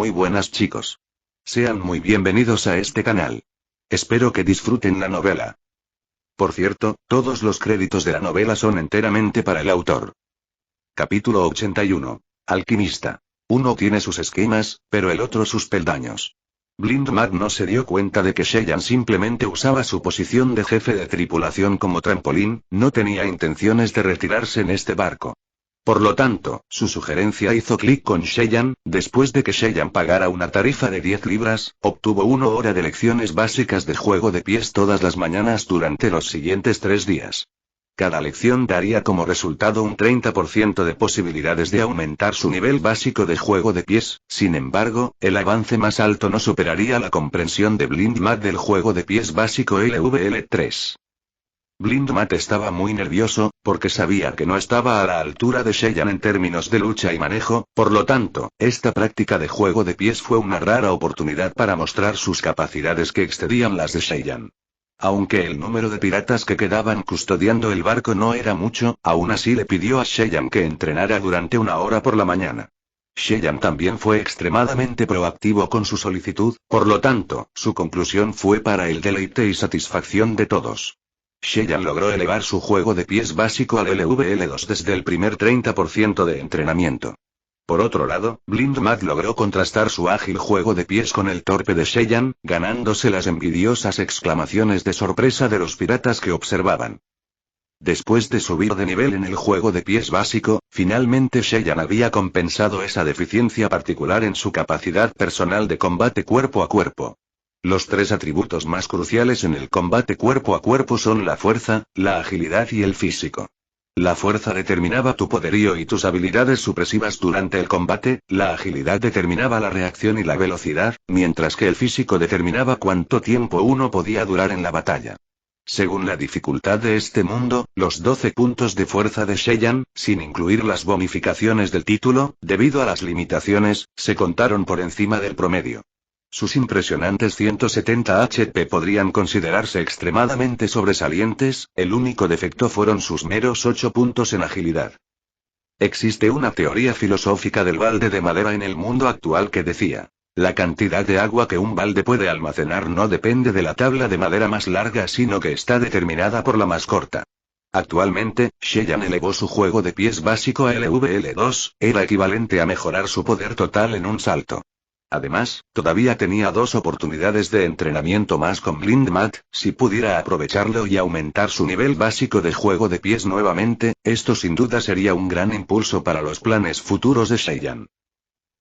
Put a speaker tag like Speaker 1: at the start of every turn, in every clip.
Speaker 1: Muy buenas chicos. Sean muy bienvenidos a este canal. Espero que disfruten la novela. Por cierto, todos los créditos de la novela son enteramente para el autor. Capítulo 81. Alquimista. Uno tiene sus esquemas, pero el otro sus peldaños. Blind Matt no se dio cuenta de que Cheyenne simplemente usaba su posición de jefe de tripulación como trampolín, no tenía intenciones de retirarse en este barco. Por lo tanto, su sugerencia hizo clic con Cheyenne. Después de que Cheyenne pagara una tarifa de 10 libras, obtuvo 1 hora de lecciones básicas de juego de pies todas las mañanas durante los siguientes 3 días. Cada lección daría como resultado un 30% de posibilidades de aumentar su nivel básico de juego de pies. Sin embargo, el avance más alto no superaría la comprensión de Blind Matt del juego de pies básico LVL3. Blind Matt estaba muy nervioso, porque sabía que no estaba a la altura de Cheyenne en términos de lucha y manejo, por lo tanto, esta práctica de juego de pies fue una rara oportunidad para mostrar sus capacidades que excedían las de Cheyenne. Aunque el número de piratas que quedaban custodiando el barco no era mucho, aún así le pidió a Cheyenne que entrenara durante 1 hora por la mañana. Cheyenne también fue extremadamente proactivo con su solicitud, por lo tanto, su conclusión fue para el deleite y satisfacción de todos. Cheyenne logró elevar su juego de pies básico al LVL2 desde el primer 30% de entrenamiento. Por otro lado, Blind Matt logró contrastar su ágil juego de pies con el torpe de Cheyenne, ganándose las envidiosas exclamaciones de sorpresa de los piratas que observaban. Después de subir de nivel en el juego de pies básico, finalmente Cheyenne había compensado esa deficiencia particular en su capacidad personal de combate cuerpo a cuerpo. Los 3 atributos más cruciales en el combate cuerpo a cuerpo son la fuerza, la agilidad y el físico. La fuerza determinaba tu poderío y tus habilidades supresivas durante el combate, la agilidad determinaba la reacción y la velocidad, mientras que el físico determinaba cuánto tiempo uno podía durar en la batalla. Según la dificultad de este mundo, los 12 puntos de fuerza de Cheyenne, sin incluir las bonificaciones del título, debido a las limitaciones, se contaron por encima del promedio. Sus impresionantes 170 HP podrían considerarse extremadamente sobresalientes, el único defecto fueron sus meros 8 puntos en agilidad. Existe una teoría filosófica del balde de madera en el mundo actual que decía: la cantidad de agua que un balde puede almacenar no depende de la tabla de madera más larga sino que está determinada por la más corta. Actualmente, Cheyenne elevó su juego de pies básico a LVL2, era equivalente a mejorar su poder total en un salto. Además, todavía tenía 2 oportunidades de entrenamiento más con Blind Matt. Si pudiera aprovecharlo y aumentar su nivel básico de juego de pies nuevamente, esto sin duda sería un gran impulso para los planes futuros de Cheyenne.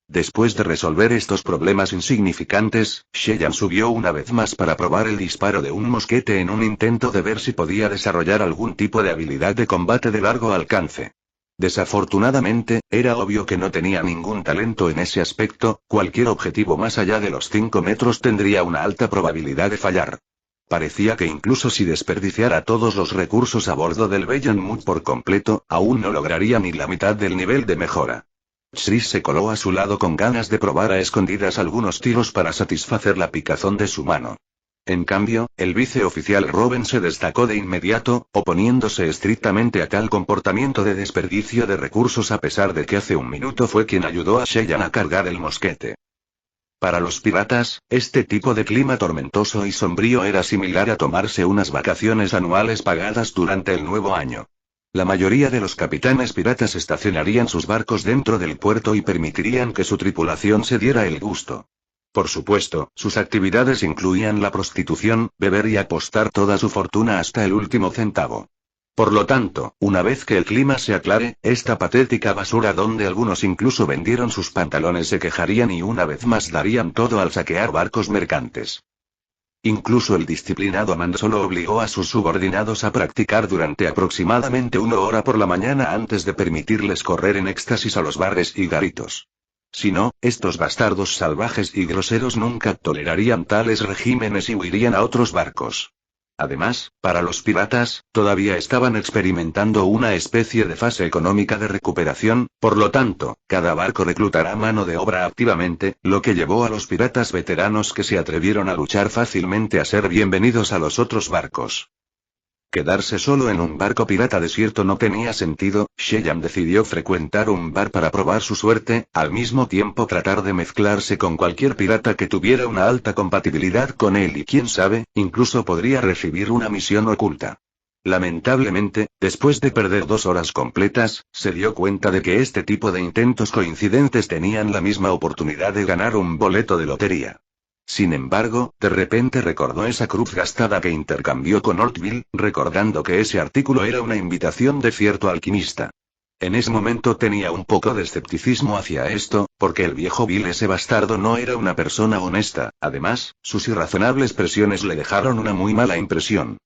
Speaker 1: Después de resolver estos problemas insignificantes, Cheyenne subió una vez más para probar el disparo de un mosquete en un intento de ver si podía desarrollar algún tipo de habilidad de combate de largo alcance. Desafortunadamente, era obvio que no tenía ningún talento en ese aspecto, cualquier objetivo más allá de los 5 metros tendría una alta probabilidad de fallar. Parecía que incluso si desperdiciara todos los recursos a bordo del Beyond Mood por completo, aún no lograría ni la mitad del nivel de mejora. Chris se coló a su lado con ganas de probar a escondidas algunos tiros para satisfacer la picazón de su mano. En cambio, el viceoficial Robin se destacó de inmediato, oponiéndose estrictamente a tal comportamiento de desperdicio de recursos a pesar de que hace un minuto fue quien ayudó a Cheyenne a cargar el mosquete. Para los piratas, este tipo de clima tormentoso y sombrío era similar a tomarse unas vacaciones anuales pagadas durante el nuevo año. La mayoría de los capitanes piratas estacionarían sus barcos dentro del puerto y permitirían que su tripulación se diera el gusto. Por supuesto, sus actividades incluían la prostitución, beber y apostar toda su fortuna hasta el último centavo. Por lo tanto, una vez que el clima se aclare, esta patética basura donde algunos incluso vendieron sus pantalones se quejarían y una vez más darían todo al saquear barcos mercantes. Incluso el disciplinado Amand solo obligó a sus subordinados a practicar durante aproximadamente 1 hora por la mañana antes de permitirles correr en éxtasis a los bares y garitos. Si no, estos bastardos salvajes y groseros nunca tolerarían tales regímenes y huirían a otros barcos. Además, para los piratas, todavía estaban experimentando una especie de fase económica de recuperación, por lo tanto, cada barco reclutará mano de obra activamente, lo que llevó a los piratas veteranos que se atrevieron a luchar fácilmente a ser bienvenidos a los otros barcos. Quedarse solo en un barco pirata desierto no tenía sentido. Sheyan decidió frecuentar un bar para probar su suerte, al mismo tiempo tratar de mezclarse con cualquier pirata que tuviera una alta compatibilidad con él y quién sabe, incluso podría recibir una misión oculta. Lamentablemente, después de perder 2 horas completas, se dio cuenta de que este tipo de intentos coincidentes tenían la misma oportunidad de ganar un boleto de lotería. Sin embargo, de repente recordó esa cruz gastada que intercambió con Ortville, recordando que ese artículo era una invitación de cierto alquimista. En ese momento tenía un poco de escepticismo hacia esto, porque el viejo Bill ese bastardo no era una persona honesta, además, sus irrazonables presiones le dejaron una muy mala impresión.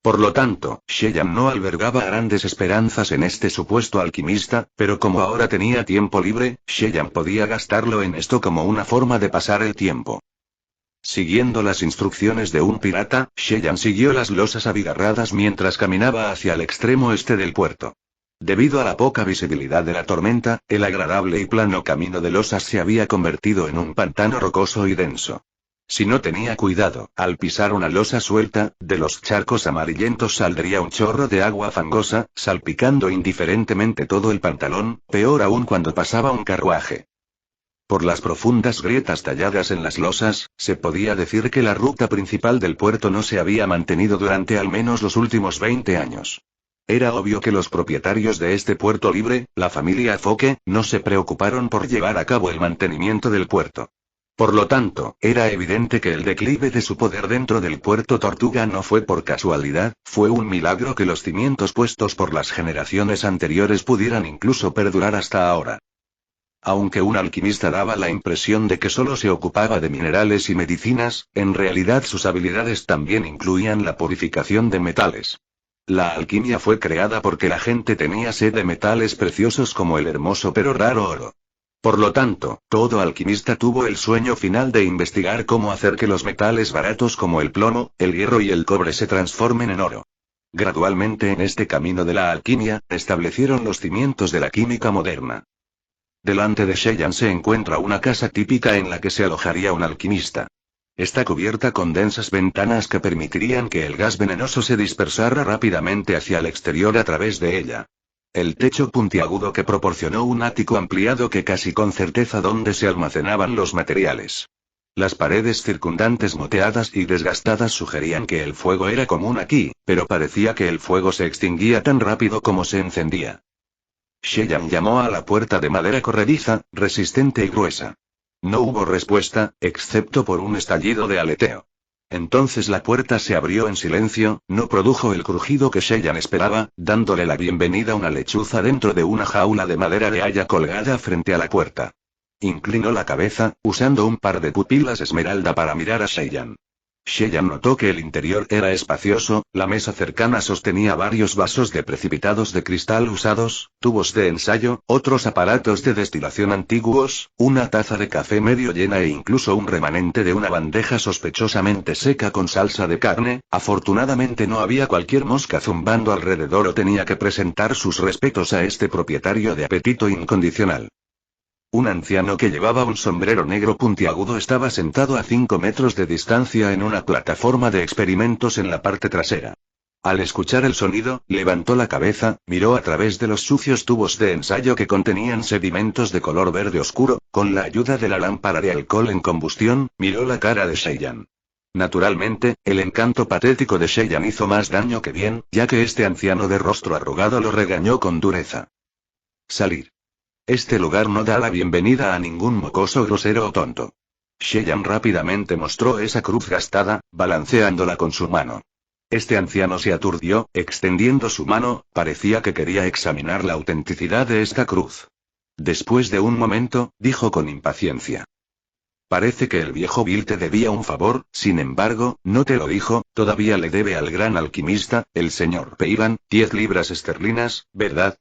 Speaker 1: Por lo tanto, Sheyan no albergaba grandes esperanzas en este supuesto alquimista, pero como ahora tenía tiempo libre, Sheyan podía gastarlo en esto como una forma de pasar el tiempo. Siguiendo las instrucciones de un pirata, Sheyan siguió las losas abigarradas mientras caminaba hacia el extremo este del puerto. Debido a la poca visibilidad de la tormenta, el agradable y plano camino de losas se había convertido en un pantano rocoso y denso. Si no tenía cuidado, al pisar una losa suelta, de los charcos amarillentos saldría un chorro de agua fangosa, salpicando indiferentemente todo el pantalón, peor aún cuando pasaba un carruaje. Por las profundas grietas talladas en las losas, se podía decir que la ruta principal del puerto no se había mantenido durante al menos los últimos 20 años. Era obvio que los propietarios de este puerto libre, la familia Foke, no se preocuparon por llevar a cabo el mantenimiento del puerto. Por lo tanto, era evidente que el declive de su poder dentro del puerto Tortuga no fue por casualidad, fue un milagro que los cimientos puestos por las generaciones anteriores pudieran incluso perdurar hasta ahora. Aunque un alquimista daba la impresión de que solo se ocupaba de minerales y medicinas, en realidad sus habilidades también incluían la purificación de metales. La alquimia fue creada porque la gente tenía sed de metales preciosos como el hermoso pero raro oro. Por lo tanto, todo alquimista tuvo el sueño final de investigar cómo hacer que los metales baratos como el plomo, el hierro y el cobre se transformen en oro. Gradualmente en este camino de la alquimia, establecieron los cimientos de la química moderna. Delante de Sheyan se encuentra una casa típica en la que se alojaría un alquimista. Está cubierta con densas ventanas que permitirían que el gas venenoso se dispersara rápidamente hacia el exterior a través de ella. El techo puntiagudo que proporcionó un ático ampliado que casi con certeza donde se almacenaban los materiales. Las paredes circundantes moteadas y desgastadas sugerían que el fuego era común aquí, pero parecía que el fuego se extinguía tan rápido como se encendía. Sheyan llamó a la puerta de madera corrediza, resistente y gruesa. No hubo respuesta, excepto por un estallido de aleteo. Entonces la puerta se abrió en silencio, no produjo el crujido que Sheyan esperaba, dándole la bienvenida a una lechuza dentro de una jaula de madera de haya colgada frente a la puerta. Inclinó la cabeza, usando un par de pupilas esmeralda para mirar a Sheyan. Sheyan notó que el interior era espacioso, la mesa cercana sostenía varios vasos de precipitados de cristal usados, tubos de ensayo, otros aparatos de destilación antiguos, una taza de café medio llena e incluso un remanente de una bandeja sospechosamente seca con salsa de carne. Afortunadamente no había cualquier mosca zumbando alrededor o tenía que presentar sus respetos a este propietario de apetito incondicional. Un anciano que llevaba un sombrero negro puntiagudo estaba sentado a 5 metros de distancia en una plataforma de experimentos en la parte trasera. Al escuchar el sonido, levantó la cabeza, miró a través de los sucios tubos de ensayo que contenían sedimentos de color verde oscuro, con la ayuda de la lámpara de alcohol en combustión, miró la cara de Sheyan. Naturalmente, el encanto patético de Sheyan hizo más daño que bien, ya que este anciano de rostro arrugado lo regañó con dureza. Salir. Este lugar no da la bienvenida a ningún mocoso grosero o tonto. Sheyan rápidamente mostró esa cruz gastada, balanceándola con su mano. Este anciano se aturdió, extendiendo su mano, parecía que quería examinar la autenticidad de esta cruz. Después de un momento, dijo con impaciencia. Parece que el viejo Bill te debía un favor, sin embargo, no te lo dijo, todavía le debe al gran alquimista, el señor Peiban, 10 libras esterlinas, ¿verdad?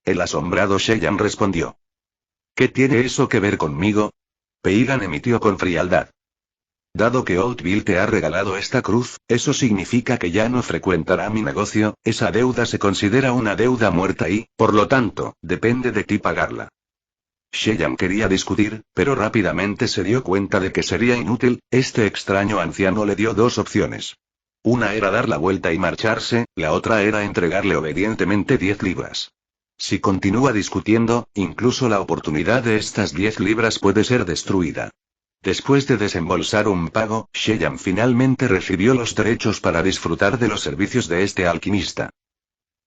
Speaker 1: El asombrado Sheyan respondió. ¿Qué tiene eso que ver conmigo? Peigan emitió con frialdad. Dado que Old Bill te ha regalado esta cruz, eso significa que ya no frecuentará mi negocio, esa deuda se considera una deuda muerta y, por lo tanto, depende de ti pagarla. Sheyan quería discutir, pero rápidamente se dio cuenta de que sería inútil. Este extraño anciano le dio 2 opciones. Una era dar la vuelta y marcharse, la otra era entregarle obedientemente 10 libras. Si continúa discutiendo, incluso la oportunidad de estas 10 libras puede ser destruida. Después de desembolsar un pago, Sheyan finalmente recibió los derechos para disfrutar de los servicios de este alquimista.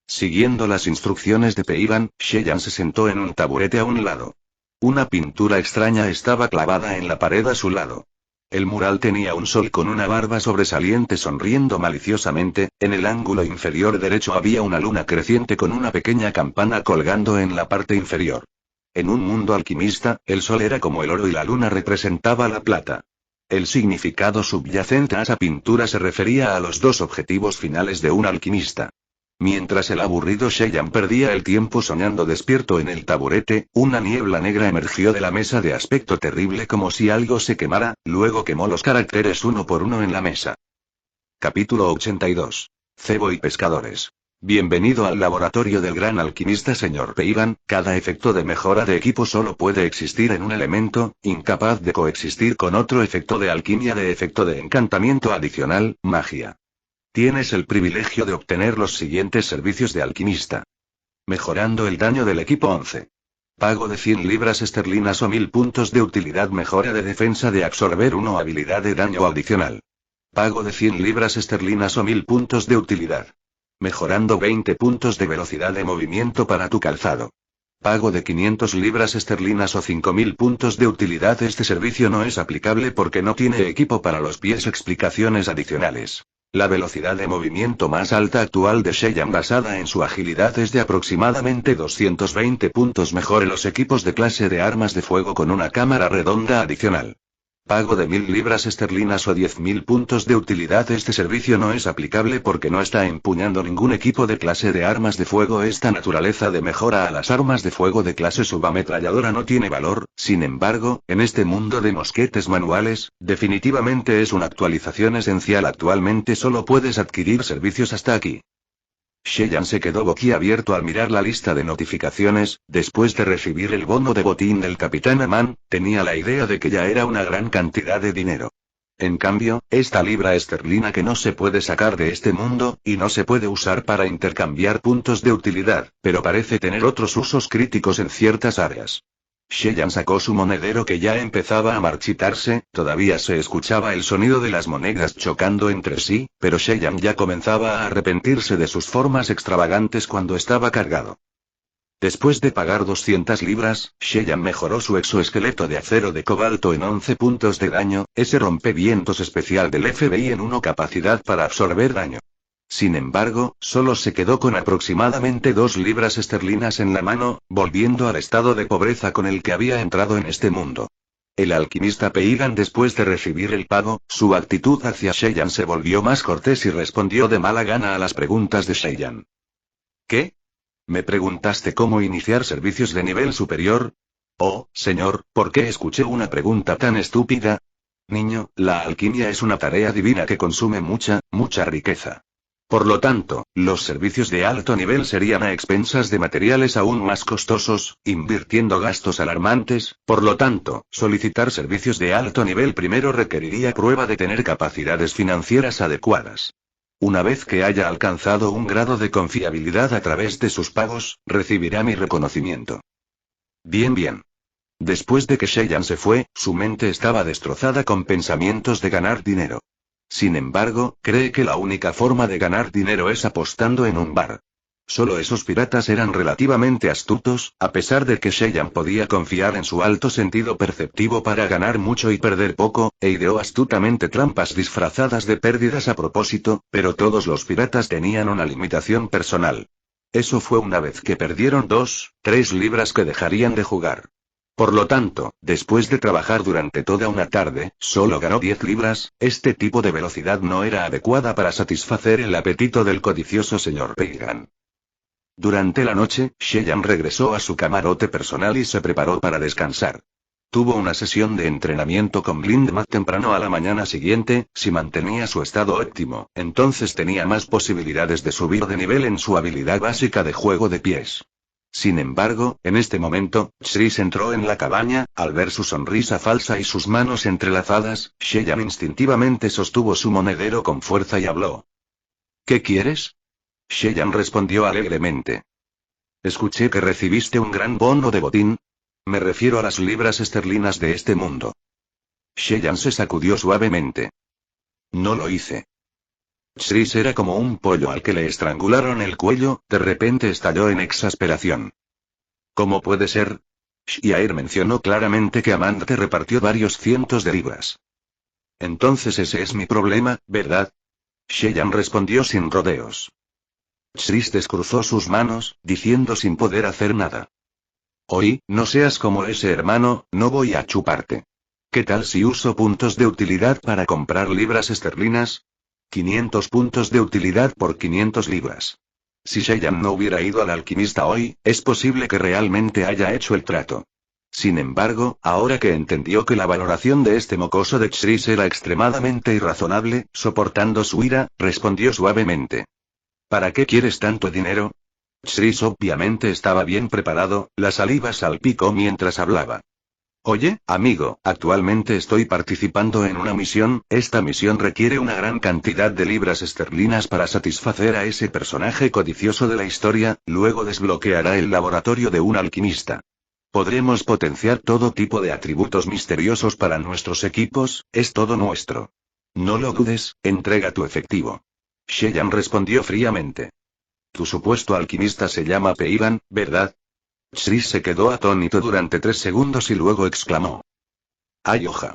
Speaker 1: Siguiendo las instrucciones de Peiban, Sheyan se sentó en un taburete a un lado. Una pintura extraña estaba clavada en la pared a su lado. El mural tenía un sol con una barba sobresaliente sonriendo maliciosamente, en el ángulo inferior derecho había una luna creciente con una pequeña campana colgando en la parte inferior. En un mundo alquimista, el sol era como el oro y la luna representaba la plata. El significado subyacente a esa pintura se refería a los dos objetivos finales de un alquimista. Mientras el aburrido Sheyan perdía el tiempo soñando despierto en el taburete, una niebla negra emergió de la mesa de aspecto terrible como si algo se quemara, luego quemó los caracteres uno por uno en la mesa. Capítulo 82. Cebo y pescadores. Bienvenido al laboratorio del gran alquimista señor Peiban. Cada efecto de mejora de equipo solo puede existir en un elemento, incapaz de coexistir con otro efecto de alquimia de efecto de encantamiento adicional, magia. Tienes el privilegio de obtener los siguientes servicios de alquimista. Mejorando el daño del equipo 11. Pago de 100 libras esterlinas o 1000 puntos de utilidad. Mejora de defensa de absorber 1 habilidad de daño adicional. Pago de 100 libras esterlinas o 1000 puntos de utilidad. Mejorando 20 puntos de velocidad de movimiento para tu calzado. Pago de 500 libras esterlinas o 5000 puntos de utilidad. Este servicio no es aplicable porque no tiene equipo para los pies. Explicaciones adicionales. La velocidad de movimiento más alta actual de Sheyan basada en su agilidad es de aproximadamente 220 puntos. Mejore los equipos de clase de armas de fuego con una cámara redonda adicional. Pago de 1000 libras esterlinas o 10.000 puntos de utilidad. Este servicio no es aplicable porque no está empuñando ningún equipo de clase de armas de fuego. Esta naturaleza de mejora a las armas de fuego de clase subametralladora no tiene valor, sin embargo, en este mundo de mosquetes manuales, definitivamente es una actualización esencial. Actualmente solo puedes adquirir servicios hasta aquí. Sheyan se quedó boquiabierto al mirar la lista de notificaciones. Después de recibir el bono de botín del capitán Aman, tenía la idea de que ya era una gran cantidad de dinero. En cambio, esta libra esterlina que no se puede sacar de este mundo, y no se puede usar para intercambiar puntos de utilidad, pero parece tener otros usos críticos en ciertas áreas. Sheyan sacó su monedero que ya empezaba a marchitarse, todavía se escuchaba el sonido de las monedas chocando entre sí, pero Sheyan ya comenzaba a arrepentirse de sus formas extravagantes cuando estaba cargado. Después de pagar 200 libras, Sheyan mejoró su exoesqueleto de acero de cobalto en 11 puntos de daño, ese rompevientos especial del FBI en 1 capacidad para absorber daño. Sin embargo, solo se quedó con aproximadamente 2 libras esterlinas en la mano, volviendo al estado de pobreza con el que había entrado en este mundo. El alquimista Peigan, después de recibir el pago, su actitud hacia Sheyan se volvió más cortés y respondió de mala gana a las preguntas de Sheyan. ¿Qué? ¿Me preguntaste cómo iniciar servicios de nivel superior? Oh, señor, ¿por qué escuché una pregunta tan estúpida? Niño, la alquimia es una tarea divina que consume mucha riqueza. Por lo tanto, los servicios de alto nivel serían a expensas de materiales aún más costosos, invirtiendo gastos alarmantes. Por lo tanto, solicitar servicios de alto nivel primero requeriría prueba de tener capacidades financieras adecuadas. Una vez que haya alcanzado un grado de confiabilidad a través de sus pagos, recibirá mi reconocimiento. Bien. Después de que Sheyan se fue, su mente estaba destrozada con pensamientos de ganar dinero. Sin embargo, cree que la única forma de ganar dinero es apostando en un bar. Solo esos piratas eran relativamente astutos, a pesar de que Sheyan podía confiar en su alto sentido perceptivo para ganar mucho y perder poco, e ideó astutamente trampas disfrazadas de pérdidas a propósito, pero todos los piratas tenían una limitación personal. Eso fue una vez que perdieron 3 libras que dejarían de jugar. Por lo tanto, después de trabajar durante toda una tarde, solo ganó 10 libras. Este tipo de velocidad no era adecuada para satisfacer el apetito del codicioso señor Peigan. Durante la noche, Sheyan regresó a su camarote personal y se preparó para descansar. Tuvo una sesión de entrenamiento con Blindmat temprano a la mañana siguiente. Si mantenía su estado óptimo, entonces tenía más posibilidades de subir de nivel en su habilidad básica de juego de pies. Sin embargo, en este momento, Chris entró en la cabaña. Al ver su sonrisa falsa y sus manos entrelazadas, Sheyan instintivamente sostuvo su monedero con fuerza y habló. ¿Qué quieres? Sheyan respondió alegremente. Escuché que recibiste un gran bono de botín. Me refiero a las libras esterlinas de este mundo. Sheyan se sacudió suavemente. No lo hice. Tris era como un pollo al que le estrangularon el cuello, de repente estalló en exasperación. ¿Cómo puede ser? Shiair mencionó claramente que Amand te repartió varios cientos de libras. Entonces ese es mi problema, ¿verdad? Sheyan respondió sin rodeos. Tris descruzó sus manos, diciendo sin poder hacer nada. Oí, no seas como ese hermano, no voy a chuparte. ¿Qué tal si uso puntos de utilidad para comprar libras esterlinas? 500 puntos de utilidad por 500 libras. Si Sheyan no hubiera ido al alquimista hoy, es posible que realmente haya hecho el trato. Sin embargo, ahora que entendió que la valoración de este mocoso de Tris era extremadamente irrazonable, soportando su ira, respondió suavemente. ¿Para qué quieres tanto dinero? Tris obviamente estaba bien preparado, la saliva salpicó mientras hablaba. Oye, amigo, actualmente estoy participando en una misión, esta misión requiere una gran cantidad de libras esterlinas para satisfacer a ese personaje codicioso de la historia, luego desbloqueará el laboratorio de un alquimista. Podremos potenciar todo tipo de atributos misteriosos para nuestros equipos, es todo nuestro. No lo dudes, entrega tu efectivo. Sheyan respondió fríamente. Tu supuesto alquimista se llama Peiban, ¿verdad? Tris se quedó atónito durante 3 segundos y luego exclamó. ¡Ay, hoja!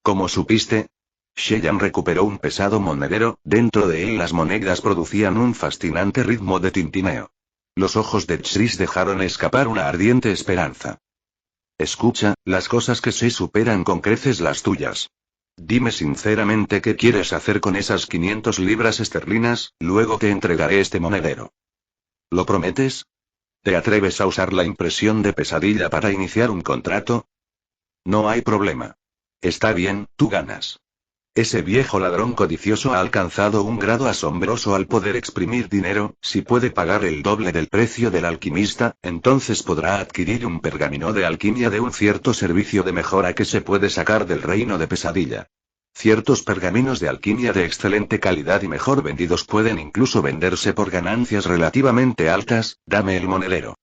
Speaker 1: ¿Cómo supiste? Sheyan recuperó un pesado monedero, dentro de él las monedas producían un fascinante ritmo de tintineo. Los ojos de Tris dejaron escapar una ardiente esperanza. Escucha, las cosas que sé superan con creces las tuyas. Dime sinceramente qué quieres hacer con esas 500 libras esterlinas, luego te entregaré este monedero. ¿Lo prometes? ¿Te atreves a usar la impresión de pesadilla para iniciar un contrato? No hay problema. Está bien, tú ganas. Ese viejo ladrón codicioso ha alcanzado un grado asombroso al poder exprimir dinero, si puede pagar el doble del precio del alquimista, entonces podrá adquirir un pergamino de alquimia de un cierto servicio de mejora que se puede sacar del reino de pesadilla. Ciertos pergaminos de alquimia de excelente calidad y mejor vendidos pueden incluso venderse por ganancias relativamente altas, dame el monedero.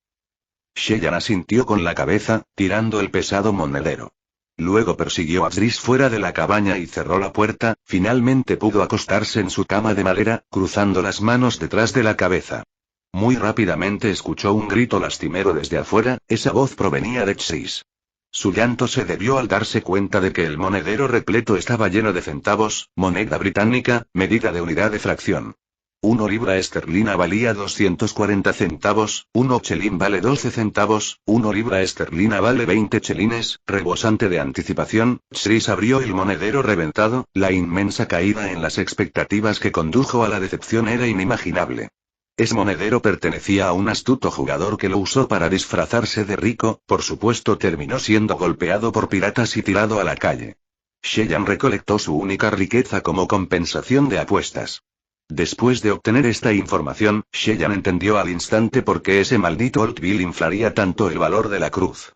Speaker 1: Sheyan asintió con la cabeza, tirando el pesado monedero. Luego persiguió a Tris fuera de la cabaña y cerró la puerta, finalmente pudo acostarse en su cama de madera, cruzando las manos detrás de la cabeza. Muy rápidamente escuchó un grito lastimero desde afuera, esa voz provenía de Tris. Su llanto se debió al darse cuenta de que el monedero repleto estaba lleno de centavos, moneda británica, medida de unidad de fracción. 1 libra esterlina valía 240 centavos, 1 chelín vale 12 centavos, 1 libra esterlina vale 20 chelines, rebosante de anticipación, Tris abrió el monedero reventado, la inmensa caída en las expectativas que condujo a la decepción era inimaginable. Ese monedero pertenecía a un astuto jugador que lo usó para disfrazarse de rico, por supuesto terminó siendo golpeado por piratas y tirado a la calle. Sheyan recolectó su única riqueza como compensación de apuestas. Después de obtener esta información, Sheyan entendió al instante por qué ese maldito Oldville inflaría tanto el valor de la cruz.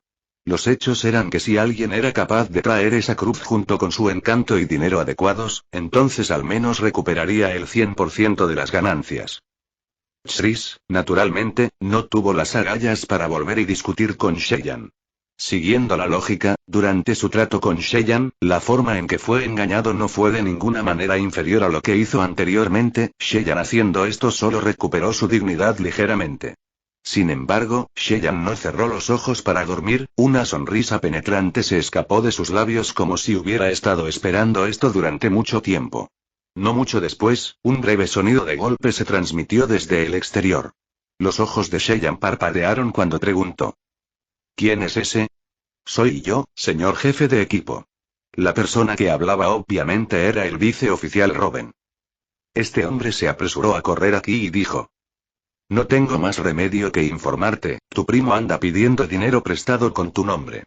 Speaker 1: Los hechos eran que si alguien era capaz de traer esa cruz junto con su encanto y dinero adecuados, entonces al menos recuperaría el 100% de las ganancias. Tris, naturalmente, no tuvo las agallas para volver y discutir con Sheyan. Siguiendo la lógica, durante su trato con Sheyan, la forma en que fue engañado no fue de ninguna manera inferior a lo que hizo anteriormente, Sheyan haciendo esto solo recuperó su dignidad ligeramente. Sin embargo, Sheyan no cerró los ojos para dormir, una sonrisa penetrante se escapó de sus labios como si hubiera estado esperando esto durante mucho tiempo. No mucho después, un breve sonido de golpe se transmitió desde el exterior. Los ojos de Sheyan parpadearon cuando preguntó. ¿Quién es ese? Soy yo, señor jefe de equipo. La persona que hablaba obviamente era el viceoficial Robin. Este hombre se apresuró a correr aquí y dijo. No tengo más remedio que informarte, tu primo anda pidiendo dinero prestado con tu nombre.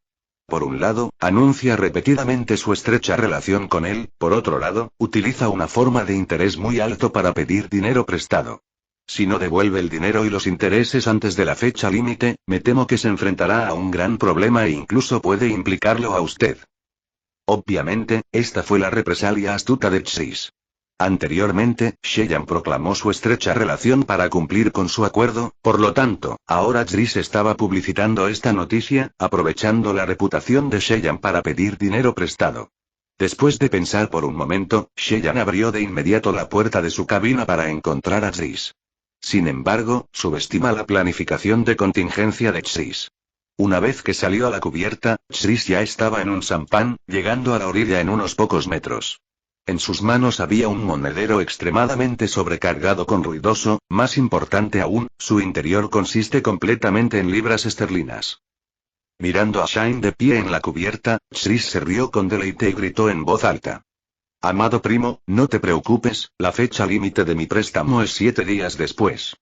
Speaker 1: Por un lado, anuncia repetidamente su estrecha relación con él, por otro lado, utiliza una forma de interés muy alto para pedir dinero prestado. Si no devuelve el dinero y los intereses antes de la fecha límite, me temo que se enfrentará a un gran problema e incluso puede implicarlo a usted. Obviamente, esta fue la represalia astuta de Tris. Anteriormente, Sheyan proclamó su estrecha relación para cumplir con su acuerdo, por lo tanto, ahora Tris estaba publicitando esta noticia, aprovechando la reputación de Sheyan para pedir dinero prestado. Después de pensar por un momento, Sheyan abrió de inmediato la puerta de su cabina para encontrar a Tris. Sin embargo, subestima la planificación de contingencia de Tris. Una vez que salió a la cubierta, Tris ya estaba en un sampan, llegando a la orilla en unos pocos metros. En sus manos había un monedero extremadamente sobrecargado con ruidoso, más importante aún, su interior consiste completamente en libras esterlinas. Mirando a Shine de pie en la cubierta, Tris se rió con deleite y gritó en voz alta. Amado primo, no te preocupes, la fecha límite de mi préstamo es 7 días después.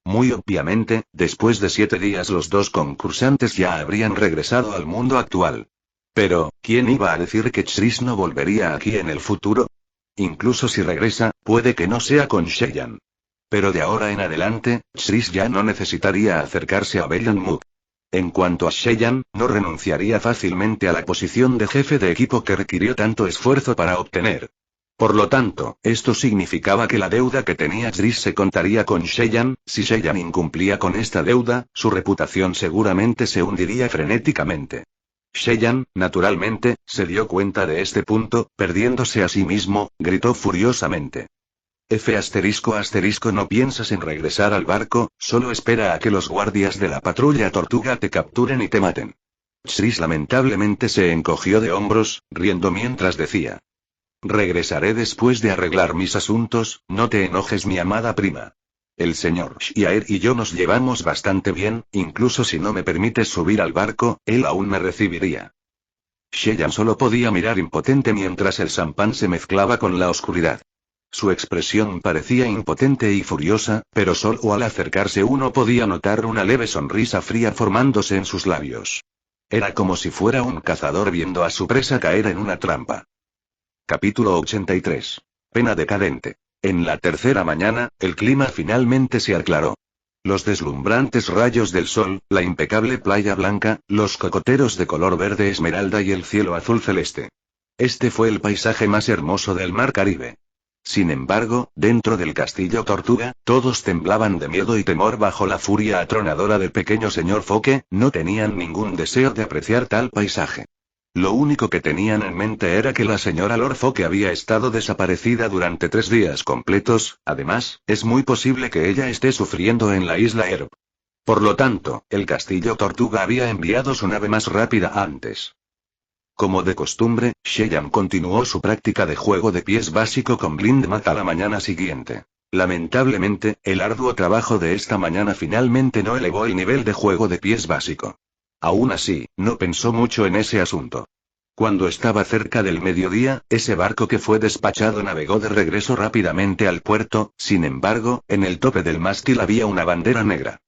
Speaker 1: Muy obviamente, después de 7 días los dos concursantes ya habrían regresado al mundo actual. Pero, ¿quién iba a decir que Tris no volvería aquí en el futuro? Incluso si regresa, puede que no sea con Sheyan. Pero de ahora en adelante, Tris ya no necesitaría acercarse a Bellanmuk. En cuanto a Sheyan, no renunciaría fácilmente a la posición de jefe de equipo que requirió tanto esfuerzo para obtener. Por lo tanto, esto significaba que la deuda que tenía Tris se contaría con Sheyan. Si Sheyan incumplía con esta deuda, su reputación seguramente se hundiría frenéticamente. Sheyan, naturalmente, se dio cuenta de este punto, perdiéndose a sí mismo, gritó furiosamente. ***, no piensas en regresar al barco, solo espera a que los guardias de la patrulla tortuga te capturen y te maten. Tris lamentablemente se encogió de hombros, riendo mientras decía. Regresaré después de arreglar mis asuntos, no te enojes mi amada prima. El señor Shiaer y yo nos llevamos bastante bien, incluso si no me permites subir al barco, él aún me recibiría. Sheyan solo podía mirar impotente mientras el champán se mezclaba con la oscuridad. Su expresión parecía impotente y furiosa, pero solo al acercarse uno podía notar una leve sonrisa fría formándose en sus labios. Era como si fuera un cazador viendo a su presa caer en una trampa. Capítulo 83. Pena decadente. En la tercera mañana, el clima finalmente se aclaró. Los deslumbrantes rayos del sol, la impecable playa blanca, los cocoteros de color verde esmeralda y el cielo azul celeste. Este fue el paisaje más hermoso del mar Caribe. Sin embargo, dentro del castillo Tortuga, todos temblaban de miedo y temor bajo la furia atronadora del pequeño señor Foque, no tenían ningún deseo de apreciar tal paisaje. Lo único que tenían en mente era que la señora Lord Foque había estado desaparecida durante 3 días completos, además, es muy posible que ella esté sufriendo en la isla Erb. Por lo tanto, el castillo Tortuga había enviado su nave más rápida antes. Como de costumbre, Sheyan continuó su práctica de juego de pies básico con Blindmat a la mañana siguiente. Lamentablemente, el arduo trabajo de esta mañana finalmente no elevó el nivel de juego de pies básico. Aún así, no pensó mucho en ese asunto. Cuando estaba cerca del mediodía, ese barco que fue despachado navegó de regreso rápidamente al puerto, sin embargo, en el tope del mástil había una bandera negra.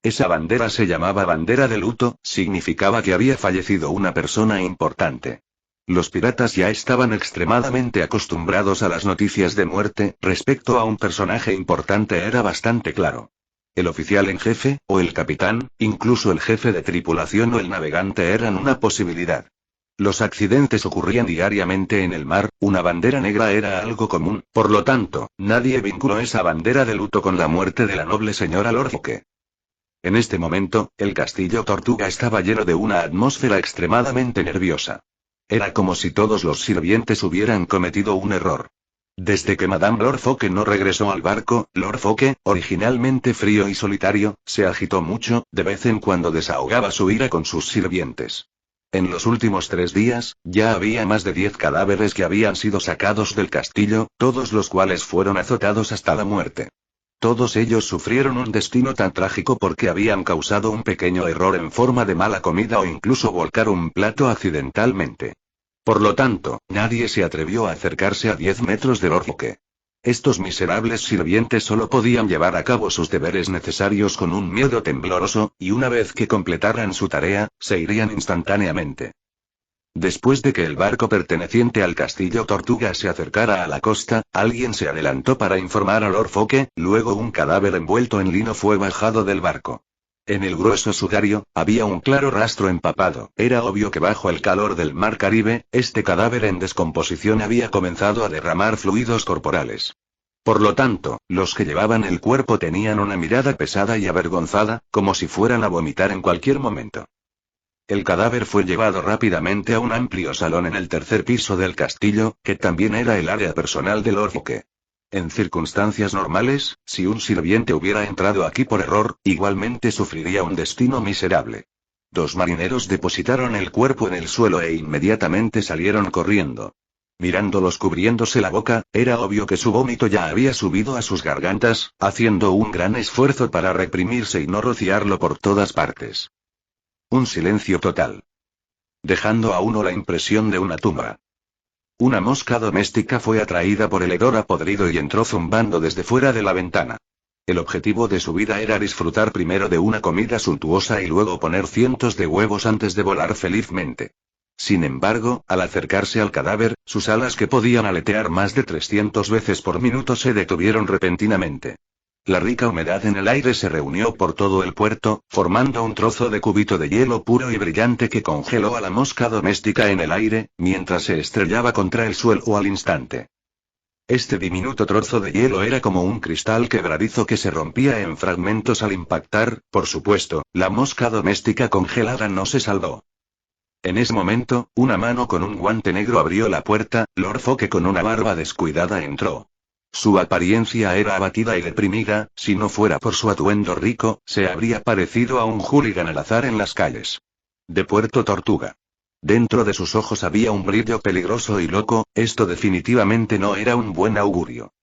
Speaker 1: Esa bandera se llamaba bandera de luto, significaba que había fallecido una persona importante. Los piratas ya estaban extremadamente acostumbrados a las noticias de muerte, respecto a un personaje importante era bastante claro. El oficial en jefe, o el capitán, incluso el jefe de tripulación o el navegante eran una posibilidad. Los accidentes ocurrían diariamente en el mar, una bandera negra era algo común, por lo tanto, nadie vinculó esa bandera de luto con la muerte de la noble señora Lord Foque. En este momento, el castillo Tortuga estaba lleno de una atmósfera extremadamente nerviosa. Era como si todos los sirvientes hubieran cometido un error. Desde que Madame Lord Foque no regresó al barco, Lord Foque, originalmente frío y solitario, se agitó mucho, de vez en cuando desahogaba su ira con sus sirvientes. En los últimos 3 días, ya había más de 10 cadáveres que habían sido sacados del castillo, todos los cuales fueron azotados hasta la muerte. Todos ellos sufrieron un destino tan trágico porque habían causado un pequeño error en forma de mala comida o incluso volcar un plato accidentalmente. Por lo tanto, nadie se atrevió a acercarse a 10 metros del Lord Foque. Estos miserables sirvientes solo podían llevar a cabo sus deberes necesarios con un miedo tembloroso, y una vez que completaran su tarea, se irían instantáneamente. Después de que el barco perteneciente al castillo Tortuga se acercara a la costa, alguien se adelantó para informar a Lord Foque, luego un cadáver envuelto en lino fue bajado del barco. En el grueso sudario, había un claro rastro empapado. Era obvio que bajo el calor del mar Caribe, este cadáver en descomposición había comenzado a derramar fluidos corporales. Por lo tanto, los que llevaban el cuerpo tenían una mirada pesada y avergonzada, como si fueran a vomitar en cualquier momento. El cadáver fue llevado rápidamente a un amplio salón en el tercer piso del castillo, que también era el área personal del Lord Foke. En circunstancias normales, si un sirviente hubiera entrado aquí por error, igualmente sufriría un destino miserable. Dos marineros depositaron el cuerpo en el suelo e inmediatamente salieron corriendo. Mirándolos cubriéndose la boca, era obvio que su vómito ya había subido a sus gargantas, haciendo un gran esfuerzo para reprimirse y no rociarlo por todas partes. Un silencio total. Dejando a uno la impresión de una tumba. Una mosca doméstica fue atraída por el hedor a podrido y entró zumbando desde fuera de la ventana. El objetivo de su vida era disfrutar primero de una comida suntuosa y luego poner cientos de huevos antes de volar felizmente. Sin embargo, al acercarse al cadáver, sus alas que podían aletear más de 300 veces por minuto se detuvieron repentinamente. La rica humedad en el aire se reunió por todo el puerto, formando un trozo de cubito de hielo puro y brillante que congeló a la mosca doméstica en el aire, mientras se estrellaba contra el suelo al instante. Este diminuto trozo de hielo era como un cristal quebradizo que se rompía en fragmentos al impactar. Por supuesto, la mosca doméstica congelada no se salvó. En ese momento, una mano con un guante negro abrió la puerta. Lord Foke con una barba descuidada entró. Su apariencia era abatida y deprimida. Si no fuera por su atuendo rico, se habría parecido a un hooligan al azar en las calles de Puerto Tortuga. Dentro de sus ojos había un brillo peligroso y loco. Esto definitivamente no era un buen augurio.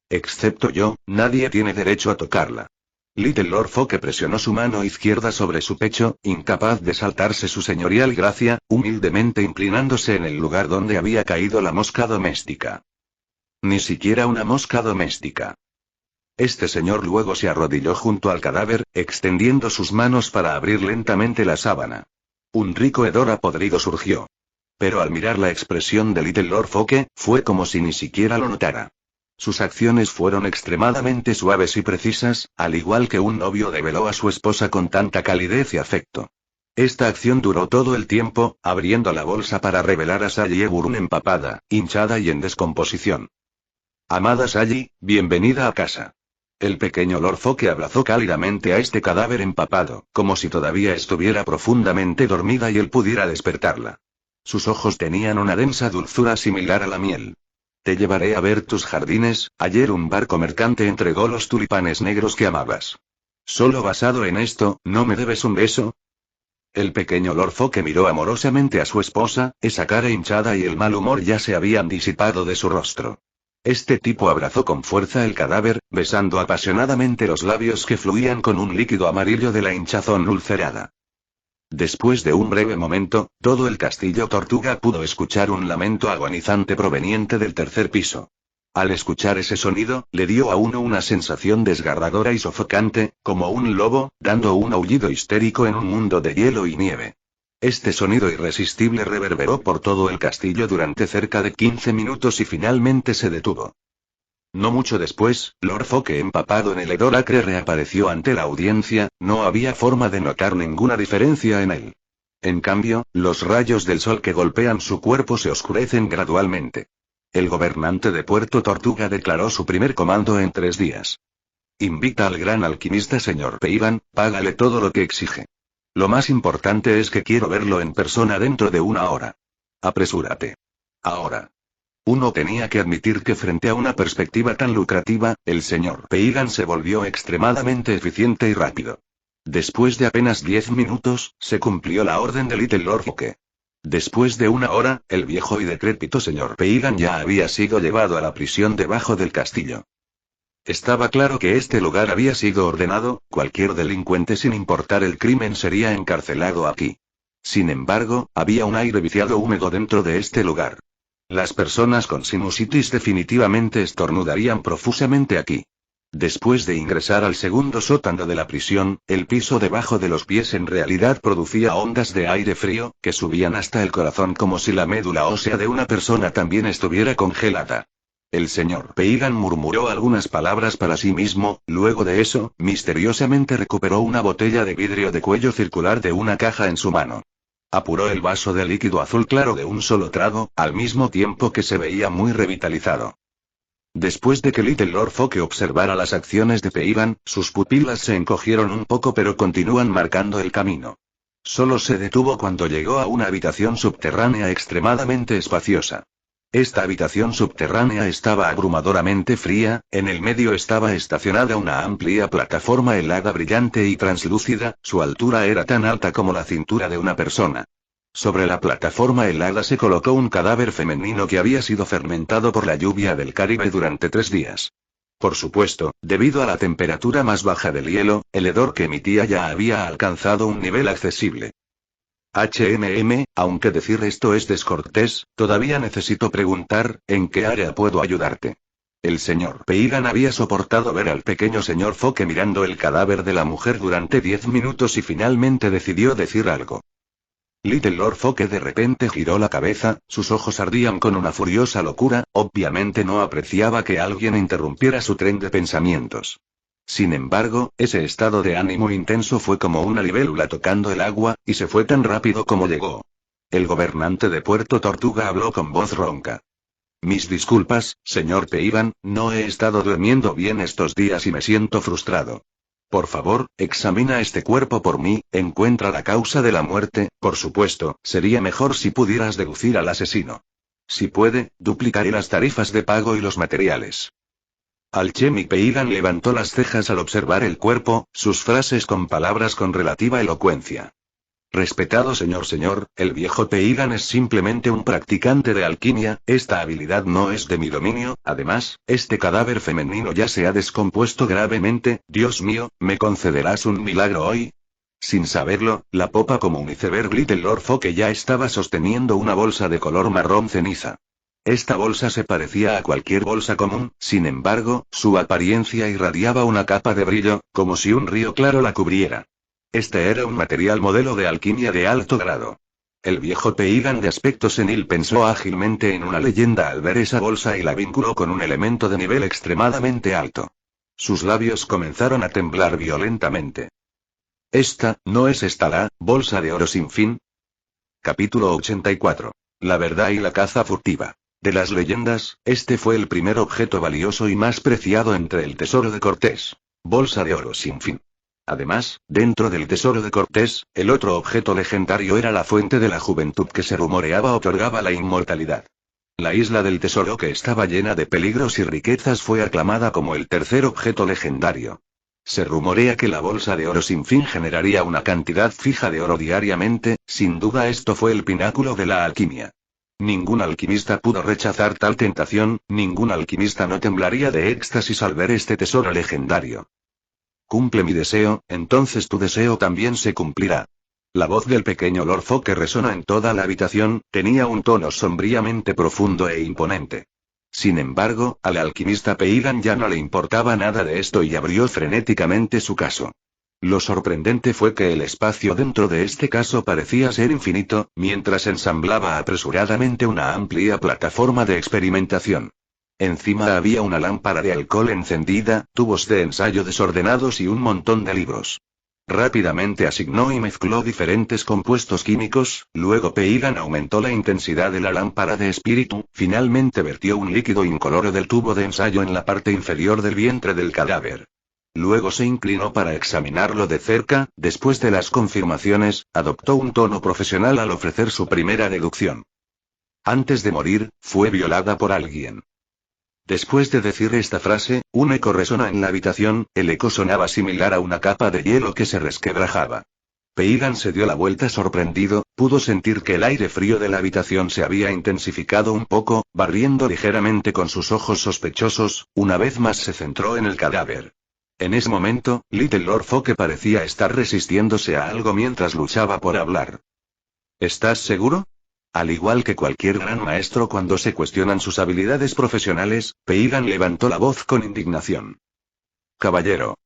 Speaker 1: Excepto yo, nadie tiene derecho a tocarla. Little Lord Foke presionó su mano izquierda sobre su pecho, incapaz de saltarse su señorial gracia, humildemente inclinándose en el lugar donde había caído la mosca doméstica. Ni siquiera una mosca doméstica. Este señor luego se arrodilló junto al cadáver, extendiendo sus manos para abrir lentamente la sábana. Un rico hedor a podrido surgió. Pero al mirar la expresión de Little Lord Foke, fue como si ni siquiera lo notara. Sus acciones fueron extremadamente suaves y precisas, al igual que un novio develó a su esposa con tanta calidez y afecto. Esta acción duró todo el tiempo, abriendo la bolsa para revelar a Sally Eburn empapada, hinchada y en descomposición. Amada Sally, bienvenida a casa. El pequeño Lord Foke abrazó cálidamente a este cadáver empapado, como si todavía estuviera profundamente dormida y él pudiera despertarla. Sus ojos tenían una densa dulzura similar a la miel. Te llevaré a ver tus jardines. Ayer un barco mercante entregó los tulipanes negros que amabas. Solo basado en esto, ¿no me debes un beso? El pequeño Lord Foke miró amorosamente a su esposa. Esa cara hinchada y el mal humor ya se habían disipado de su rostro. Este tipo abrazó con fuerza el cadáver, besando apasionadamente los labios que fluían con un líquido amarillo de la hinchazón ulcerada. Después de un breve momento, todo el castillo Tortuga pudo escuchar un lamento agonizante proveniente del tercer piso. Al escuchar ese sonido, le dio a uno una sensación desgarradora y sofocante, como un lobo, dando un aullido histérico en un mundo de hielo y nieve. Este sonido irresistible reverberó por todo el castillo durante cerca de 15 minutos y finalmente se detuvo. No mucho después, Lord Foke empapado en el hedor acre reapareció ante la audiencia. No había forma de notar ninguna diferencia en él. En cambio, los rayos del sol que golpean su cuerpo se oscurecen gradualmente. El gobernante de Puerto Tortuga declaró su primer comando en 3 días. Invita al gran alquimista señor Peigan, págale todo lo que exige. Lo más importante es que quiero verlo en persona dentro de 1 hora. Apresúrate. Ahora. Uno tenía que admitir que frente a una perspectiva tan lucrativa, el señor Peigan se volvió extremadamente eficiente y rápido. Después de apenas 10 minutos, se cumplió la orden de Little Lord Foke. Después de 1 hora, el viejo y decrépito señor Peigan ya había sido llevado a la prisión debajo del castillo. Estaba claro que este lugar había sido ordenado. Cualquier delincuente sin importar el crimen sería encarcelado aquí. Sin embargo, había un aire viciado húmedo dentro de este lugar. Las personas con sinusitis definitivamente estornudarían profusamente aquí. Después de ingresar al segundo sótano de la prisión, el piso debajo de los pies en realidad producía ondas de aire frío, que subían hasta el corazón como si la médula ósea de una persona también estuviera congelada. El señor Peigan murmuró algunas palabras para sí mismo, luego de eso, misteriosamente recuperó una botella de vidrio de cuello circular de una caja en su mano. Apuró el vaso de líquido azul claro de un solo trago, al mismo tiempo que se veía muy revitalizado. Después de que Little Lord Foke observara las acciones de Peigan, sus pupilas se encogieron un poco pero continúan marcando el camino. Solo se detuvo cuando llegó a una habitación subterránea extremadamente espaciosa. Esta habitación subterránea estaba abrumadoramente fría, en el medio estaba estacionada una amplia plataforma helada brillante y translúcida, su altura era tan alta como la cintura de una persona. Sobre la plataforma helada se colocó un cadáver femenino que había sido fermentado por la lluvia del Caribe durante 3 días. Por supuesto, debido a la temperatura más baja del hielo, el hedor que emitía ya había alcanzado un nivel accesible. Aunque decir esto es descortés, todavía necesito preguntar, ¿en qué área puedo ayudarte? El señor Peigan había soportado ver al pequeño señor Foke mirando el cadáver de la mujer durante 10 minutos y finalmente decidió decir algo. Little Lord Foke de repente giró la cabeza, sus ojos ardían con una furiosa locura, obviamente no apreciaba que alguien interrumpiera su tren de pensamientos. Sin embargo, ese estado de ánimo intenso fue como una libélula tocando el agua, y se fue tan rápido como llegó. El gobernante de Puerto Tortuga habló con voz ronca. Mis disculpas, señor Peigan, no he estado durmiendo bien estos días y me siento frustrado. Por favor, examina este cuerpo por mí, encuentra la causa de la muerte, por supuesto, sería mejor si pudieras deducir al asesino. Si puede, duplicaré las tarifas de pago y los materiales. Alchemy Peigan levantó las cejas al observar el cuerpo, sus frases con palabras con relativa elocuencia. Respetado señor, el viejo Peigan es simplemente un practicante de alquimia, esta habilidad no es de mi dominio, además, este cadáver femenino ya se ha descompuesto gravemente, Dios mío, ¿me concederás un milagro hoy? Sin saberlo, la popa como un iceberg Little Lord Foke ya estaba sosteniendo una bolsa de color marrón ceniza. Esta bolsa se parecía a cualquier bolsa común, sin embargo, su apariencia irradiaba una capa de brillo, como si un río claro la cubriera. Este era un material modelo de alquimia de alto grado. El viejo Peigan de aspecto senil pensó ágilmente en una leyenda al ver esa bolsa y la vinculó con un elemento de nivel extremadamente alto. Sus labios comenzaron a temblar violentamente. ¿Esta, no es esta la bolsa de oro sin fin? Capítulo 84. La verdad y la caza furtiva. De las leyendas, este fue el primer objeto valioso y más preciado entre el tesoro de Cortés. Bolsa de oro sin fin. Además, dentro del tesoro de Cortés, el otro objeto legendario era la fuente de la juventud que se rumoreaba otorgaba la inmortalidad. La isla del tesoro que estaba llena de peligros y riquezas fue aclamada como el tercer objeto legendario. Se rumorea que la bolsa de oro sin fin generaría una cantidad fija de oro diariamente, sin duda esto fue el pináculo de la alquimia. Ningún alquimista pudo rechazar tal tentación, ningún alquimista no temblaría de éxtasis al ver este tesoro legendario. Cumple mi deseo, entonces tu deseo también se cumplirá. La voz del pequeño Lord Foke que resonó en toda la habitación, tenía un tono sombríamente profundo e imponente. Sin embargo, al alquimista Peigan ya no le importaba nada de esto y abrió frenéticamente su caso. Lo sorprendente fue que el espacio dentro de este caso parecía ser infinito, mientras ensamblaba apresuradamente una amplia plataforma de experimentación. Encima había una lámpara de alcohol encendida, tubos de ensayo desordenados y un montón de libros. Rápidamente asignó y mezcló diferentes compuestos químicos, luego Peigan aumentó la intensidad de la lámpara de espíritu, finalmente vertió un líquido incoloro del tubo de ensayo en la parte inferior del vientre del cadáver. Luego se inclinó para examinarlo de cerca, después de las confirmaciones, adoptó un tono profesional al ofrecer su primera deducción. Antes de morir, fue violada por alguien. Después de decir esta frase, un eco resonó en la habitación, el eco sonaba similar a una capa de hielo que se resquebrajaba. Peigan se dio la vuelta sorprendido, pudo sentir que el aire frío de la habitación se había intensificado un poco, barriendo ligeramente con sus ojos sospechosos, una vez más se centró en el cadáver. En ese momento, Little Lord Foke parecía estar resistiéndose a algo mientras luchaba por hablar. ¿Estás seguro? Al igual que cualquier gran maestro cuando se cuestionan sus habilidades profesionales, Peigan levantó la voz con indignación. Caballero.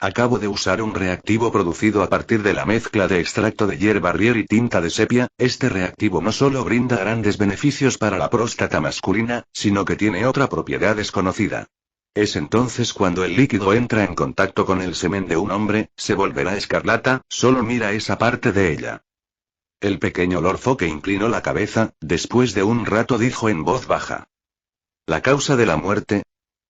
Speaker 1: Acabo de usar un reactivo producido a partir de la mezcla de extracto de hierba Rier y tinta de sepia. Este reactivo no solo brinda grandes beneficios para la próstata masculina, sino que tiene otra propiedad desconocida. Es entonces cuando el líquido entra en contacto con el semen de un hombre, se volverá escarlata. Solo mira esa parte de ella. El pequeño Lord Foke inclinó la cabeza, después de un rato dijo en voz baja. ¿La causa de la muerte?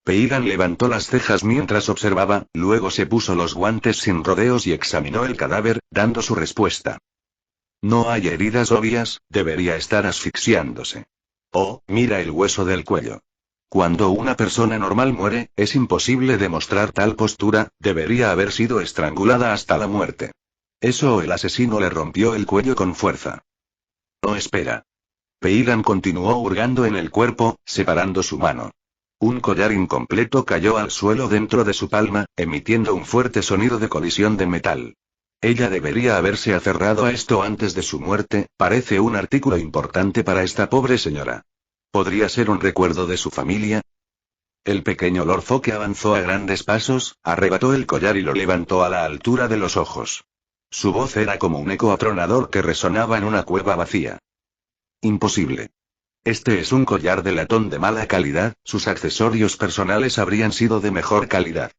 Speaker 1: Peigan levantó las cejas mientras observaba, luego se puso los guantes sin rodeos y examinó el cadáver, dando su respuesta. No hay heridas obvias, debería estar asfixiándose. Oh, mira el hueso del cuello. Cuando una persona normal muere, es imposible demostrar tal postura, debería haber sido estrangulada hasta la muerte. Eso o el asesino le rompió el cuello con fuerza. No espera. Peigan continuó hurgando en el cuerpo, separando su mano. Un collar incompleto cayó al suelo dentro de su palma, emitiendo un fuerte sonido de colisión de metal. Ella debería haberse aferrado a esto antes de su muerte, parece un artículo importante para esta pobre señora. ¿Podría ser un recuerdo de su familia? El pequeño Lord Foke avanzó a grandes pasos, arrebató el collar y lo levantó a la altura de los ojos. Su voz era como un eco atronador que resonaba en una cueva vacía. Imposible. Este es un collar de latón de mala calidad, sus accesorios personales habrían sido de mejor calidad.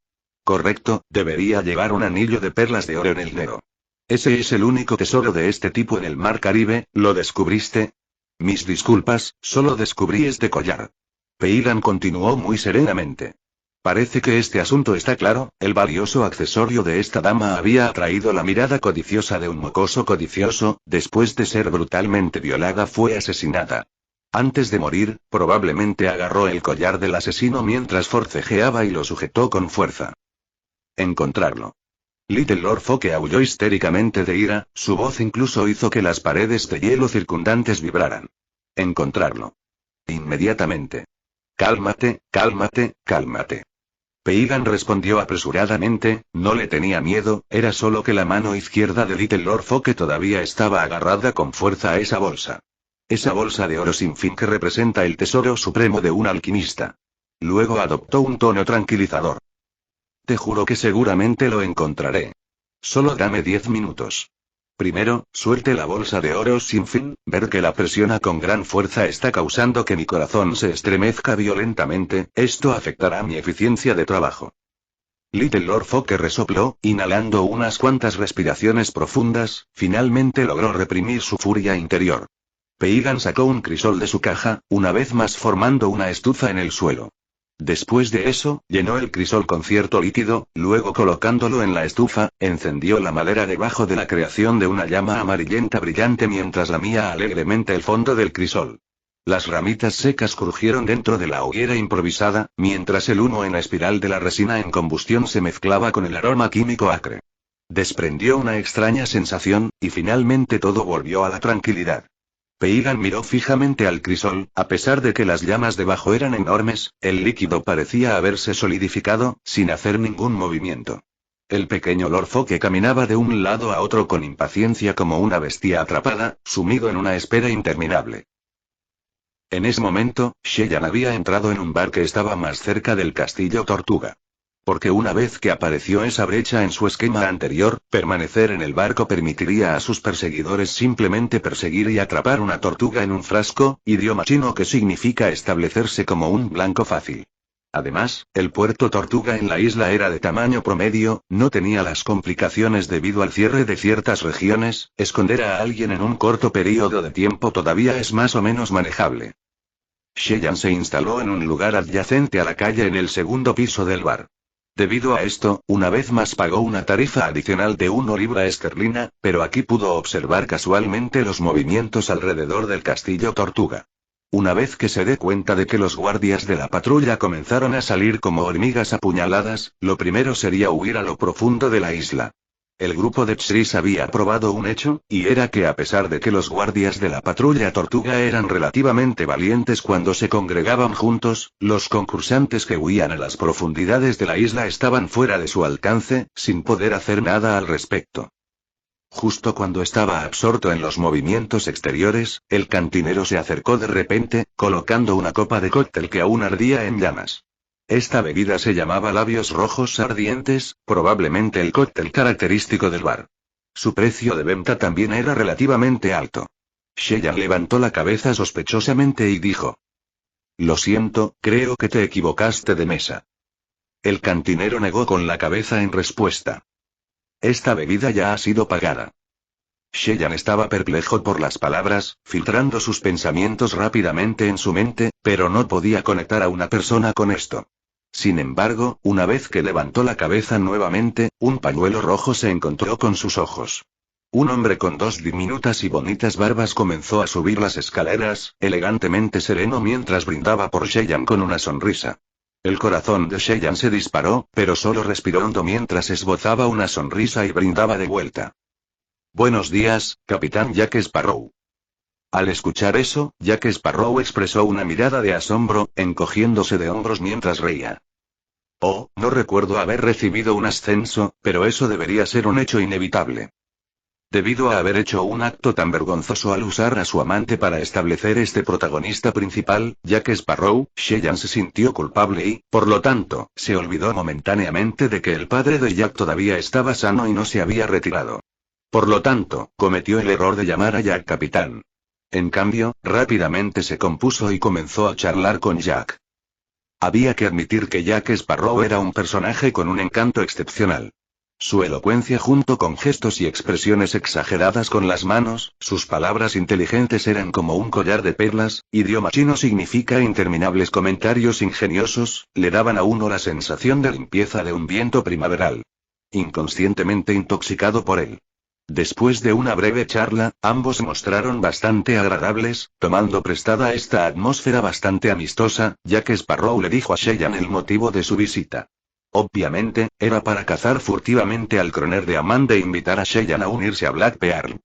Speaker 1: Correcto, debería llevar un anillo de perlas de oro en el dedo. Ese es el único tesoro de este tipo en el mar Caribe, ¿lo descubriste? Mis disculpas, solo descubrí este collar. Peigan continuó muy serenamente. Parece que este asunto está claro, el valioso accesorio de esta dama había atraído la mirada codiciosa de un mocoso codicioso, después de ser brutalmente violada fue asesinada. Antes de morir, probablemente agarró el collar del asesino mientras forcejeaba y lo sujetó con fuerza. Encontrarlo. Little Lord Foke aulló histéricamente de ira, su voz incluso hizo que las paredes de hielo circundantes vibraran. Encontrarlo. Inmediatamente. Cálmate, cálmate, cálmate. Peigan respondió apresuradamente, no le tenía miedo, era solo que la mano izquierda de Little Lord Foke todavía estaba agarrada con fuerza a esa bolsa. Esa bolsa de oro sin fin que representa el tesoro supremo de un alquimista. Luego adoptó un tono tranquilizador. Te juro que seguramente lo encontraré. Solo dame 10 minutos. Primero, suelte la bolsa de oro sin fin, ver que la presiona con gran fuerza está causando que mi corazón se estremezca violentamente, esto afectará mi eficiencia de trabajo. Little Lord Foke resopló, inhalando unas cuantas respiraciones profundas, finalmente logró reprimir su furia interior. Peigan sacó un crisol de su caja, una vez más formando una estufa en el suelo. Después de eso, llenó el crisol con cierto líquido, luego colocándolo en la estufa, encendió la madera debajo de la creación de una llama amarillenta brillante mientras lamía alegremente el fondo del crisol. Las ramitas secas crujieron dentro de la hoguera improvisada, mientras el humo en la espiral de la resina en combustión se mezclaba con el aroma químico acre. Desprendió una extraña sensación, y finalmente todo volvió a la tranquilidad. Peigan miró fijamente al crisol, a pesar de que las llamas debajo eran enormes, el líquido parecía haberse solidificado, sin hacer ningún movimiento. El pequeño Lord Foke caminaba de un lado a otro con impaciencia como una bestia atrapada, sumido en una espera interminable. En ese momento, Cheyenne había entrado en un bar que estaba más cerca del castillo Tortuga. Porque una vez que apareció esa brecha en su esquema anterior, permanecer en el barco permitiría a sus perseguidores simplemente perseguir y atrapar una tortuga en un frasco, idioma chino que significa establecerse como un blanco fácil. Además, el puerto Tortuga en la isla era de tamaño promedio, no tenía las complicaciones debido al cierre de ciertas regiones, esconder a alguien en un corto periodo de tiempo todavía es más o menos manejable. Cheyenne se instaló en un lugar adyacente a la calle en el segundo piso del bar. Debido a esto, una vez más pagó una tarifa adicional de 1 libra esterlina, pero aquí pudo observar casualmente los movimientos alrededor del castillo Tortuga. Una vez que se dé cuenta de que los guardias de la patrulla comenzaron a salir como hormigas apuñaladas, lo primero sería huir a lo profundo de la isla. El grupo de Chris había probado un hecho, y era que a pesar de que los guardias de la patrulla Tortuga eran relativamente valientes cuando se congregaban juntos, los concursantes que huían a las profundidades de la isla estaban fuera de su alcance, sin poder hacer nada al respecto. Justo cuando estaba absorto en los movimientos exteriores, el cantinero se acercó de repente, colocando una copa de cóctel que aún ardía en llamas. Esta bebida se llamaba labios rojos ardientes, probablemente el cóctel característico del bar. Su precio de venta también era relativamente alto. Cheyenne levantó la cabeza sospechosamente y dijo: Lo siento, creo que te equivocaste de mesa. El cantinero negó con la cabeza en respuesta. Esta bebida ya ha sido pagada. Cheyenne estaba perplejo por las palabras, filtrando sus pensamientos rápidamente en su mente, pero no podía conectar a una persona con esto. Sin embargo, una vez que levantó la cabeza nuevamente, un pañuelo rojo se encontró con sus ojos. Un hombre con dos diminutas y bonitas barbas comenzó a subir las escaleras, elegantemente sereno mientras brindaba por Cheyenne con una sonrisa. El corazón de Cheyenne se disparó, pero solo respiró hondo mientras esbozaba una sonrisa y brindaba de vuelta. Buenos días, Capitán Jack Sparrow. Al escuchar eso, Jack Sparrow expresó una mirada de asombro, encogiéndose de hombros mientras reía. Oh, no recuerdo haber recibido un ascenso, pero eso debería ser un hecho inevitable. Debido a haber hecho un acto tan vergonzoso al usar a su amante para establecer este protagonista principal, Jack Sparrow, Cheyenne se sintió culpable y, por lo tanto, se olvidó momentáneamente de que el padre de Jack todavía estaba sano y no se había retirado. Por lo tanto, cometió el error de llamar a Jack capitán. En cambio, rápidamente se compuso y comenzó a charlar con Jack. Había que admitir que Jack Sparrow era un personaje con un encanto excepcional. Su elocuencia junto con gestos y expresiones exageradas con las manos, sus palabras inteligentes eran como un collar de perlas, idioma chino significa interminables comentarios ingeniosos, le daban a uno la sensación de limpieza de un viento primaveral. Inconscientemente intoxicado por él. Después de una breve charla, ambos se mostraron bastante agradables, tomando prestada esta atmósfera bastante amistosa, ya que Sparrow le dijo a Cheyenne el motivo de su visita. Obviamente, era para cazar furtivamente al croner de Amanda e invitar a Cheyenne a unirse a Black Pearl.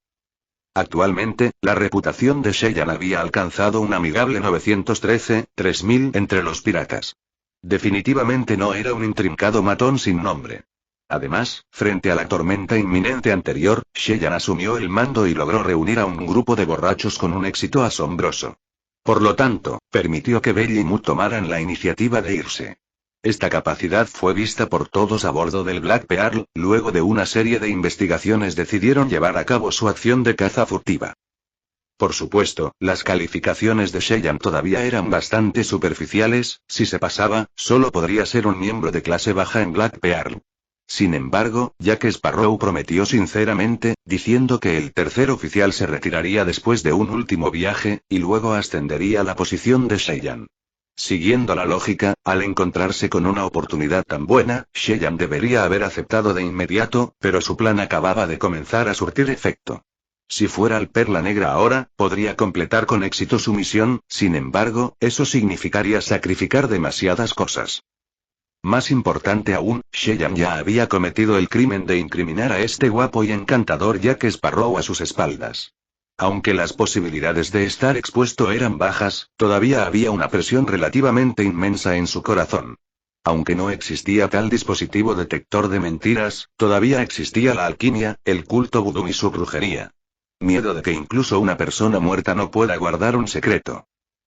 Speaker 1: Actualmente, la reputación de Cheyenne había alcanzado un amigable 913-3000 entre los piratas. Definitivamente no era un intrincado matón sin nombre. Además, frente a la tormenta inminente anterior, Cheyenne asumió el mando y logró reunir a un grupo de borrachos con un éxito asombroso. Por lo tanto, permitió que Bell y Mood tomaran la iniciativa de irse. Esta capacidad fue vista por todos a bordo del Black Pearl, luego de una serie de investigaciones decidieron llevar a cabo su acción de caza furtiva. Por supuesto, las calificaciones de Cheyenne todavía eran bastante superficiales, si se pasaba, solo podría ser un miembro de clase baja en Black Pearl. Sin embargo, Jack Sparrow prometió sinceramente, diciendo que el tercer oficial se retiraría después de un último viaje, y luego ascendería a la posición de Cheyenne. Siguiendo la lógica, al encontrarse con una oportunidad tan buena, Cheyenne debería haber aceptado de inmediato, pero su plan acababa de comenzar a surtir efecto. Si fuera el Perla Negra ahora, podría completar con éxito su misión, sin embargo, eso significaría sacrificar demasiadas cosas. Más importante aún, Cheyenne ya había cometido el crimen de incriminar a este guapo y encantador Jack Sparrow a sus espaldas. Aunque las posibilidades de estar expuesto eran bajas, todavía había una presión relativamente inmensa en su corazón. Aunque no existía tal dispositivo detector de mentiras, todavía existía la alquimia, el culto vudú y su brujería. Miedo de que incluso una persona muerta no pueda guardar un secreto.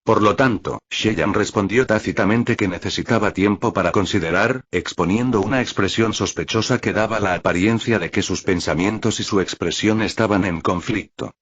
Speaker 1: Por lo tanto, Cheyenne respondió tácitamente que necesitaba tiempo para considerar, exponiendo una expresión sospechosa que daba la apariencia de que sus pensamientos y su expresión estaban en conflicto.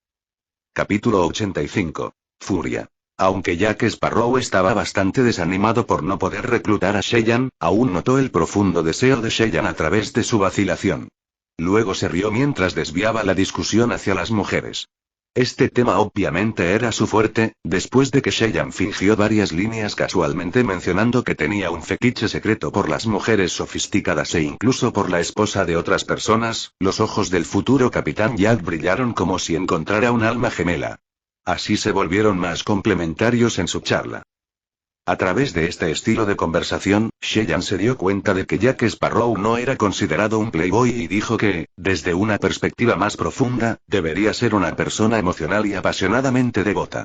Speaker 1: Capítulo 85. Furia. Aunque Jack Sparrow estaba bastante desanimado por no poder reclutar a Cheyenne, aún notó el profundo deseo de Cheyenne a través de su vacilación. Luego se rió mientras desviaba la discusión hacia las mujeres. Este tema obviamente era su fuerte, después de que Cheyenne fingió varias líneas casualmente mencionando que tenía un fetiche secreto por las mujeres sofisticadas e incluso por la esposa de otras personas, los ojos del futuro capitán Jack brillaron como si encontrara un alma gemela. Así se volvieron más complementarios en su charla. A través de este estilo de conversación, Cheyenne se dio cuenta de que Jack Sparrow no era considerado un playboy y dijo que, desde una perspectiva más profunda, debería ser una persona emocional y apasionadamente devota.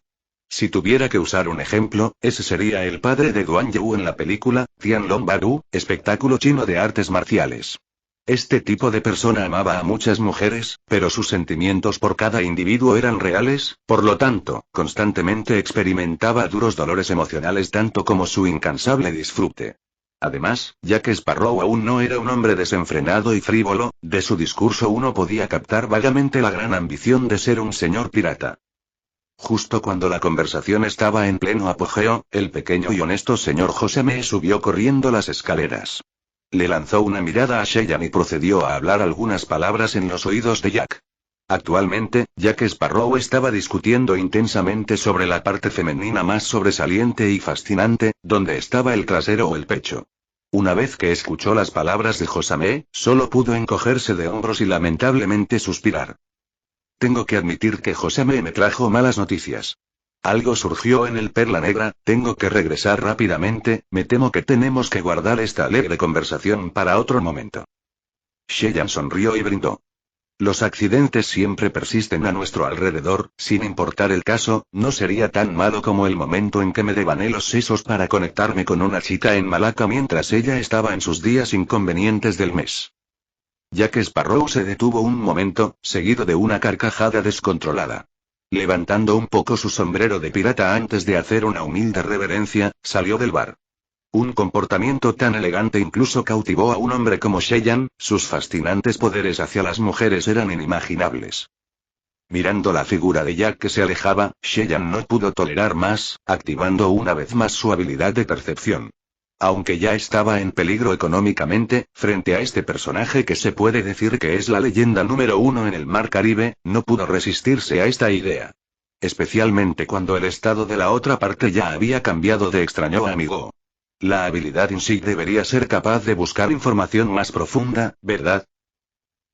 Speaker 1: Si tuviera que usar un ejemplo, ese sería el padre de Guan Yu en la película Tianlong Baru, espectáculo chino de artes marciales. Este tipo de persona amaba a muchas mujeres, pero sus sentimientos por cada individuo eran reales, por lo tanto, constantemente experimentaba duros dolores emocionales tanto como su incansable disfrute. Además, Jack Sparrow aún no era un hombre desenfrenado y frívolo, de su discurso uno podía captar vagamente la gran ambición de ser un señor pirata. Justo cuando la conversación estaba en pleno apogeo, el pequeño y honesto señor Joseme subió corriendo las escaleras. Le lanzó una mirada a Cheyenne y procedió a hablar algunas palabras en los oídos de Jack. Actualmente, Jack Sparrow estaba discutiendo intensamente sobre la parte femenina más sobresaliente y fascinante, donde estaba el trasero o el pecho. Una vez que escuchó las palabras de Josame, solo pudo encogerse de hombros y lamentablemente suspirar. Tengo que admitir que Josame me trajo malas noticias. Algo surgió en el Perla Negra, tengo que regresar rápidamente, me temo que tenemos que guardar esta alegre conversación para otro momento. Cheyenne sonrió y brindó. Los accidentes siempre persisten a nuestro alrededor, sin importar el caso, no sería tan malo como el momento en que me devané los sesos para conectarme con una chica en Malaca mientras ella estaba en sus días inconvenientes del mes. Jack Sparrow se detuvo un momento, seguido de una carcajada descontrolada. Levantando un poco su sombrero de pirata antes de hacer una humilde reverencia, salió del bar. Un comportamiento tan elegante incluso cautivó a un hombre como Cheyenne, sus fascinantes poderes hacia las mujeres eran inimaginables. Mirando la figura de Jack que se alejaba, Cheyenne no pudo tolerar más, activando una vez más su habilidad de percepción. Aunque ya estaba en peligro económicamente, frente a este personaje que se puede decir que es la leyenda número uno en el Mar Caribe, no pudo resistirse a esta idea. Especialmente cuando el estado de la otra parte ya había cambiado de extraño a amigo. La habilidad en sí debería ser capaz de buscar información más profunda, ¿verdad?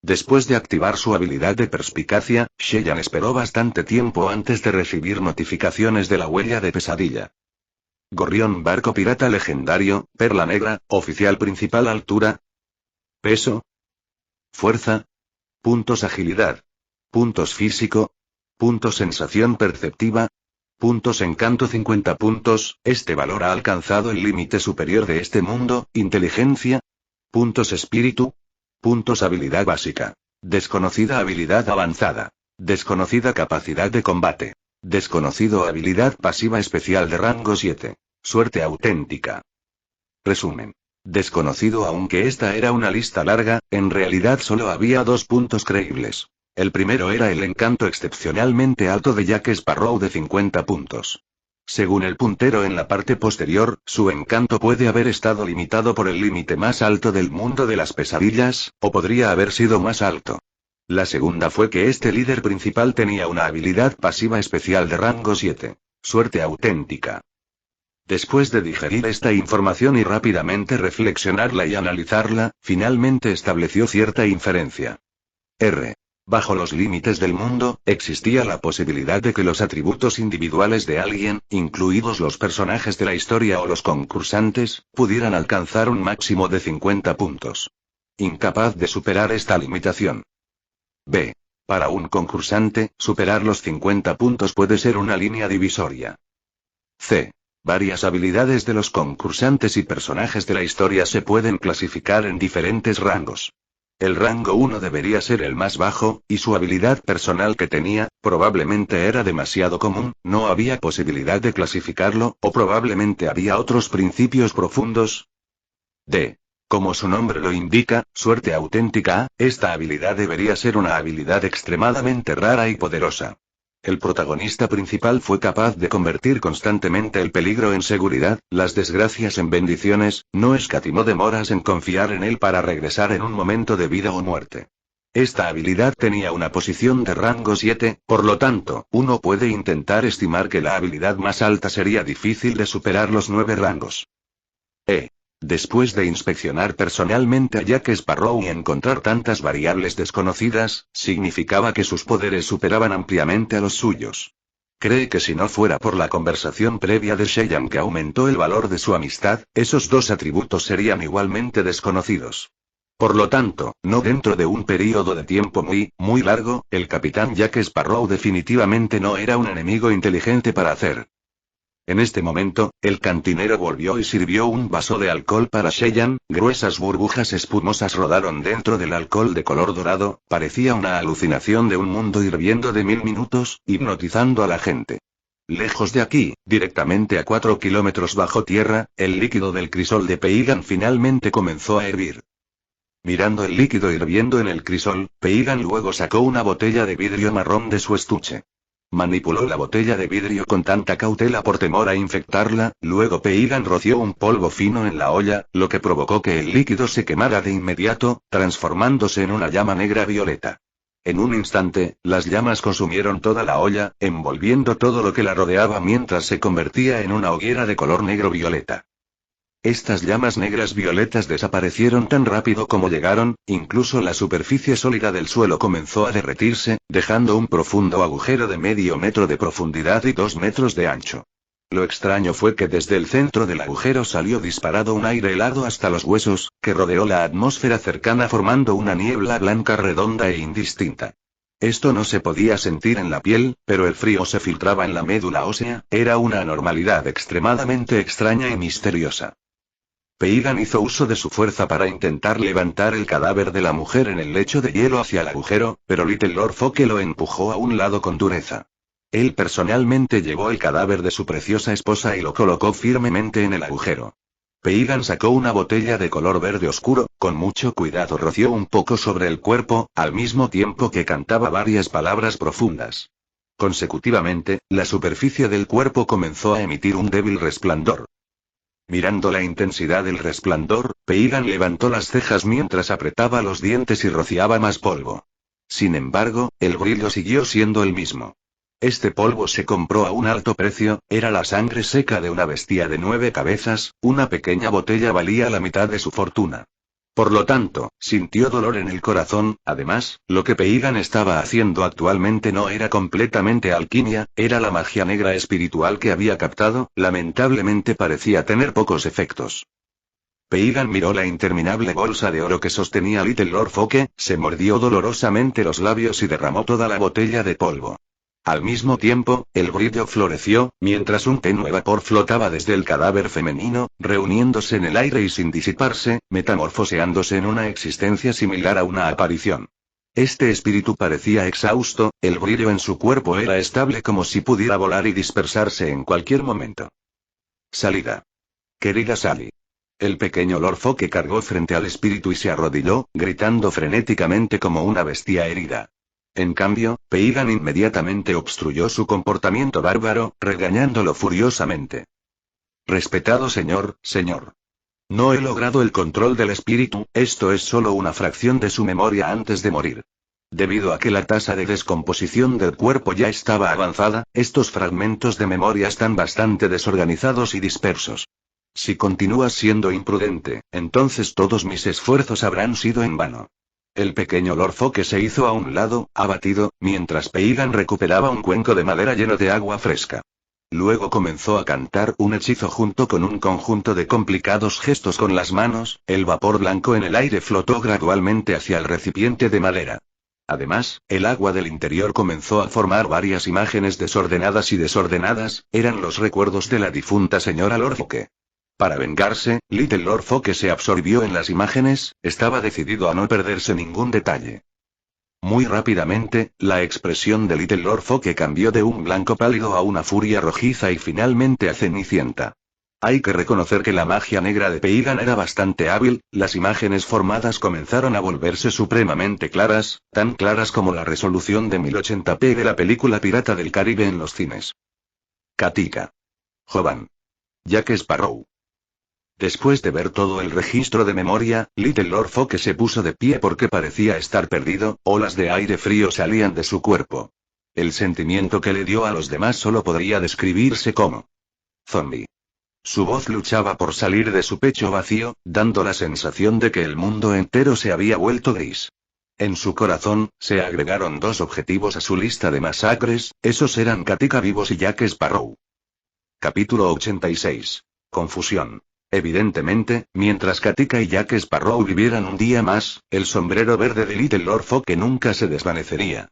Speaker 1: Después de activar su habilidad de perspicacia, Cheyenne esperó bastante tiempo antes de recibir notificaciones de la huella de pesadilla. Gorrión barco pirata legendario, Perla Negra, oficial principal altura. Peso. Fuerza. Puntos agilidad. Puntos físico. Puntos sensación perceptiva. Puntos encanto 50 puntos, este valor ha alcanzado el límite superior de este mundo, inteligencia. Puntos espíritu. Puntos habilidad básica. Desconocida habilidad avanzada. Desconocida capacidad de combate. Desconocido habilidad pasiva especial de rango 7. Suerte auténtica. Resumen. Desconocido. Aunque esta era una lista larga, en realidad solo había 2 puntos creíbles. El primero era el encanto excepcionalmente alto de Jack Sparrow de 50 puntos. Según el puntero en la parte posterior, su encanto puede haber estado limitado por el límite más alto del mundo de las pesadillas, o podría haber sido más alto. La segunda fue que este líder principal tenía una habilidad pasiva especial de rango 7. Suerte auténtica. Después de digerir esta información y rápidamente reflexionarla y analizarla, finalmente estableció cierta inferencia. Bajo los límites del mundo, existía la posibilidad de que los atributos individuales de alguien, incluidos los personajes de la historia o los concursantes, pudieran alcanzar un máximo de 50 puntos. Incapaz de superar esta limitación. B. Para un concursante, superar los 50 puntos puede ser una línea divisoria. C. Varias habilidades de los concursantes y personajes de la historia se pueden clasificar en diferentes rangos. El rango 1 debería ser el más bajo, y su habilidad personal que tenía, probablemente era demasiado común, no había posibilidad de clasificarlo, o probablemente había otros principios profundos. D. Como su nombre lo indica, suerte auténtica, esta habilidad debería ser una habilidad extremadamente rara y poderosa. El protagonista principal fue capaz de convertir constantemente el peligro en seguridad, las desgracias en bendiciones, no escatimó demoras en confiar en él para regresar en un momento de vida o muerte. Esta habilidad tenía una posición de rango 7, por lo tanto, uno puede intentar estimar que la habilidad más alta sería difícil de superar los 9 rangos. Después de inspeccionar personalmente a Jack Sparrow y encontrar tantas variables desconocidas, significaba que sus poderes superaban ampliamente a los suyos. Cree que si no fuera por la conversación previa de Cheyenne que aumentó el valor de su amistad, esos 2 atributos serían igualmente desconocidos. Por lo tanto, no dentro de un período de tiempo muy largo, el capitán Jack Sparrow definitivamente no era un enemigo inteligente para hacer. En este momento, el cantinero volvió y sirvió un vaso de alcohol para Cheyenne, gruesas burbujas espumosas rodaron dentro del alcohol de color dorado, parecía una alucinación de un mundo hirviendo de 1000 minutos, hipnotizando a la gente. Lejos de aquí, directamente a 4 kilómetros bajo tierra, el líquido del crisol de Peigan finalmente comenzó a hervir. Mirando el líquido hirviendo en el crisol, Peigan luego sacó una botella de vidrio marrón de su estuche. Manipuló la botella de vidrio con tanta cautela por temor a infectarla, luego Peigan roció un polvo fino en la olla, lo que provocó que el líquido se quemara de inmediato, transformándose en una llama negra violeta. En un instante, las llamas consumieron toda la olla, envolviendo todo lo que la rodeaba mientras se convertía en una hoguera de color negro violeta. Estas llamas negras violetas desaparecieron tan rápido como llegaron, incluso la superficie sólida del suelo comenzó a derretirse, dejando un profundo agujero de medio metro de profundidad y 2 metros de ancho. Lo extraño fue que desde el centro del agujero salió disparado un aire helado hasta los huesos, que rodeó la atmósfera cercana formando una niebla blanca redonda e indistinta. Esto no se podía sentir en la piel, pero el frío se filtraba en la médula ósea, era una anormalidad extremadamente extraña y misteriosa. Peigan hizo uso de su fuerza para intentar levantar el cadáver de la mujer en el lecho de hielo hacia el agujero, pero Little Lord Foke lo empujó a un lado con dureza. Él personalmente llevó el cadáver de su preciosa esposa y lo colocó firmemente en el agujero. Peigan sacó una botella de color verde oscuro, con mucho cuidado roció un poco sobre el cuerpo, al mismo tiempo que cantaba varias palabras profundas. Consecutivamente, la superficie del cuerpo comenzó a emitir un débil resplandor. Mirando la intensidad del resplandor, Peigan levantó las cejas mientras apretaba los dientes y rociaba más polvo. Sin embargo, el brillo siguió siendo el mismo. Este polvo se compró a un alto precio, era la sangre seca de una bestia de 9 cabezas, una pequeña botella valía la mitad de su fortuna. Por lo tanto, sintió dolor en el corazón, además, lo que Peigan estaba haciendo actualmente no era completamente alquimia, era la magia negra espiritual que había captado, lamentablemente parecía tener pocos efectos. Peigan miró la interminable bolsa de oro que sostenía Little Lord Foke, se mordió dolorosamente los labios y derramó toda la botella de polvo. Al mismo tiempo, el brillo floreció, mientras un tenue vapor flotaba desde el cadáver femenino, reuniéndose en el aire y sin disiparse, metamorfoseándose en una existencia similar a una aparición. Este espíritu parecía exhausto, el brillo en su cuerpo era estable como si pudiera volar y dispersarse en cualquier momento. Salida. Querida Sally. El pequeño Lord Foke cargó frente al espíritu y se arrodilló, gritando frenéticamente como una bestia herida. En cambio, Peigan inmediatamente obstruyó su comportamiento bárbaro, regañándolo furiosamente. Respetado señor. No he logrado el control del espíritu, esto es solo una fracción de su memoria antes de morir. Debido a que la tasa de descomposición del cuerpo ya estaba avanzada, estos fragmentos de memoria están bastante desorganizados y dispersos. Si continúas siendo imprudente, entonces todos mis esfuerzos habrán sido en vano. El pequeño Lord Foke se hizo a un lado, abatido, mientras Peigan recuperaba un cuenco de madera lleno de agua fresca. Luego comenzó a cantar un hechizo junto con un conjunto de complicados gestos con las manos, el vapor blanco en el aire flotó gradualmente hacia el recipiente de madera. Además, el agua del interior comenzó a formar varias imágenes desordenadas, eran los recuerdos de la difunta señora Lord Foke. Para vengarse, Little Lord Foke se absorbió en las imágenes, estaba decidido a no perderse ningún detalle. Muy rápidamente, la expresión de Little Lord Foke cambió de un blanco pálido a una furia rojiza y finalmente a cenicienta. Hay que reconocer que la magia negra de Peigan era bastante hábil, las imágenes formadas comenzaron a volverse supremamente claras, tan claras como la resolución de 1080p de la película Pirata del Caribe en los cines. Katika. Jovan. Jack Sparrow. Después de ver todo el registro de memoria, Little Lord Foke se puso de pie porque parecía estar perdido, olas de aire frío salían de su cuerpo. El sentimiento que le dio a los demás solo podría describirse como zombie. Su voz luchaba por salir de su pecho vacío, dando la sensación de que el mundo entero se había vuelto gris. En su corazón, se agregaron 2 objetivos a su lista de masacres, esos eran Katika vivos y Jack Sparrow. Capítulo 86. Confusión. Evidentemente, mientras Katika y Jack Sparrow vivieran un día más, el sombrero verde de Little Lord Foke nunca se desvanecería.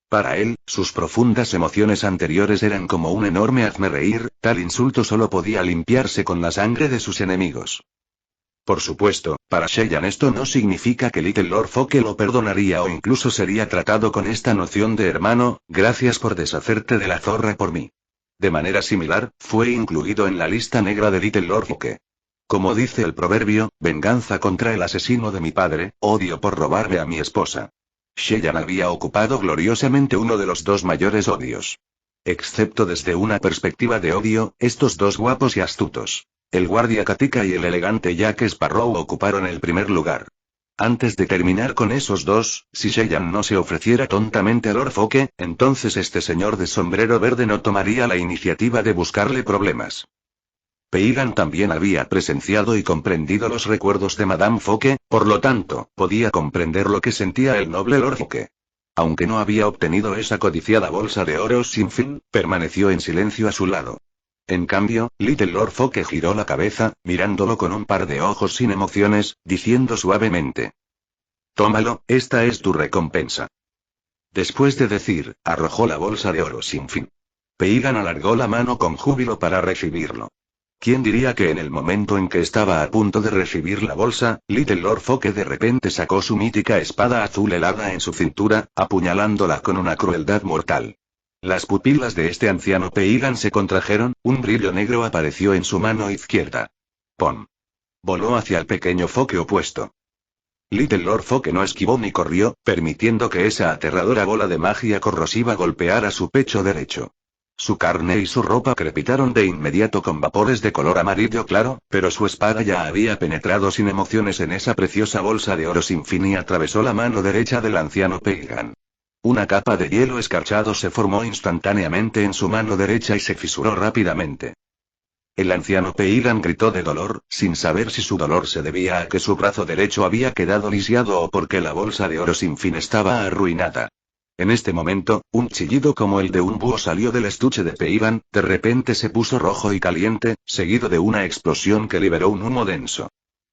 Speaker 1: Para él, sus profundas emociones anteriores eran como un enorme hazmerreír, tal insulto solo podía limpiarse con la sangre de sus enemigos. Por supuesto, para Cheyenne esto no significa que Little Lord Foke lo perdonaría o incluso sería tratado con esta noción de hermano, gracias por deshacerte de la zorra por mí. De manera similar, fue incluido en la lista negra de Little Lord Foke. Como dice el proverbio, venganza contra el asesino de mi padre, odio por robarme a mi esposa. Cheyenne había ocupado gloriosamente uno de los dos mayores odios. Excepto desde una perspectiva de odio, estos dos guapos y astutos, el guardia Katika y el elegante Jack Sparrow, ocuparon el primer lugar. Antes de terminar con esos dos, si Cheyenne no se ofreciera tontamente a Lord Foke, entonces este señor de sombrero verde no tomaría la iniciativa de buscarle problemas. Peigan también había presenciado y comprendido los recuerdos de Madame Foke, por lo tanto, podía comprender lo que sentía el noble Lord Foke. Aunque no había obtenido esa codiciada bolsa de oro sin fin, permaneció en silencio a su lado. En cambio, Little Lord Foke giró la cabeza, mirándolo con un par de ojos sin emociones, diciendo suavemente: «Tómalo, esta es tu recompensa». Después de decir, arrojó la bolsa de oro sin fin. Peigan alargó la mano con júbilo para recibirlo. ¿Quién diría que en el momento en que estaba a punto de recibir la bolsa, Little Lord Foke de repente sacó su mítica espada azul helada en su cintura, apuñalándola con una crueldad mortal? Las pupilas de este anciano Peigan se contrajeron, un brillo negro apareció en su mano izquierda. ¡Pum! Voló hacia el pequeño Foke opuesto. Little Lord Foke no esquivó ni corrió, permitiendo que esa aterradora bola de magia corrosiva golpeara su pecho derecho. Su carne y su ropa crepitaron de inmediato con vapores de color amarillo claro, pero su espada ya había penetrado sin emociones en esa preciosa bolsa de oro sin fin y atravesó la mano derecha del anciano Peigan. Una capa de hielo escarchado se formó instantáneamente en su mano derecha y se fisuró rápidamente. El anciano Peigan gritó de dolor, sin saber si su dolor se debía a que su brazo derecho había quedado lisiado o porque la bolsa de oro sin fin estaba arruinada. En este momento, un chillido como el de un búho salió del estuche de Peigan, de repente se puso rojo y caliente, seguido de una explosión que liberó un humo denso.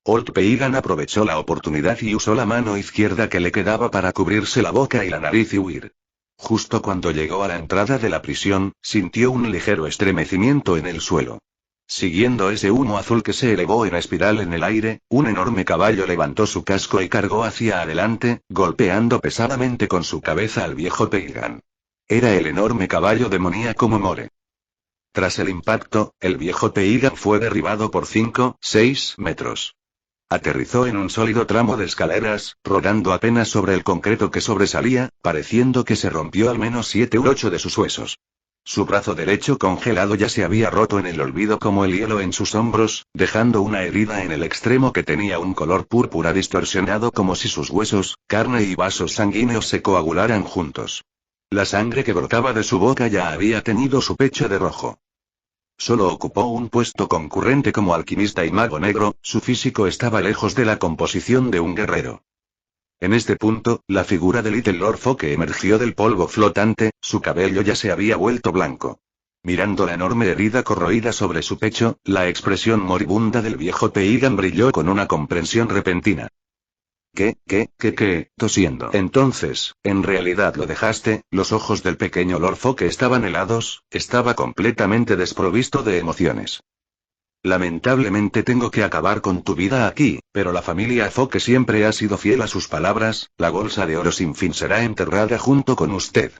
Speaker 1: Old Peigan aprovechó la oportunidad y usó la mano izquierda que le quedaba para cubrirse la boca y la nariz y huir. Justo cuando llegó a la entrada de la prisión, sintió un ligero estremecimiento en el suelo. Siguiendo ese humo azul que se elevó en espiral en el aire, un enorme caballo levantó su casco y cargó hacia adelante, golpeando pesadamente con su cabeza al viejo Peigan. Era el enorme caballo demoníaco Momore. Tras el impacto, el viejo Peigan fue derribado por 5-6 metros. Aterrizó en un sólido tramo de escaleras, rodando apenas sobre el concreto que sobresalía, pareciendo que se rompió al menos 7 u 8 de sus huesos. Su brazo derecho congelado ya se había roto en el olvido como el hielo en sus hombros, dejando una herida en el extremo que tenía un color púrpura distorsionado como si sus huesos, carne y vasos sanguíneos se coagularan juntos. La sangre que brotaba de su boca ya había teñido su pecho de rojo. Solo ocupó un puesto concurrente como alquimista y mago negro, su físico estaba lejos de la composición de un guerrero. En este punto, la figura de Little Lord Foke emergió del polvo flotante, su cabello ya se había vuelto blanco. Mirando la enorme herida corroída sobre su pecho, la expresión moribunda del viejo Peigan brilló con una comprensión repentina. ¿Qué? Tosiendo. Entonces, en realidad lo dejaste. Los ojos del pequeño Lord Foke estaban helados, estaba completamente desprovisto de emociones. Lamentablemente tengo que acabar con tu vida aquí, pero la familia Foke siempre ha sido fiel a sus palabras, la bolsa de oro sin fin será enterrada junto con usted.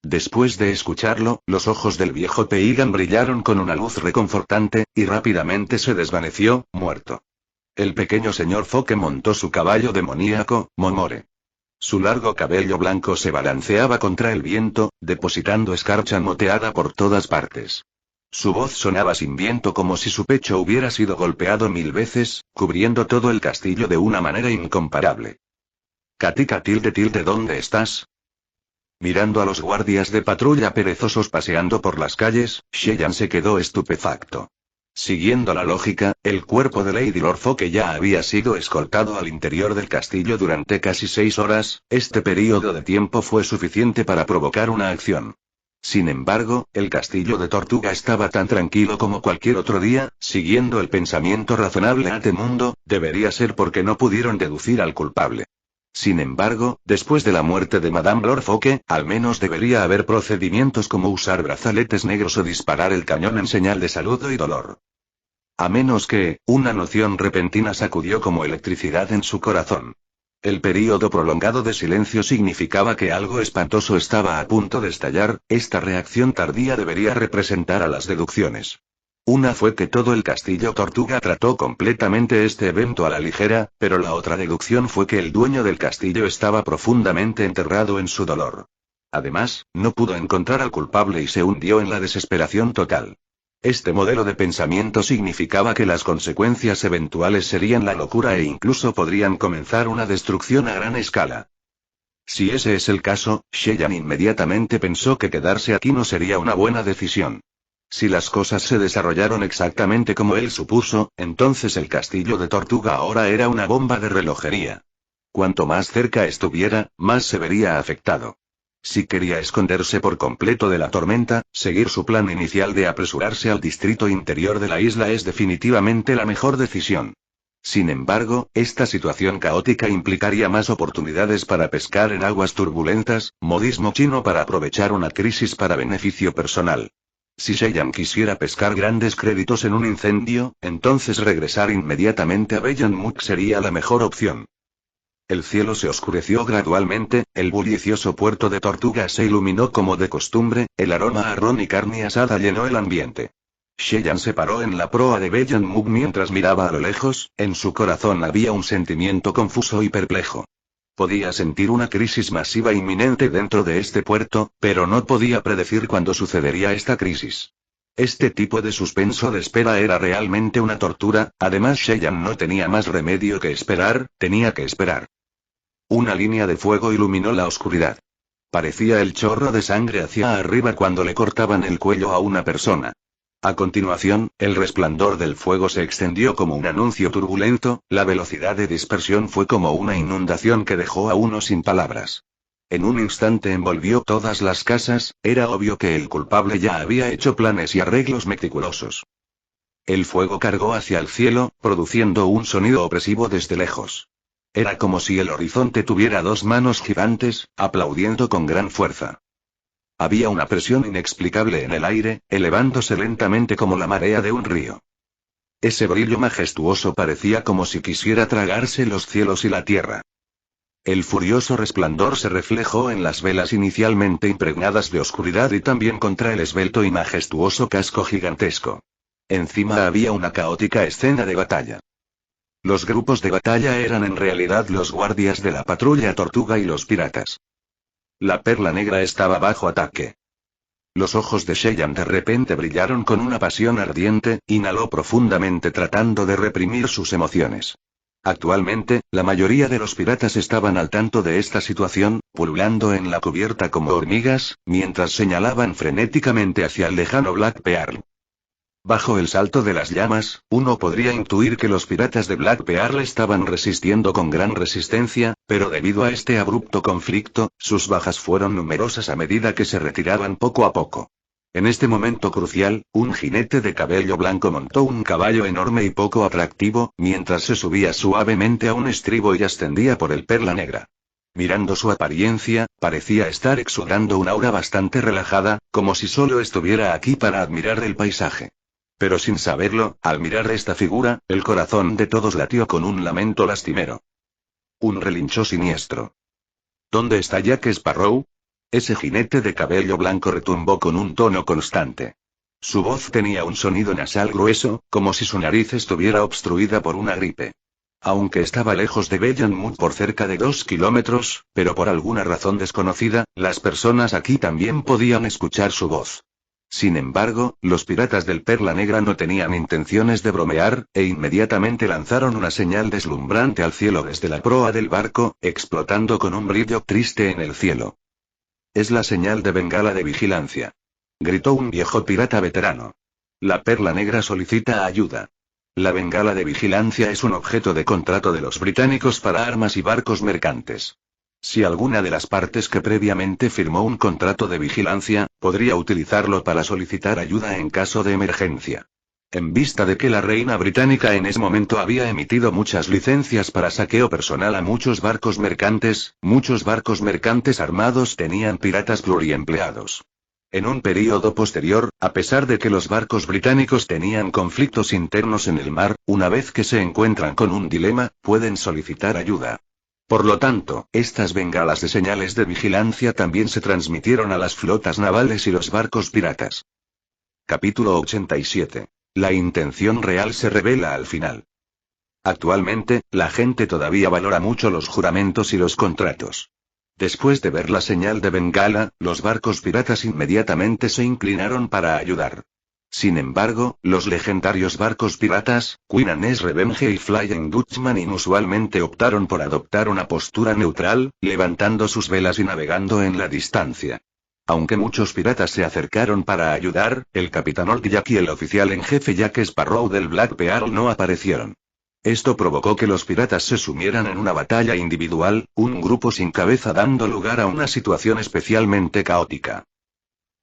Speaker 1: Después de escucharlo, los ojos del viejo Peigan brillaron con una luz reconfortante, y rápidamente se desvaneció, muerto. El pequeño señor Foke montó su caballo demoníaco, Momore. Su largo cabello blanco se balanceaba contra el viento, depositando escarcha moteada por todas partes. Su voz sonaba sin viento como si su pecho hubiera sido golpeado 1000 veces, cubriendo todo el castillo de una manera incomparable. Katika ¿dónde estás? Mirando a los guardias de patrulla perezosos paseando por las calles, Cheyenne se quedó estupefacto. Siguiendo la lógica, el cuerpo de Lady Lord Foke ya había sido escoltado al interior del castillo durante casi 6 horas, este período de tiempo fue suficiente para provocar una acción. Sin embargo, el castillo de Tortuga estaba tan tranquilo como cualquier otro día, siguiendo el pensamiento razonable ante mundo, debería ser porque no pudieron deducir al culpable. Sin embargo, después de la muerte de Madame Lord Foke, al menos debería haber procedimientos como usar brazaletes negros o disparar el cañón en señal de saludo y dolor. A menos que, una noción repentina sacudió como electricidad en su corazón. El período prolongado de silencio significaba que algo espantoso estaba a punto de estallar. Esta reacción tardía debería representar a las deducciones. Una fue que todo el castillo Tortuga trató completamente este evento a la ligera, pero la otra deducción fue que el dueño del castillo estaba profundamente enterrado en su dolor. Además, no pudo encontrar al culpable y se hundió en la desesperación total. Este modelo de pensamiento significaba que las consecuencias eventuales serían la locura e incluso podrían comenzar una destrucción a gran escala. Si ese es el caso, Cheyenne inmediatamente pensó que quedarse aquí no sería una buena decisión. Si las cosas se desarrollaron exactamente como él supuso, entonces el castillo de Tortuga ahora era una bomba de relojería. Cuanto más cerca estuviera, más se vería afectado. Si quería esconderse por completo de la tormenta, seguir su plan inicial de apresurarse al distrito interior de la isla es definitivamente la mejor decisión. Sin embargo, esta situación caótica implicaría más oportunidades para pescar en aguas turbulentas, modismo chino para aprovechar una crisis para beneficio personal. Si Cheyenne quisiera pescar grandes créditos en un incendio, entonces regresar inmediatamente a Bellanmuk sería la mejor opción. El cielo se oscureció gradualmente, el bullicioso puerto de Tortuga se iluminó como de costumbre, el aroma a ron y carne asada llenó el ambiente. Cheyenne se paró en la proa de Bellanmuk mientras miraba a lo lejos. En su corazón había un sentimiento confuso y perplejo. Podía sentir una crisis masiva inminente dentro de este puerto, pero no podía predecir cuándo sucedería esta crisis. Este tipo de suspenso de espera era realmente una tortura. Además, Cheyenne no tenía más remedio que esperar, tenía que esperar. Una línea de fuego iluminó la oscuridad. Parecía el chorro de sangre hacia arriba cuando le cortaban el cuello a una persona. A continuación, el resplandor del fuego se extendió como un anuncio turbulento. La velocidad de dispersión fue como una inundación que dejó a uno sin palabras. En un instante envolvió todas las casas. Era obvio que el culpable ya había hecho planes y arreglos meticulosos. El fuego cargó hacia el cielo, produciendo un sonido opresivo desde lejos. Era como si el horizonte tuviera dos manos gigantes, aplaudiendo con gran fuerza. Había una presión inexplicable en el aire, elevándose lentamente como la marea de un río. Ese brillo majestuoso parecía como si quisiera tragarse los cielos y la tierra. El furioso resplandor se reflejó en las velas inicialmente impregnadas de oscuridad y también contra el esbelto y majestuoso casco gigantesco. Encima había una caótica escena de batalla. Los grupos de batalla eran en realidad los guardias de la patrulla Tortuga y los piratas. La Perla Negra estaba bajo ataque. Los ojos de Cheyenne de repente brillaron con una pasión ardiente. Inhaló profundamente tratando de reprimir sus emociones. Actualmente, la mayoría de los piratas estaban al tanto de esta situación, pululando en la cubierta como hormigas, mientras señalaban frenéticamente hacia el lejano Black Pearl. Bajo el salto de las llamas, uno podría intuir que los piratas de Black Pearl estaban resistiendo con gran resistencia, pero debido a este abrupto conflicto, sus bajas fueron numerosas a medida que se retiraban poco a poco. En este momento crucial, un jinete de cabello blanco montó un caballo enorme y poco atractivo, mientras se subía suavemente a un estribo y ascendía por el Perla Negra. Mirando su apariencia, parecía estar exudando un aura bastante relajada, como si solo estuviera aquí para admirar el paisaje. Pero sin saberlo, al mirar esta figura, el corazón de todos latió con un lamento lastimero. Un relincho siniestro. ¿Dónde está Jack Sparrow? Ese jinete de cabello blanco retumbó con un tono constante. Su voz tenía un sonido nasal grueso, como si su nariz estuviera obstruida por una gripe. Aunque estaba lejos de Bellanmuk por cerca de 2 kilómetros, pero por alguna razón desconocida, las personas aquí también podían escuchar su voz. Sin embargo, los piratas del Perla Negra no tenían intenciones de bromear, e inmediatamente lanzaron una señal deslumbrante al cielo desde la proa del barco, explotando con un brillo triste en el cielo. Es la señal de bengala de vigilancia. Gritó un viejo pirata veterano. La Perla Negra solicita ayuda. La bengala de vigilancia es un objeto de contrato de los británicos para armas y barcos mercantes. Si alguna de las partes que previamente firmó un contrato de vigilancia, podría utilizarlo para solicitar ayuda en caso de emergencia. En vista de que la reina británica en ese momento había emitido muchas licencias para saqueo personal a muchos barcos mercantes armados tenían piratas pluriempleados. En un período posterior, a pesar de que los barcos británicos tenían conflictos internos en el mar, una vez que se encuentran con un dilema, pueden solicitar ayuda. Por lo tanto, estas bengalas de señales de vigilancia también se transmitieron a las flotas navales y los barcos piratas. Capítulo 87. La intención real se revela al final. Actualmente, la gente todavía valora mucho los juramentos y los contratos. Después de ver la señal de bengala, los barcos piratas inmediatamente se inclinaron para ayudar. Sin embargo, los legendarios barcos piratas, Queen Anne's Revenge y Flying Dutchman inusualmente optaron por adoptar una postura neutral, levantando sus velas y navegando en la distancia. Aunque muchos piratas se acercaron para ayudar, el capitán Old Jack y el oficial en jefe Jack Sparrow del Black Pearl no aparecieron. Esto provocó que los piratas se sumieran en una batalla individual, un grupo sin cabeza dando lugar a una situación especialmente caótica.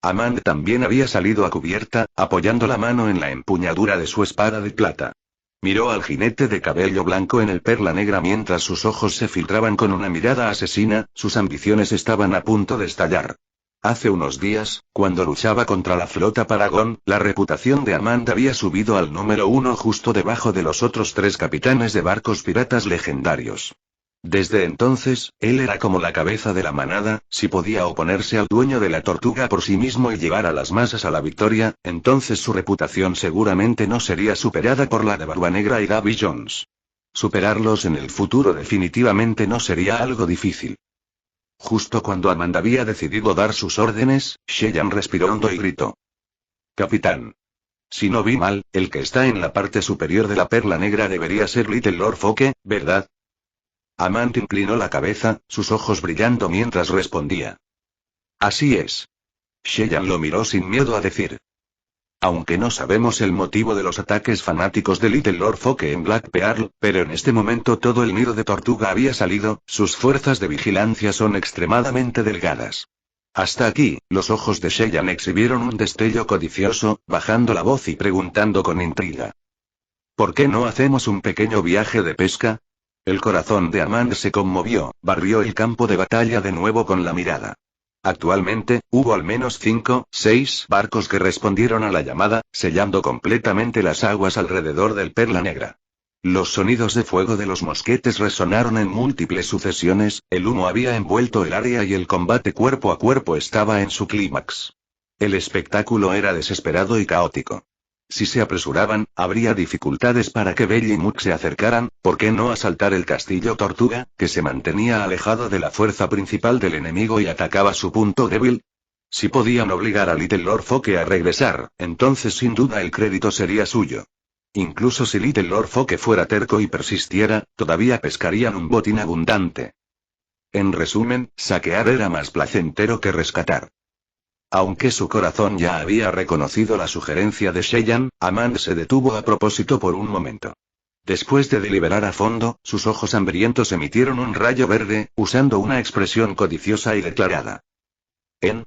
Speaker 1: Amand también había salido a cubierta, apoyando la mano en la empuñadura de su espada de plata. Miró al jinete de cabello blanco en el Perla Negra mientras sus ojos se filtraban con una mirada asesina, sus ambiciones estaban a punto de estallar. Hace unos días, cuando luchaba contra la flota Paragon, la reputación de Amand había subido al número 1 justo debajo de los otros 3 capitanes de barcos piratas legendarios. Desde entonces, él era como la cabeza de la manada, si podía oponerse al dueño de la tortuga por sí mismo y llevar a las masas a la victoria, entonces su reputación seguramente no sería superada por la de Barba Negra y Davy Jones. Superarlos en el futuro definitivamente no sería algo difícil. Justo cuando Amand había decidido dar sus órdenes, Cheyenne respiró hondo y gritó. Capitán. Si no vi mal, el que está en la parte superior de la Perla Negra debería ser Little Lord Foke, ¿verdad? Amand inclinó la cabeza, sus ojos brillando mientras respondía. Así es. Cheyenne lo miró sin miedo a decir. Aunque no sabemos el motivo de los ataques fanáticos de Little Lord Foke en Black Pearl, pero en este momento todo el nido de tortuga había salido, sus fuerzas de vigilancia son extremadamente delgadas. Hasta aquí, los ojos de Cheyenne exhibieron un destello codicioso, bajando la voz y preguntando con intriga. ¿Por qué no hacemos un pequeño viaje de pesca? El corazón de Amand se conmovió, barrió el campo de batalla de nuevo con la mirada. Actualmente, hubo al menos 5, 6 barcos que respondieron a la llamada, sellando completamente las aguas alrededor del Perla Negra. Los sonidos de fuego de los mosquetes resonaron en múltiples sucesiones, el humo había envuelto el área y el combate cuerpo a cuerpo estaba en su clímax. El espectáculo era desesperado y caótico. Si se apresuraban, habría dificultades para que Bell y Mook se acercaran, ¿por qué no asaltar el castillo Tortuga, que se mantenía alejado de la fuerza principal del enemigo y atacaba su punto débil? Si podían obligar a Little Lord Foke a regresar, entonces sin duda el crédito sería suyo. Incluso si Little Lord Foke fuera terco y persistiera, todavía pescarían un botín abundante. En resumen, saquear era más placentero que rescatar. Aunque su corazón ya había reconocido la sugerencia de Cheyenne, Amand se detuvo a propósito por un momento. Después de deliberar a fondo, sus ojos hambrientos emitieron un rayo verde, usando una expresión codiciosa y declarada.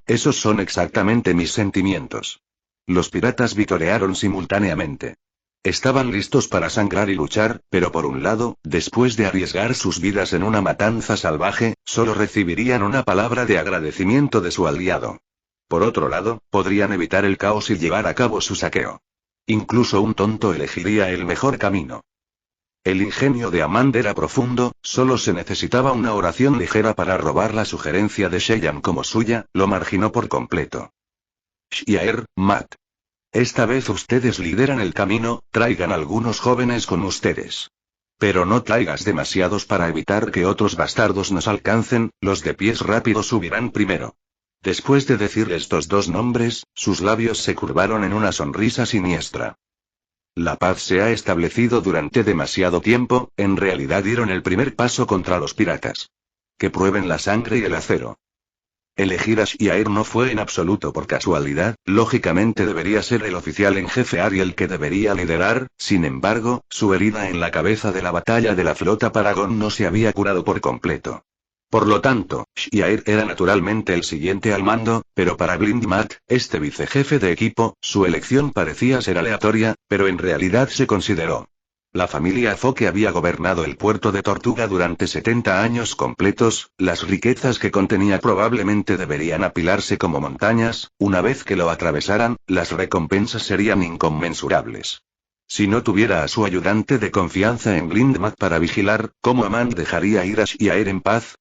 Speaker 1: Esos son exactamente mis sentimientos. Los piratas vitorearon simultáneamente. Estaban listos para sangrar y luchar, pero por un lado, después de arriesgar sus vidas en una matanza salvaje, solo recibirían una palabra de agradecimiento de su aliado. Por otro lado, podrían evitar el caos y llevar a cabo su saqueo. Incluso un tonto elegiría el mejor camino. El ingenio de Amand era profundo, solo se necesitaba una oración ligera para robar la sugerencia de Cheyenne como suya, lo marginó por completo. Shiaer, Matt. Esta vez ustedes lideran el camino, traigan algunos jóvenes con ustedes. Pero no traigas demasiados para evitar que otros bastardos nos alcancen, los de pies rápidos subirán primero. Después de decir estos 2 nombres, sus labios se curvaron en una sonrisa siniestra. La paz se ha establecido durante demasiado tiempo, en realidad dieron el primer paso contra los piratas. Que prueben la sangre y el acero. Elegir a Shiaer no fue en absoluto por casualidad, lógicamente debería ser el oficial en jefe Ariel que debería liderar, sin embargo, su herida en la cabeza de la batalla de la flota Paragon no se había curado por completo. Por lo tanto, Shiaer era naturalmente el siguiente al mando, pero para Blind Matt, este vicejefe de equipo, su elección parecía ser aleatoria, pero en realidad se consideró. La familia Foke había gobernado el puerto de Tortuga durante 70 años completos, las riquezas que contenía probablemente deberían apilarse como montañas, una vez que lo atravesaran, las recompensas serían inconmensurables. Si no tuviera a su ayudante de confianza en Blindmat para vigilar, ¿cómo Amand dejaría ir a Shiaer en paz?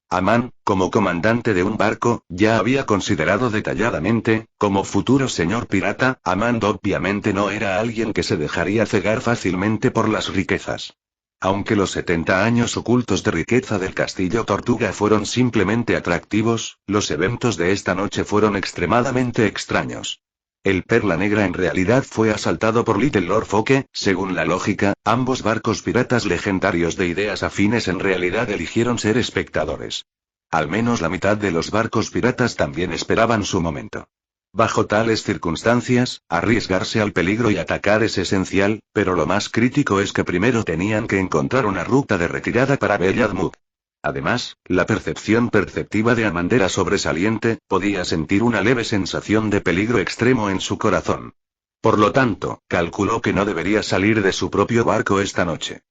Speaker 1: Amand, como comandante de un barco, ya había considerado detalladamente, como futuro señor pirata, Amand obviamente no era alguien que se dejaría cegar fácilmente por las riquezas. Aunque los 70 años ocultos de riqueza del Castillo Tortuga fueron simplemente atractivos, los eventos de esta noche fueron extremadamente extraños. El Perla Negra en realidad fue asaltado por Little Lord Foke. Según la lógica, ambos barcos piratas legendarios de ideas afines en realidad eligieron ser espectadores. Al menos la mitad de los barcos piratas también esperaban su momento. Bajo tales circunstancias, arriesgarse al peligro y atacar es esencial, pero lo más crítico es que primero tenían que encontrar una ruta de retirada para Belladmuk. Además, la percepción perceptiva de Amand era sobresaliente, podía sentir una leve sensación de peligro extremo en su corazón. Por lo tanto, calculó que no debería salir de su propio barco esta noche.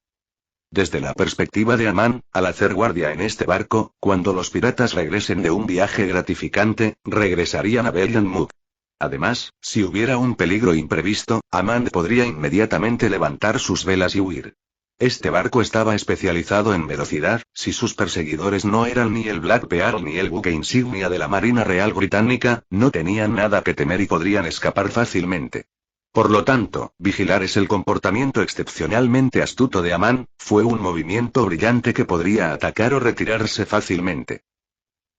Speaker 1: Desde la perspectiva de Amand, al hacer guardia en este barco, cuando los piratas regresen de un viaje gratificante, regresarían a Belladmuk. Además, si hubiera un peligro imprevisto, Amand podría inmediatamente levantar sus velas y huir. Este barco estaba especializado en velocidad, si sus perseguidores no eran ni el Black Pearl ni el buque insignia de la Marina Real Británica, no tenían nada que temer y podrían escapar fácilmente. Por lo tanto, vigilar es el comportamiento excepcionalmente astuto de Amand, fue un movimiento brillante que podría atacar o retirarse fácilmente.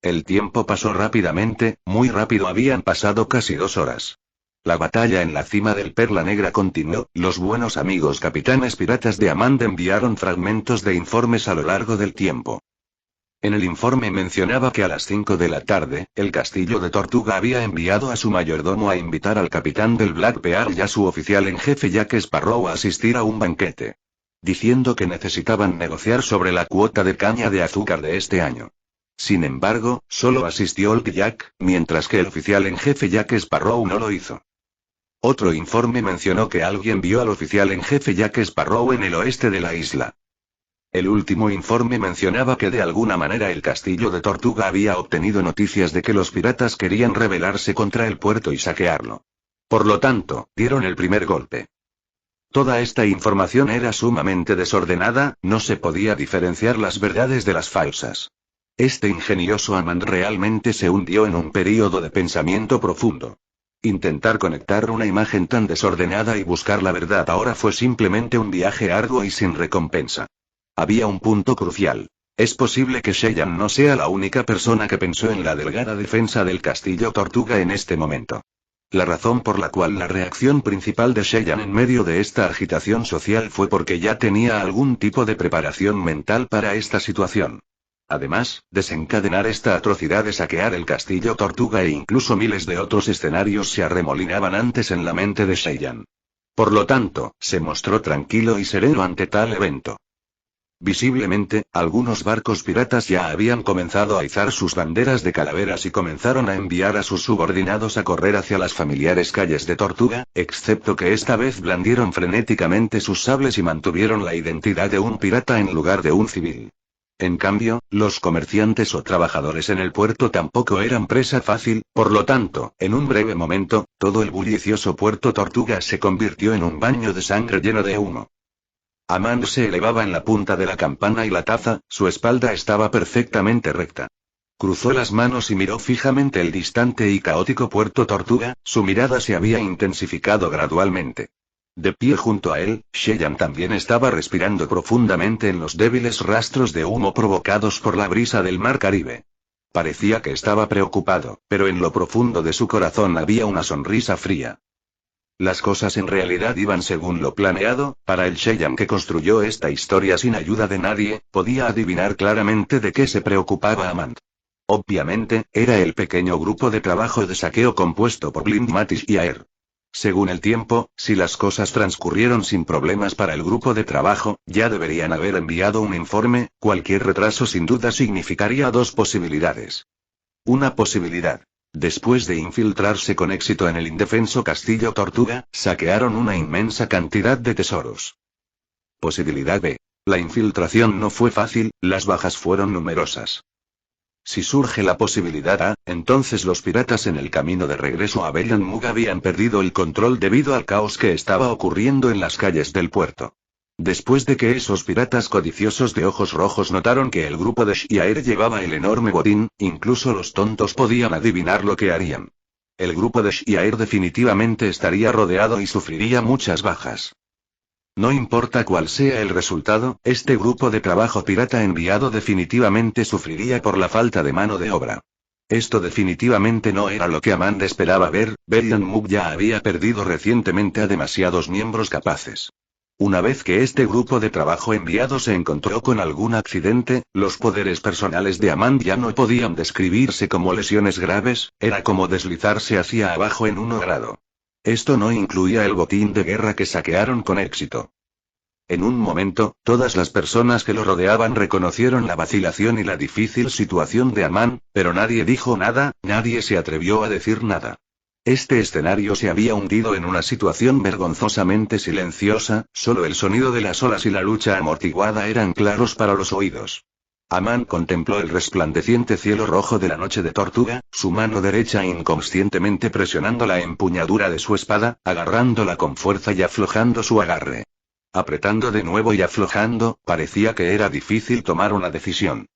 Speaker 1: El tiempo pasó rápidamente, muy rápido, habían pasado casi 2 horas. La batalla en la cima del Perla Negra continuó, los buenos amigos capitanes piratas de Amand enviaron fragmentos de informes a lo largo del tiempo. En el informe mencionaba que a las 5 de la tarde, el Castillo de Tortuga había enviado a su mayordomo a invitar al capitán del Black Pearl y a su oficial en jefe Jack Sparrow a asistir a un banquete. Diciendo que necesitaban negociar sobre la cuota de caña de azúcar de este año. Sin embargo, solo asistió Old Jack, mientras que el oficial en jefe Jack Sparrow no lo hizo. Otro informe mencionó que alguien vio al oficial en jefe Jack Sparrow en el oeste de la isla. El último informe mencionaba que de alguna manera el Castillo de Tortuga había obtenido noticias de que los piratas querían rebelarse contra el puerto y saquearlo. Por lo tanto, dieron el primer golpe. Toda esta información era sumamente desordenada, no se podía diferenciar las verdades de las falsas. Este ingenioso Amand realmente se hundió en un período de pensamiento profundo. Intentar conectar una imagen tan desordenada y buscar la verdad ahora fue simplemente un viaje arduo y sin recompensa. Había un punto crucial. Es posible que Cheyenne no sea la única persona que pensó en la delgada defensa del Castillo Tortuga en este momento. La razón por la cual la reacción principal de Cheyenne en medio de esta agitación social fue porque ya tenía algún tipo de preparación mental para esta situación. Además, desencadenar esta atrocidad de saquear el Castillo Tortuga e incluso miles de otros escenarios se arremolinaban antes en la mente de Cheyenne. Por lo tanto, se mostró tranquilo y sereno ante tal evento. Visiblemente, algunos barcos piratas ya habían comenzado a izar sus banderas de calaveras y comenzaron a enviar a sus subordinados a correr hacia las familiares calles de Tortuga, excepto que esta vez blandieron frenéticamente sus sables y mantuvieron la identidad de un pirata en lugar de un civil. En cambio, los comerciantes o trabajadores en el puerto tampoco eran presa fácil, por lo tanto, en un breve momento, todo el bullicioso puerto Tortuga se convirtió en un baño de sangre lleno de humo. Amand se elevaba en la punta de la campana y la taza, su espalda estaba perfectamente recta. Cruzó las manos y miró fijamente el distante y caótico puerto Tortuga, su mirada se había intensificado gradualmente. De pie junto a él, Cheyenne también estaba respirando profundamente en los débiles rastros de humo provocados por la brisa del mar Caribe. Parecía que estaba preocupado, pero en lo profundo de su corazón había una sonrisa fría. Las cosas en realidad iban según lo planeado, para el Cheyenne que construyó esta historia sin ayuda de nadie, podía adivinar claramente de qué se preocupaba Amand. Obviamente, era el pequeño grupo de trabajo de saqueo compuesto por Blind Matish y Aer. Según el tiempo, si las cosas transcurrieron sin problemas para el grupo de trabajo, ya deberían haber enviado un informe, cualquier retraso sin duda significaría 2 posibilidades. Una posibilidad. Después de infiltrarse con éxito en el indefenso Castillo Tortuga, saquearon una inmensa cantidad de tesoros. Posibilidad B. La infiltración no fue fácil, las bajas fueron numerosas. Si surge la posibilidad entonces los piratas en el camino de regreso a Bellan Mug habían perdido el control debido al caos que estaba ocurriendo en las calles del puerto. Después de que esos piratas codiciosos de ojos rojos notaron que el grupo de Shiaer llevaba el enorme botín, incluso los tontos podían adivinar lo que harían. El grupo de Shiaer definitivamente estaría rodeado y sufriría muchas bajas. No importa cuál sea el resultado, este grupo de trabajo pirata enviado definitivamente sufriría por la falta de mano de obra. Esto definitivamente no era lo que Amand esperaba ver. Bellan Mug ya había perdido recientemente a demasiados miembros capaces. Una vez que este grupo de trabajo enviado se encontró con algún accidente, los poderes personales de Amand ya no podían describirse como lesiones graves, era como deslizarse hacia abajo en 1 grado. Esto no incluía el botín de guerra que saquearon con éxito. En un momento, todas las personas que lo rodeaban reconocieron la vacilación y la difícil situación de Amand, pero nadie dijo nada, nadie se atrevió a decir nada. Este escenario se había hundido en una situación vergonzosamente silenciosa, solo el sonido de las olas y la lucha amortiguada eran claros para los oídos. Amand contempló el resplandeciente cielo rojo de la noche de Tortuga, su mano derecha inconscientemente presionando la empuñadura de su espada, agarrándola con fuerza y aflojando su agarre. Apretando de nuevo y aflojando, parecía que era difícil tomar una decisión.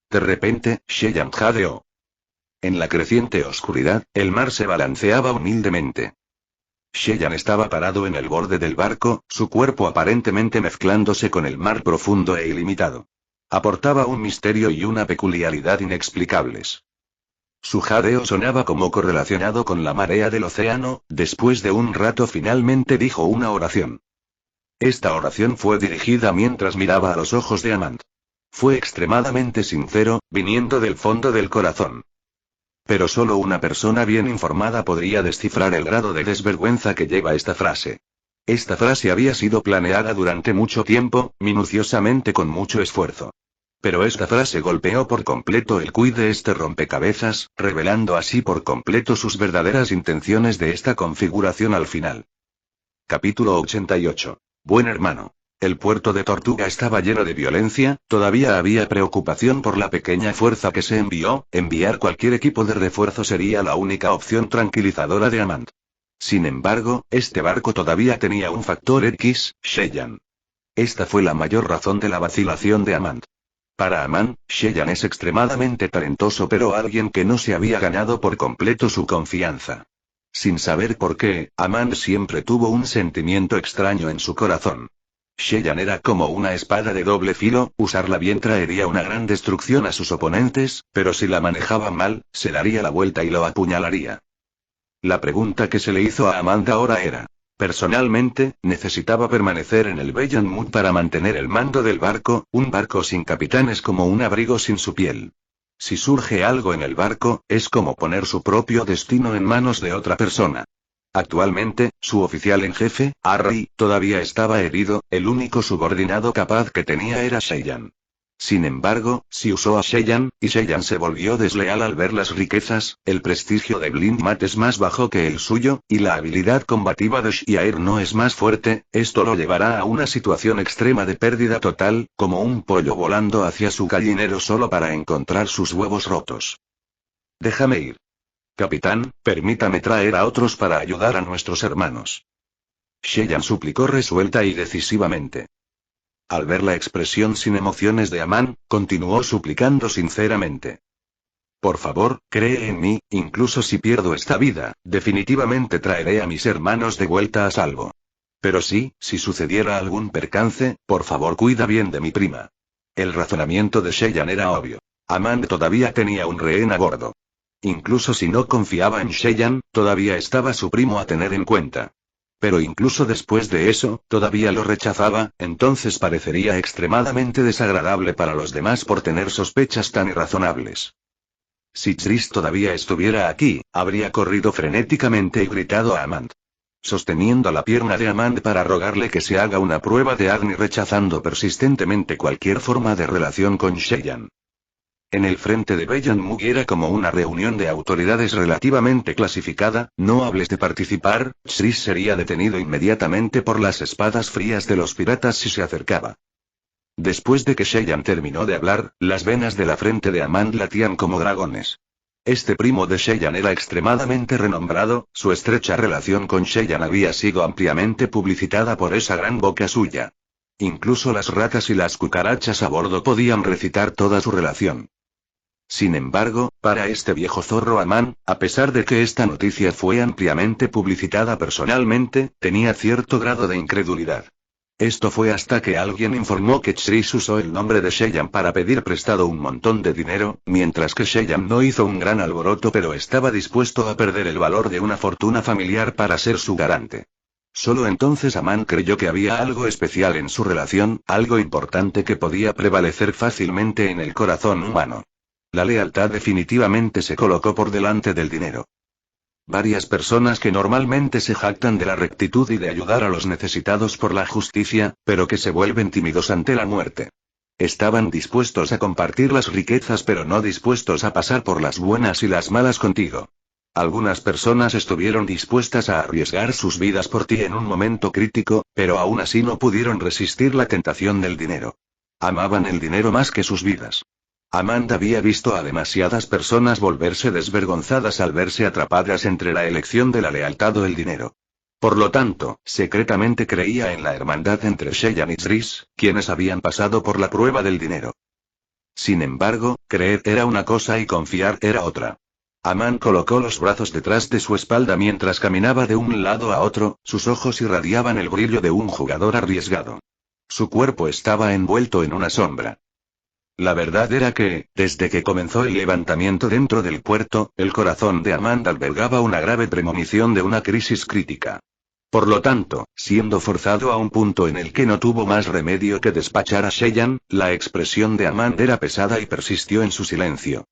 Speaker 1: De repente, Sheyan jadeó. En la creciente oscuridad, el mar se balanceaba humildemente. Sheyan estaba parado en el borde del barco, su cuerpo aparentemente mezclándose con el mar profundo e ilimitado. Aportaba un misterio y una peculiaridad inexplicables. Su jadeo sonaba como correlacionado con la marea del océano. Después de un rato finalmente dijo una oración. Esta oración fue dirigida mientras miraba a los ojos de Amand. Fue extremadamente sincero, viniendo del fondo del corazón. Pero solo una persona bien informada podría descifrar el grado de desvergüenza que lleva esta frase. Esta frase había sido planeada durante mucho tiempo, minuciosamente con mucho esfuerzo. Pero esta frase golpeó por completo el quid de este rompecabezas, revelando así por completo sus verdaderas intenciones de esta configuración al final. Capítulo 88. Buen hermano. El puerto de Tortuga estaba lleno de violencia, todavía había preocupación por la pequeña fuerza que se envió, enviar cualquier equipo de refuerzo sería la única opción tranquilizadora de Amand. Sin embargo, este barco todavía tenía un factor X, Sheyan. Esta fue la mayor razón de la vacilación de Amand. Para Amand, Sheyan es extremadamente talentoso pero alguien que no se había ganado por completo su confianza. Sin saber por qué, Amand siempre tuvo un sentimiento extraño en su corazón. Sheyan era como una espada de doble filo, usarla bien traería una gran destrucción a sus oponentes, pero si la manejaba mal, se daría la vuelta y lo apuñalaría. La pregunta que se le hizo a Amand ahora era: personalmente, necesitaba permanecer en el Bellan Mug para mantener el mando del barco. Un barco sin capitán es como un abrigo sin su piel. Si surge algo en el barco, es como poner su propio destino en manos de otra persona. Actualmente, su oficial en jefe, Harry, todavía estaba herido, el único subordinado capaz que tenía era Sheyan. Sin embargo, si usó a Sheyan, y Sheyan se volvió desleal al ver las riquezas, el prestigio de Blind Mat es más bajo que el suyo, y la habilidad combativa de Shiaer no es más fuerte, esto lo llevará a una situación extrema de pérdida total, como un pollo volando hacia su gallinero solo para encontrar sus huevos rotos. Déjame ir. Capitán, permítame traer a otros para ayudar a nuestros hermanos. Sheyan suplicó resuelta y decisivamente. Al ver la expresión sin emociones de Amand, continuó suplicando sinceramente. Por favor, cree en mí, incluso si pierdo esta vida, definitivamente traeré a mis hermanos de vuelta a salvo. Pero si sucediera algún percance, por favor cuida bien de mi prima. El razonamiento de Sheyan era obvio. Amand todavía tenía un rehén a bordo. Incluso si no confiaba en Sheyan, todavía estaba su primo a tener en cuenta. Pero incluso después de eso, todavía lo rechazaba, entonces parecería extremadamente desagradable para los demás por tener sospechas tan irrazonables. Si Tris todavía estuviera aquí, habría corrido frenéticamente y gritado a Amand. Sosteniendo la pierna de Amand para rogarle que se haga una prueba de Agni, rechazando persistentemente cualquier forma de relación con Sheyan. En el frente de Bellan Mug era como una reunión de autoridades relativamente clasificada. No hables de participar. Tris sería detenido inmediatamente por las espadas frías de los piratas si se acercaba. Después de que Cheyenne terminó de hablar, las venas de la frente de Amand latían como dragones. Este primo de Cheyenne era extremadamente renombrado, su estrecha relación con Cheyenne había sido ampliamente publicitada por esa gran boca suya. Incluso las ratas y las cucarachas a bordo podían recitar toda su relación. Sin embargo, para este viejo zorro Amand, a pesar de que esta noticia fue ampliamente publicitada personalmente, tenía cierto grado de incredulidad. Esto fue hasta que alguien informó que Chris usó el nombre de Cheyenne para pedir prestado un montón de dinero, mientras que Cheyenne no hizo un gran alboroto pero estaba dispuesto a perder el valor de una fortuna familiar para ser su garante. Solo entonces Amand creyó que había algo especial en su relación, algo importante que podía prevalecer fácilmente en el corazón humano. La lealtad definitivamente se colocó por delante del dinero. Varias personas que normalmente se jactan de la rectitud y de ayudar a los necesitados por la justicia, pero que se vuelven tímidos ante la muerte. Estaban dispuestos a compartir las riquezas pero no dispuestos a pasar por las buenas y las malas contigo. Algunas personas estuvieron dispuestas a arriesgar sus vidas por ti en un momento crítico, pero aún así no pudieron resistir la tentación del dinero. Amaban el dinero más que sus vidas. Amand había visto a demasiadas personas volverse desvergonzadas al verse atrapadas entre la elección de la lealtad o el dinero. Por lo tanto, secretamente creía en la hermandad entre Cheyenne y Chris, quienes habían pasado por la prueba del dinero. Sin embargo, creer era una cosa y confiar era otra. Amand colocó los brazos detrás de su espalda mientras caminaba de un lado a otro, sus ojos irradiaban el brillo de un jugador arriesgado. Su cuerpo estaba envuelto en una sombra. La verdad era que, desde que comenzó el levantamiento dentro del puerto, el corazón de Amand albergaba una grave premonición de una crisis crítica. Por lo tanto, siendo forzado a un punto en el que no tuvo más remedio que despachar a Cheyenne, la expresión de Amand era pesada y persistió en su silencio.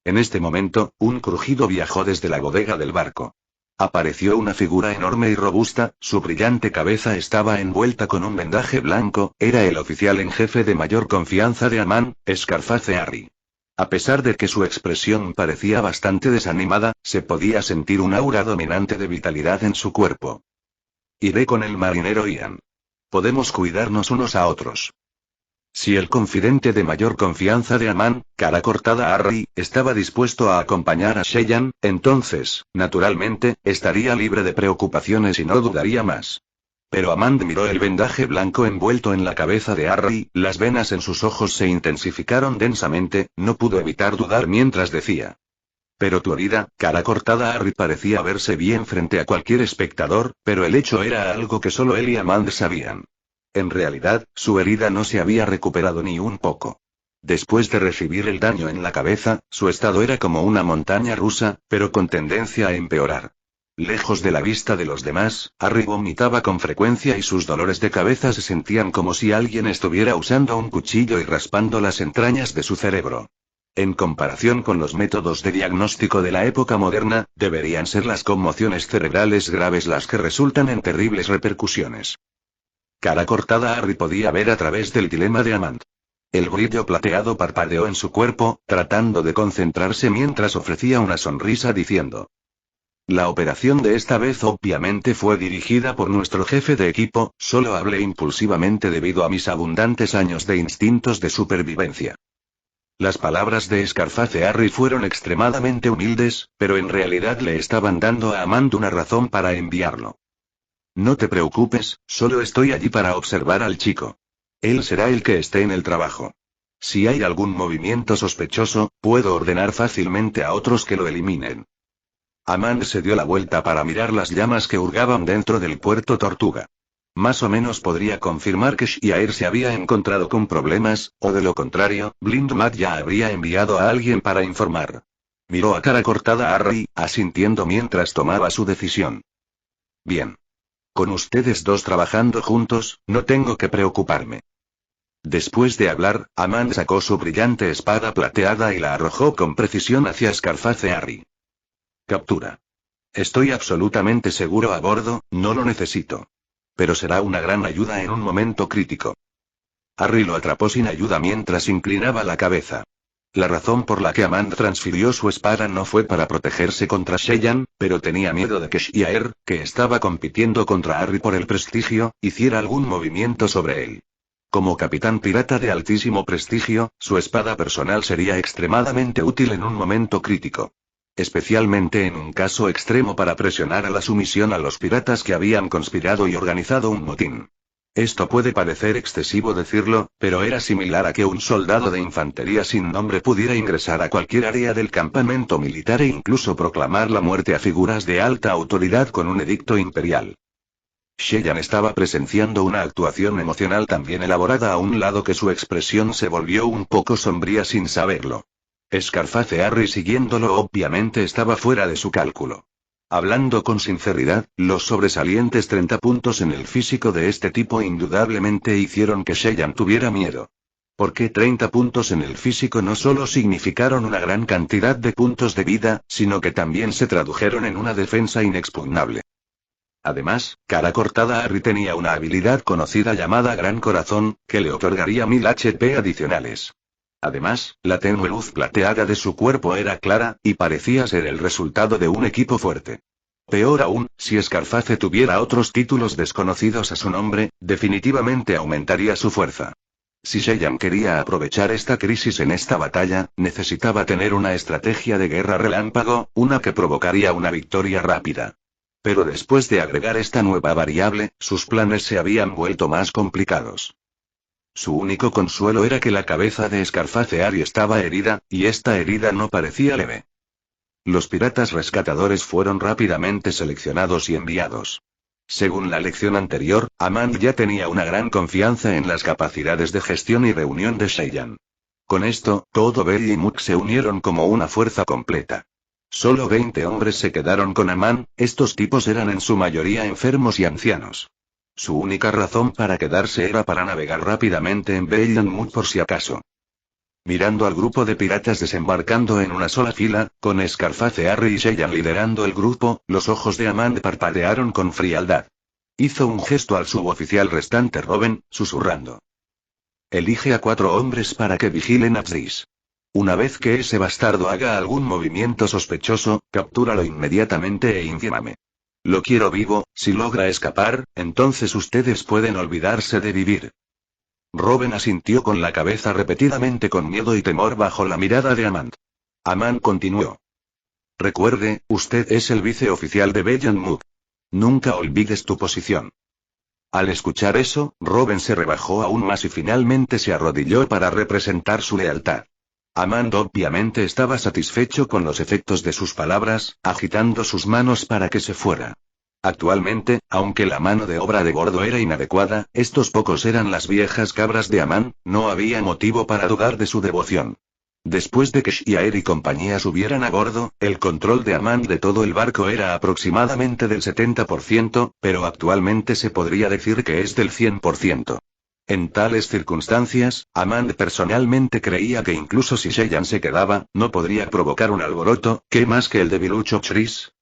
Speaker 1: En este momento, un crujido viajó desde la bodega del barco. Apareció una figura enorme y robusta, su brillante cabeza estaba envuelta con un vendaje blanco, era el oficial en jefe de mayor confianza de Amand, Scarface Harry. A pesar de que su expresión parecía bastante desanimada, se podía sentir un aura dominante de vitalidad en su cuerpo. Iré con el marinero Ian. Podemos cuidarnos unos a otros. Si el confidente de mayor confianza de Amand, cara cortada Harry, estaba dispuesto a acompañar a Cheyenne, entonces, naturalmente, estaría libre de preocupaciones y no dudaría más. Pero Amand miró el vendaje blanco envuelto en la cabeza de Harry, las venas en sus ojos se intensificaron densamente, no pudo evitar dudar mientras decía. Pero tu herida, cara cortada Harry parecía verse bien frente a cualquier espectador, pero el hecho era algo que solo él y Amand sabían. En realidad, su herida no se había recuperado ni un poco. Después de recibir el daño en la cabeza, su estado era como una montaña rusa, pero con tendencia a empeorar. Lejos de la vista de los demás, Harry vomitaba con frecuencia y sus dolores de cabeza se sentían como si alguien estuviera usando un cuchillo y raspando las entrañas de su cerebro. En comparación con los métodos de diagnóstico de la época moderna, deberían ser las conmociones cerebrales graves las que resultan en terribles repercusiones. Cara cortada Harry podía ver a través del dilema de Amand. El brillo plateado parpadeó en su cuerpo, tratando de concentrarse mientras ofrecía una sonrisa diciendo. La operación de esta vez obviamente fue dirigida por nuestro jefe de equipo, solo hablé impulsivamente debido a mis abundantes años de instintos de supervivencia. Las palabras de Scarface Harry fueron extremadamente humildes, pero en realidad le estaban dando a Amand una razón para enviarlo. No te preocupes, solo estoy allí para observar al chico. Él será el que esté en el trabajo. Si hay algún movimiento sospechoso, puedo ordenar fácilmente a otros que lo eliminen. Amand se dio la vuelta para mirar las llamas que hurgaban dentro del puerto Tortuga. Más o menos podría confirmar que Shiair se había encontrado con problemas, o de lo contrario, Blind Matt ya habría enviado a alguien para informar. Miró a cara cortada a Harry, asintiendo mientras tomaba su decisión. Bien. Con ustedes dos trabajando juntos, no tengo que preocuparme. Después de hablar, Amand sacó su brillante espada plateada y la arrojó con precisión hacia Scarface Harry. Captura. Estoy absolutamente seguro a bordo, no lo necesito. Pero será una gran ayuda en un momento crítico. Harry lo atrapó sin ayuda mientras inclinaba la cabeza. La razón por la que Amand transfirió su espada no fue para protegerse contra Cheyenne, pero tenía miedo de que Shiair, que estaba compitiendo contra Harry por el prestigio, hiciera algún movimiento sobre él. Como capitán pirata de altísimo prestigio, su espada personal sería extremadamente útil en un momento crítico. Especialmente en un caso extremo para presionar a la sumisión a los piratas que habían conspirado y organizado un motín. Esto puede parecer excesivo decirlo, pero era similar a que un soldado de infantería sin nombre pudiera ingresar a cualquier área del campamento militar e incluso proclamar la muerte a figuras de alta autoridad con un edicto imperial. Shellan estaba presenciando una actuación emocional tan bien elaborada a un lado que su expresión se volvió un poco sombría sin saberlo. Scarface Harry siguiéndolo obviamente estaba fuera de su cálculo. Hablando con sinceridad, los sobresalientes 30 puntos en el físico de este tipo indudablemente hicieron que Shellan tuviera miedo. Porque 30 puntos en el físico no solo significaron una gran cantidad de puntos de vida, sino que también se tradujeron en una defensa inexpugnable. Además, cara cortada Harry tenía una habilidad conocida llamada Gran Corazón, que le otorgaría 1000 HP adicionales. Además, la tenue luz plateada de su cuerpo era clara, y parecía ser el resultado de un equipo fuerte. Peor aún, si Scarface tuviera otros títulos desconocidos a su nombre, definitivamente aumentaría su fuerza. Si Shellan quería aprovechar esta crisis en esta batalla, necesitaba tener una estrategia de guerra relámpago, una que provocaría una victoria rápida. Pero después de agregar esta nueva variable, sus planes se habían vuelto más complicados. Su único consuelo era que la cabeza de Scarface Harry estaba herida, y esta herida no parecía leve. Los piratas rescatadores fueron rápidamente seleccionados y enviados. Según la lección anterior, Amand ya tenía una gran confianza en las capacidades de gestión y reunión de Shellan. Con esto, todo Belly y Mook se unieron como una fuerza completa. Solo 20 hombres se quedaron con Amand, estos tipos eran en su mayoría enfermos y ancianos. Su única razón para quedarse era para navegar rápidamente en Bellanwood por si acaso. Mirando al grupo de piratas desembarcando en una sola fila, con Scarface Harry y Shellan liderando el grupo, los ojos de Amand parpadearon con frialdad. Hizo un gesto al suboficial restante Robin, susurrando. Elige a 4 hombres para que vigilen a Bris. Una vez que ese bastardo haga algún movimiento sospechoso, captúralo inmediatamente e infámame. Lo quiero vivo, si logra escapar, entonces ustedes pueden olvidarse de vivir. Robin asintió con la cabeza repetidamente con miedo y temor bajo la mirada de Amand. Amand continuó. Recuerde, usted es el viceoficial de Bellanwood. Nunca olvides tu posición. Al escuchar eso, Robin se rebajó aún más y finalmente se arrodilló para representar su lealtad. Amand obviamente estaba satisfecho con los efectos de sus palabras, agitando sus manos para que se fuera. Actualmente, aunque la mano de obra de bordo era inadecuada, estos pocos eran las viejas cabras de Amand, no había motivo para dudar de su devoción. Después de que Shiaer y compañía subieran a bordo, el control de Amand de todo el barco era aproximadamente del 70%, pero actualmente se podría decir que es del 100%. En tales circunstancias, Amand personalmente creía que incluso si Shellan se quedaba, no podría provocar un alboroto, ¿qué más que el debilucho Chris?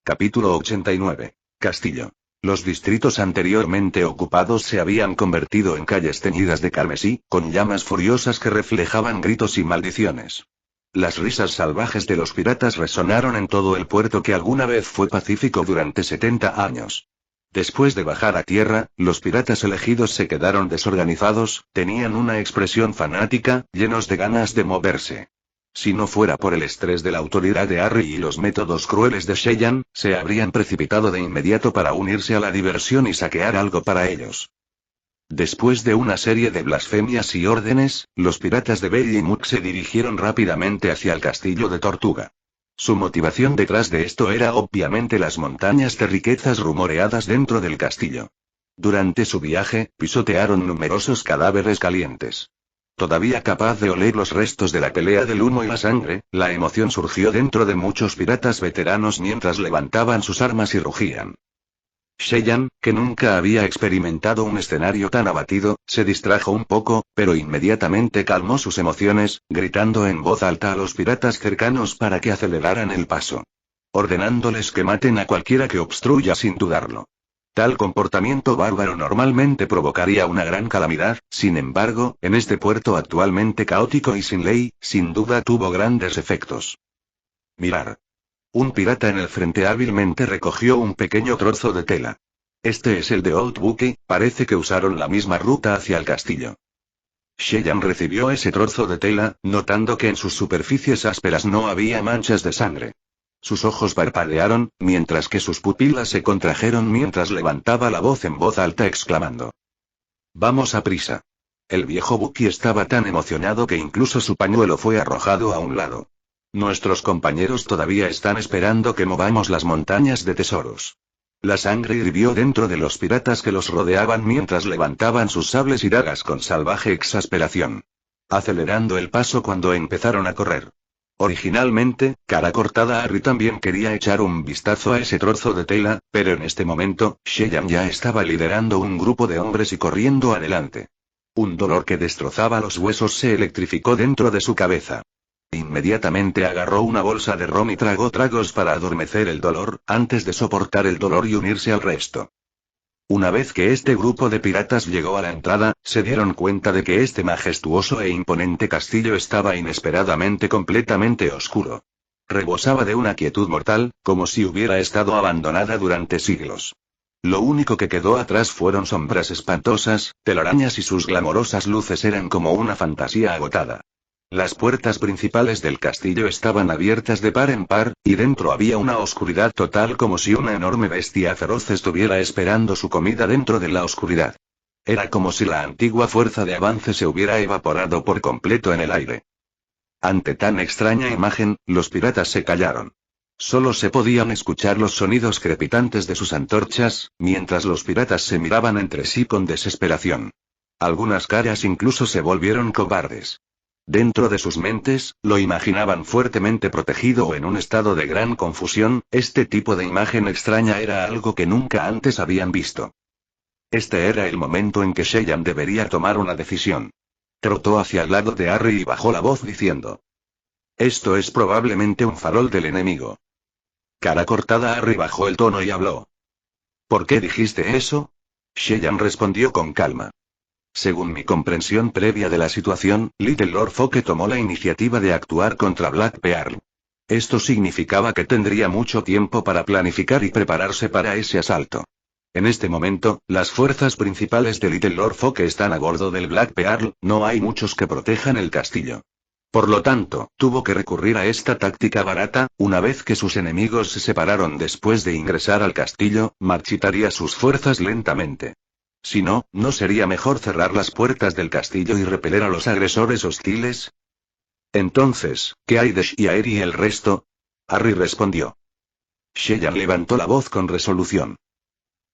Speaker 1: Capítulo 89. Castillo. Los distritos anteriormente ocupados se habían convertido en calles teñidas de carmesí, con llamas furiosas que reflejaban gritos y maldiciones. Las risas salvajes de los piratas resonaron en todo el puerto que alguna vez fue pacífico durante 70 años. Después de bajar a tierra, los piratas elegidos se quedaron desorganizados, tenían una expresión fanática, llenos de ganas de moverse. Si no fuera por el estrés de la autoridad de Harry y los métodos crueles de Shellan, se habrían precipitado de inmediato para unirse a la diversión y saquear algo para ellos. Después de una serie de blasfemias y órdenes, los piratas de Bellanwood se dirigieron rápidamente hacia el castillo de Tortuga. Su motivación detrás de esto era obviamente las montañas de riquezas rumoreadas dentro del castillo. Durante su viaje, pisotearon numerosos cadáveres calientes. Todavía capaz de oler los restos de la pelea del humo y la sangre, la emoción surgió dentro de muchos piratas veteranos mientras levantaban sus armas y rugían. Shellan, que nunca había experimentado un escenario tan abatido, se distrajo un poco, pero inmediatamente calmó sus emociones, gritando en voz alta a los piratas cercanos para que aceleraran el paso. Ordenándoles que maten a cualquiera que obstruya sin dudarlo. Tal comportamiento bárbaro normalmente provocaría una gran calamidad, sin embargo, en este puerto actualmente caótico y sin ley, sin duda tuvo grandes efectos. Mirar. Un pirata en el frente hábilmente recogió un pequeño trozo de tela. Este es el de Old Wookie, parece que usaron la misma ruta hacia el castillo. Cheyenne recibió ese trozo de tela, notando que en sus superficies ásperas no había manchas de sangre. Sus ojos parpadearon, mientras que sus pupilas se contrajeron mientras levantaba la voz en voz alta exclamando: «Vamos a prisa». El viejo Wookie estaba tan emocionado que incluso su pañuelo fue arrojado a un lado. Nuestros compañeros todavía están esperando que movamos las montañas de tesoros. La sangre hirvió dentro de los piratas que los rodeaban mientras levantaban sus sables y dagas con salvaje exasperación. Acelerando el paso cuando empezaron a correr. Originalmente, Cara Cortada Harry también quería echar un vistazo a ese trozo de tela, pero en este momento, Cheyenne ya estaba liderando un grupo de hombres y corriendo adelante. Un dolor que destrozaba los huesos se electrificó dentro de su cabeza. Inmediatamente agarró una bolsa de ron y tragó tragos para adormecer el dolor, antes de soportar el dolor y unirse al resto. Una vez que este grupo de piratas llegó a la entrada, se dieron cuenta de que este majestuoso e imponente castillo estaba inesperadamente completamente oscuro. Rebosaba de una quietud mortal, como si hubiera estado abandonada durante siglos. Lo único que quedó atrás fueron sombras espantosas, telarañas y sus glamorosas luces eran como una fantasía agotada. Las puertas principales del castillo estaban abiertas de par en par, y dentro había una oscuridad total como si una enorme bestia feroz estuviera esperando su comida dentro de la oscuridad. Era como si la antigua fuerza de avance se hubiera evaporado por completo en el aire. Ante tan extraña imagen, los piratas se callaron. Solo se podían escuchar los sonidos crepitantes de sus antorchas, mientras los piratas se miraban entre sí con desesperación. Algunas caras incluso se volvieron cobardes. Dentro de sus mentes, lo imaginaban fuertemente protegido o en un estado de gran confusión, este tipo de imagen extraña era algo que nunca antes habían visto. Este era el momento en que Cheyenne debería tomar una decisión. Trotó hacia el lado de Harry y bajó la voz diciendo: «Esto es probablemente un farol del enemigo». Cara Cortada Harry bajó el tono y habló: «¿Por qué dijiste eso?». Cheyenne respondió con calma: «Según mi comprensión previa de la situación, Little Lord Foke tomó la iniciativa de actuar contra Black Pearl. Esto significaba que tendría mucho tiempo para planificar y prepararse para ese asalto. En este momento, las fuerzas principales de Little Lord Foke están a bordo del Black Pearl, no hay muchos que protejan el castillo. Por lo tanto, tuvo que recurrir a esta táctica barata, una vez que sus enemigos se separaron después de ingresar al castillo, marchitaría sus fuerzas lentamente. Si no, ¿no sería mejor cerrar las puertas del castillo y repeler a los agresores hostiles? Entonces, ¿qué hay de Shiair y el resto?». Harry respondió. Cheyenne levantó la voz con resolución.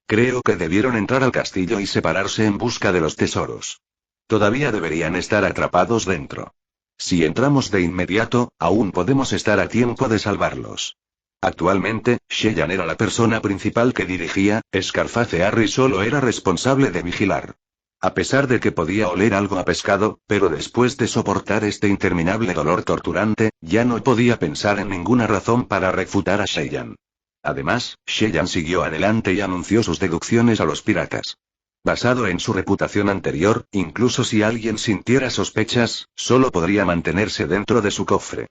Speaker 1: «Creo que debieron entrar al castillo y separarse en busca de los tesoros. Todavía deberían estar atrapados dentro. Si entramos de inmediato, aún podemos estar a tiempo de salvarlos». Actualmente, Cheyenne era la persona principal que dirigía, Scarface Harry solo era responsable de vigilar. A pesar de que podía oler algo a pescado, pero después de soportar este interminable dolor torturante, ya no podía pensar en ninguna razón para refutar a Cheyenne. Además, Cheyenne siguió adelante y anunció sus deducciones a los piratas. Basado en su reputación anterior, incluso si alguien sintiera sospechas, solo podría mantenerse dentro de su cofre.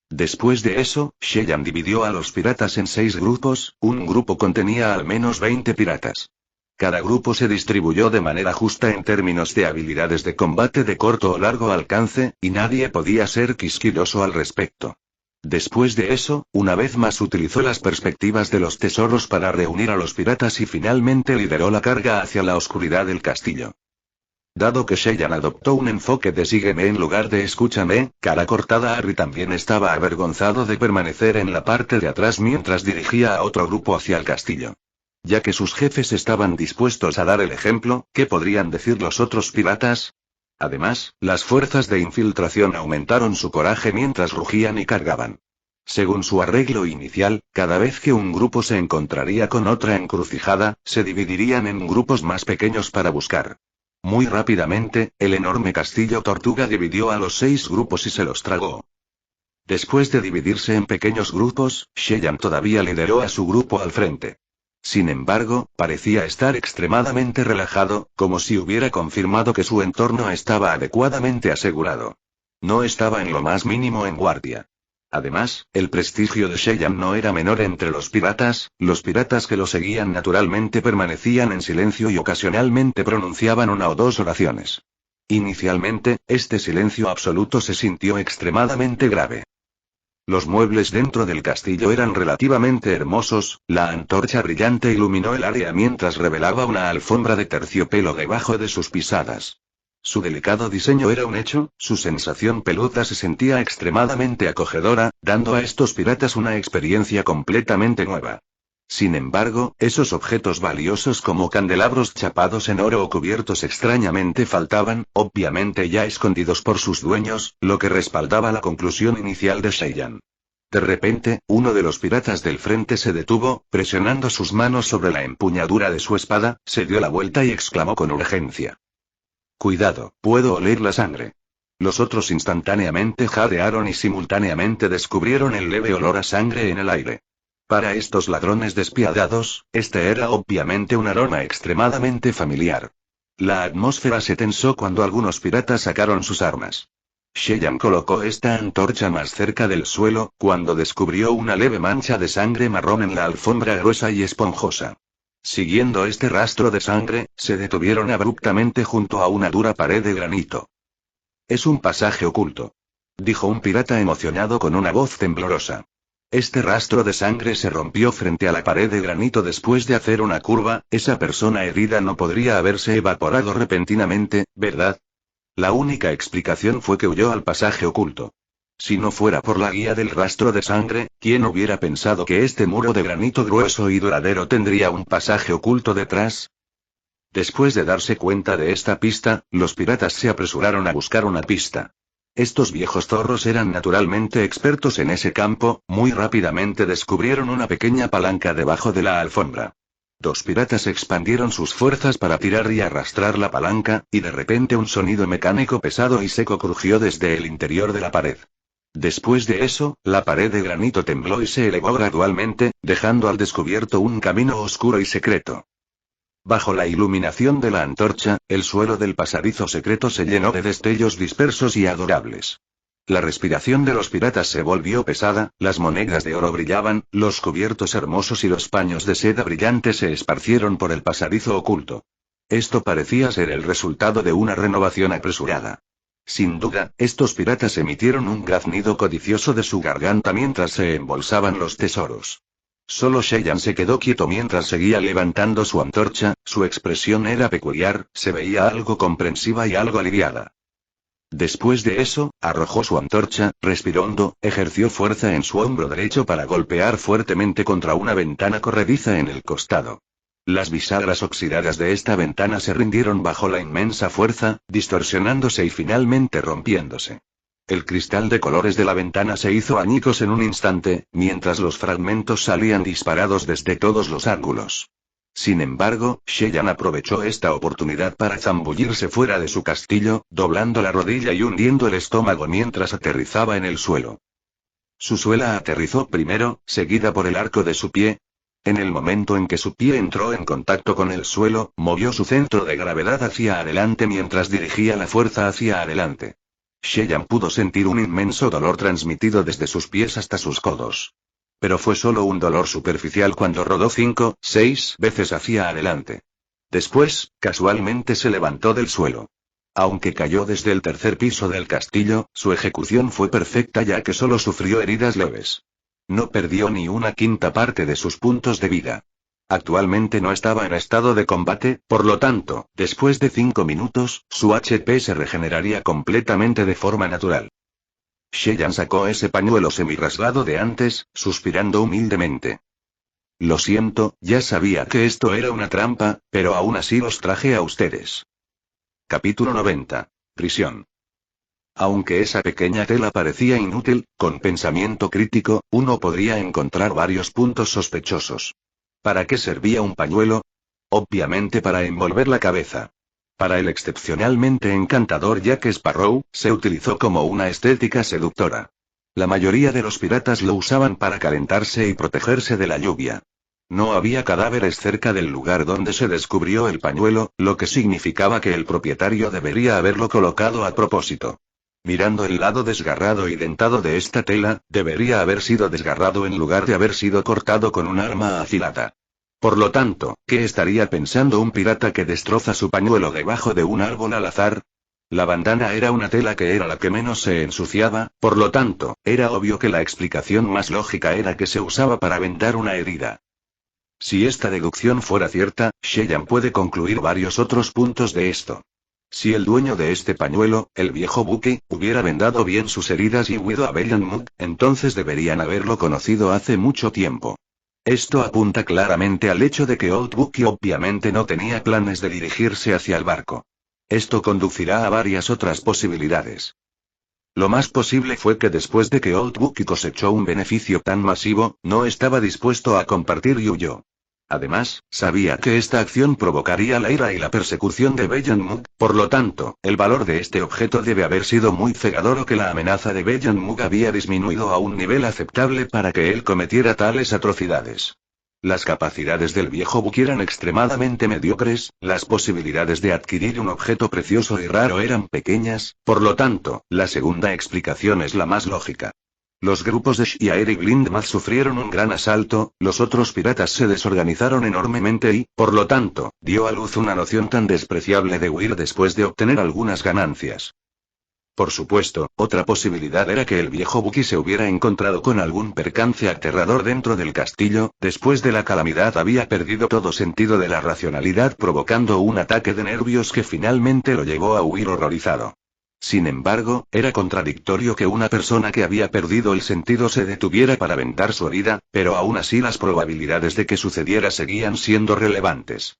Speaker 1: Después de eso, Cheyenne dividió a los piratas en 6 grupos, un grupo contenía al menos 20 piratas. Cada grupo se distribuyó de manera justa en términos de habilidades de combate de corto o largo alcance, y nadie podía ser quisquilloso al respecto. Después de eso, una vez más utilizó las perspectivas de los tesoros para reunir a los piratas y finalmente lideró la carga hacia la oscuridad del castillo. Dado que Cheyenne adoptó un enfoque de sígueme en lugar de escúchame, Cara Cortada Harry también estaba avergonzado de permanecer en la parte de atrás mientras dirigía a otro grupo hacia el castillo. Ya que sus jefes estaban dispuestos a dar el ejemplo, ¿qué podrían decir los otros piratas? Además, las fuerzas de infiltración aumentaron su coraje mientras rugían y cargaban. Según su arreglo inicial, cada vez que un grupo se encontraría con otra encrucijada, se dividirían en grupos más pequeños para buscar. Muy rápidamente, el enorme castillo Tortuga dividió a los 6 grupos y se los tragó. Después de dividirse en pequeños grupos, Cheyenne todavía lideró a su grupo al frente. Sin embargo, parecía estar extremadamente relajado, como si hubiera confirmado que su entorno estaba adecuadamente asegurado. No estaba en lo más mínimo en guardia. Además, el prestigio de Shellan no era menor entre los piratas que lo seguían naturalmente permanecían en silencio y ocasionalmente pronunciaban una o dos oraciones. Inicialmente, este silencio absoluto se sintió extremadamente grave. Los muebles dentro del castillo eran relativamente hermosos, la antorcha brillante iluminó el área mientras revelaba una alfombra de terciopelo debajo de sus pisadas. Su delicado diseño era un hecho, su sensación peluda se sentía extremadamente acogedora, dando a estos piratas una experiencia completamente nueva. Sin embargo, esos objetos valiosos como candelabros chapados en oro o cubiertos extrañamente faltaban, obviamente ya escondidos por sus dueños, lo que respaldaba la conclusión inicial de Shellan. De repente, uno de los piratas del frente se detuvo, presionando sus manos sobre la empuñadura de su espada, se dio la vuelta y exclamó con urgencia. Cuidado, puedo oler la sangre. Los otros instantáneamente jadearon y simultáneamente descubrieron el leve olor a sangre en el aire. Para estos ladrones despiadados, este era obviamente un aroma extremadamente familiar. La atmósfera se tensó cuando algunos piratas sacaron sus armas. Shellan colocó esta antorcha más cerca del suelo, cuando descubrió una leve mancha de sangre marrón en la alfombra gruesa y esponjosa. Siguiendo este rastro de sangre, se detuvieron abruptamente junto a una dura pared de granito. Es un pasaje oculto, dijo un pirata emocionado con una voz temblorosa. Este rastro de sangre se rompió frente a la pared de granito después de hacer una curva, esa persona herida no podría haberse evaporado repentinamente, ¿verdad? La única explicación fue que huyó al pasaje oculto. Si no fuera por la guía del rastro de sangre, ¿quién hubiera pensado que este muro de granito grueso y duradero tendría un pasaje oculto detrás? Después de darse cuenta de esta pista, los piratas se apresuraron a buscar una pista. Estos viejos zorros eran naturalmente expertos en ese campo, muy rápidamente descubrieron una pequeña palanca debajo de la alfombra. Dos piratas expandieron sus fuerzas para tirar y arrastrar la palanca, y de repente un sonido mecánico pesado y seco crujió desde el interior de la pared. Después de eso, la pared de granito tembló y se elevó gradualmente, dejando al descubierto un camino oscuro y secreto. Bajo la iluminación de la antorcha, el suelo del pasadizo secreto se llenó de destellos dispersos y adorables. La respiración de los piratas se volvió pesada, las monedas de oro brillaban, los cubiertos hermosos y los paños de seda brillante se esparcieron por el pasadizo oculto. Esto parecía ser el resultado de una renovación apresurada. Sin duda, estos piratas emitieron un graznido codicioso de su garganta mientras se embolsaban los tesoros. Solo Shellan se quedó quieto mientras seguía levantando su antorcha, su expresión era peculiar, se veía algo comprensiva y algo aliviada. Después de eso, arrojó su antorcha, respiró hondo, ejerció fuerza en su hombro derecho para golpear fuertemente contra una ventana corrediza en el costado. Las bisagras oxidadas de esta ventana se rindieron bajo la inmensa fuerza, distorsionándose y finalmente rompiéndose. El cristal de colores de la ventana se hizo añicos en un instante, mientras los fragmentos salían disparados desde todos los ángulos. Sin embargo, Shellan aprovechó esta oportunidad para zambullirse fuera de su castillo, doblando la rodilla y hundiendo el estómago mientras aterrizaba en el suelo. Su suela aterrizó primero, seguida por el arco de su pie. En el momento en que su pie entró en contacto con el suelo, movió su centro de gravedad hacia adelante mientras dirigía la fuerza hacia adelante. Shellan pudo sentir un inmenso dolor transmitido desde sus pies hasta sus codos. Pero fue solo un dolor superficial cuando rodó 5, 6 veces hacia adelante. Después, casualmente se levantó del suelo. Aunque cayó desde el tercer piso del castillo, su ejecución fue perfecta ya que solo sufrió heridas leves. No perdió ni una quinta parte de sus puntos de vida. Actualmente no estaba en estado de combate, por lo tanto, después de 5 minutos, su HP se regeneraría completamente de forma natural. Shellan sacó ese pañuelo semirrasgado de antes, suspirando humildemente. Lo siento, ya sabía que esto era una trampa, pero aún así los traje a ustedes. Capítulo 90. Prisión. Aunque esa pequeña tela parecía inútil, con pensamiento crítico, uno podría encontrar varios puntos sospechosos. ¿Para qué servía un pañuelo? Obviamente para envolver la cabeza. Para el excepcionalmente encantador Jack Sparrow, se utilizó como una estética seductora. La mayoría de los piratas lo usaban para calentarse y protegerse de la lluvia. No había cadáveres cerca del lugar donde se descubrió el pañuelo, lo que significaba que el propietario debería haberlo colocado a propósito. Mirando el lado desgarrado y dentado de esta tela, debería haber sido desgarrado en lugar de haber sido cortado con un arma afilada. Por lo tanto, ¿qué estaría pensando un pirata que destroza su pañuelo debajo de un árbol al azar? La bandana era una tela que era la que menos se ensuciaba, por lo tanto, era obvio que la explicación más lógica era que se usaba para vendar una herida. Si esta deducción fuera cierta, Cheyenne puede concluir varios otros puntos de esto. Si el dueño de este pañuelo, el viejo Bucky, hubiera vendado bien sus heridas y huido a Bellenmuk, entonces deberían haberlo conocido hace mucho tiempo. Esto apunta claramente al hecho de que Old Bucky obviamente no tenía planes de dirigirse hacia el barco. Esto conducirá a varias otras posibilidades. Lo más posible fue que después de que Old Bucky cosechó un beneficio tan masivo, no estaba dispuesto a compartir y huyó. Además, sabía que esta acción provocaría la ira y la persecución de Bellenmuk, por lo tanto, el valor de este objeto debe haber sido muy cegador o que la amenaza de Bellenmuk había disminuido a un nivel aceptable para que él cometiera tales atrocidades. Las capacidades del viejo Bucky eran extremadamente mediocres, las posibilidades de adquirir un objeto precioso y raro eran pequeñas, por lo tanto, la segunda explicación es la más lógica. Los grupos de Shiaer y Glindmaz sufrieron un gran asalto, los otros piratas se desorganizaron enormemente y, por lo tanto, dio a luz una noción tan despreciable de huir después de obtener algunas ganancias. Por supuesto, otra posibilidad era que el viejo Bucky se hubiera encontrado con algún percance aterrador dentro del castillo, después de la calamidad había perdido todo sentido de la racionalidad provocando un ataque de nervios que finalmente lo llevó a huir horrorizado. Sin embargo, era contradictorio que una persona que había perdido el sentido se detuviera para vendar su herida, pero aún así las probabilidades de que sucediera seguían siendo relevantes.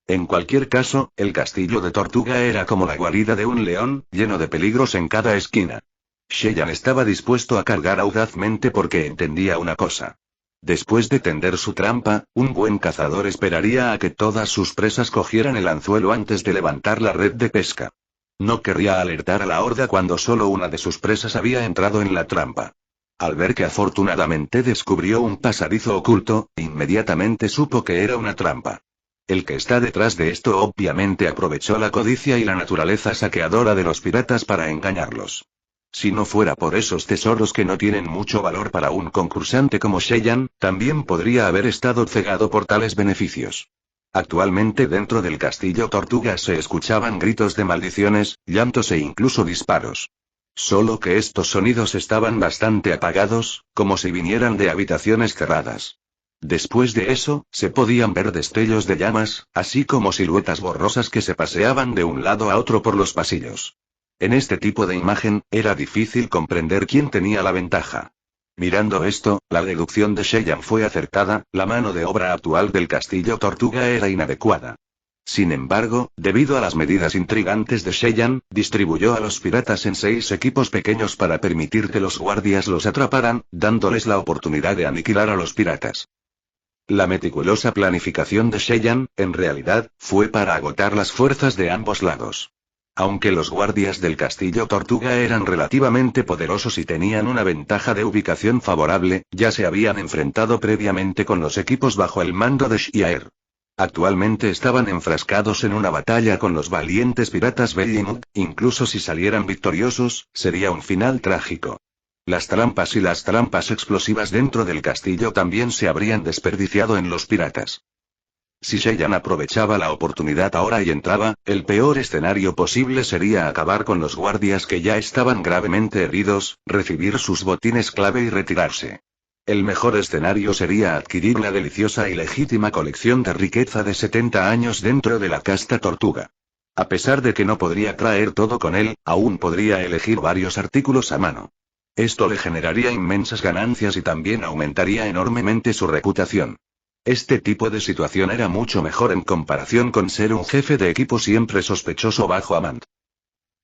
Speaker 1: En cualquier caso, el castillo de Tortuga era como la guarida de un león, lleno de peligros en cada esquina. Cheyenne estaba dispuesto a cargar audazmente porque entendía una cosa. Después de tender su trampa, un buen cazador esperaría a que todas sus presas cogieran el anzuelo antes de levantar la red de pesca. No querría alertar a la horda cuando solo una de sus presas había entrado en la trampa. Al ver que afortunadamente descubrió un pasadizo oculto, inmediatamente supo que era una trampa. El que está detrás de esto obviamente aprovechó la codicia y la naturaleza saqueadora de los piratas para engañarlos. Si no fuera por esos tesoros que no tienen mucho valor para un concursante como Cheyenne, también podría haber estado cegado por tales beneficios. Actualmente dentro del castillo Tortuga se escuchaban gritos de maldiciones, llantos e incluso disparos. Solo que estos sonidos estaban bastante apagados, como si vinieran de habitaciones cerradas. Después de eso, se podían ver destellos de llamas, así como siluetas borrosas que se paseaban de un lado a otro por los pasillos. En este tipo de imagen, era difícil comprender quién tenía la ventaja. Mirando esto, la deducción de Cheyenne fue acertada, la mano de obra actual del castillo Tortuga era inadecuada. Sin embargo, debido a las medidas intrigantes de Cheyenne, distribuyó a los piratas en 6 equipos pequeños para permitir que los guardias los atraparan, dándoles la oportunidad de aniquilar a los piratas. La meticulosa planificación de Cheyenne, en realidad, fue para agotar las fuerzas de ambos lados. Aunque los guardias del castillo Tortuga eran relativamente poderosos y tenían una ventaja de ubicación favorable, ya se habían enfrentado previamente con los equipos bajo el mando de Shiaer. Actualmente estaban enfrascados en una batalla con los valientes piratas Bellingham, incluso si salieran victoriosos, sería un final trágico. Las trampas y las trampas explosivas dentro del castillo también se habrían desperdiciado en los piratas. Si Cheyenne aprovechaba la oportunidad ahora y entraba, el peor escenario posible sería acabar con los guardias que ya estaban gravemente heridos, recibir sus botines clave y retirarse. El mejor escenario sería adquirir la deliciosa y legítima colección de riqueza de 70 años dentro de la casta Tortuga. A pesar de que no podría traer todo con él, aún podría elegir varios artículos a mano. Esto le generaría inmensas ganancias y también aumentaría enormemente su reputación. Este tipo de situación era mucho mejor en comparación con ser un jefe de equipo siempre sospechoso bajo Amand.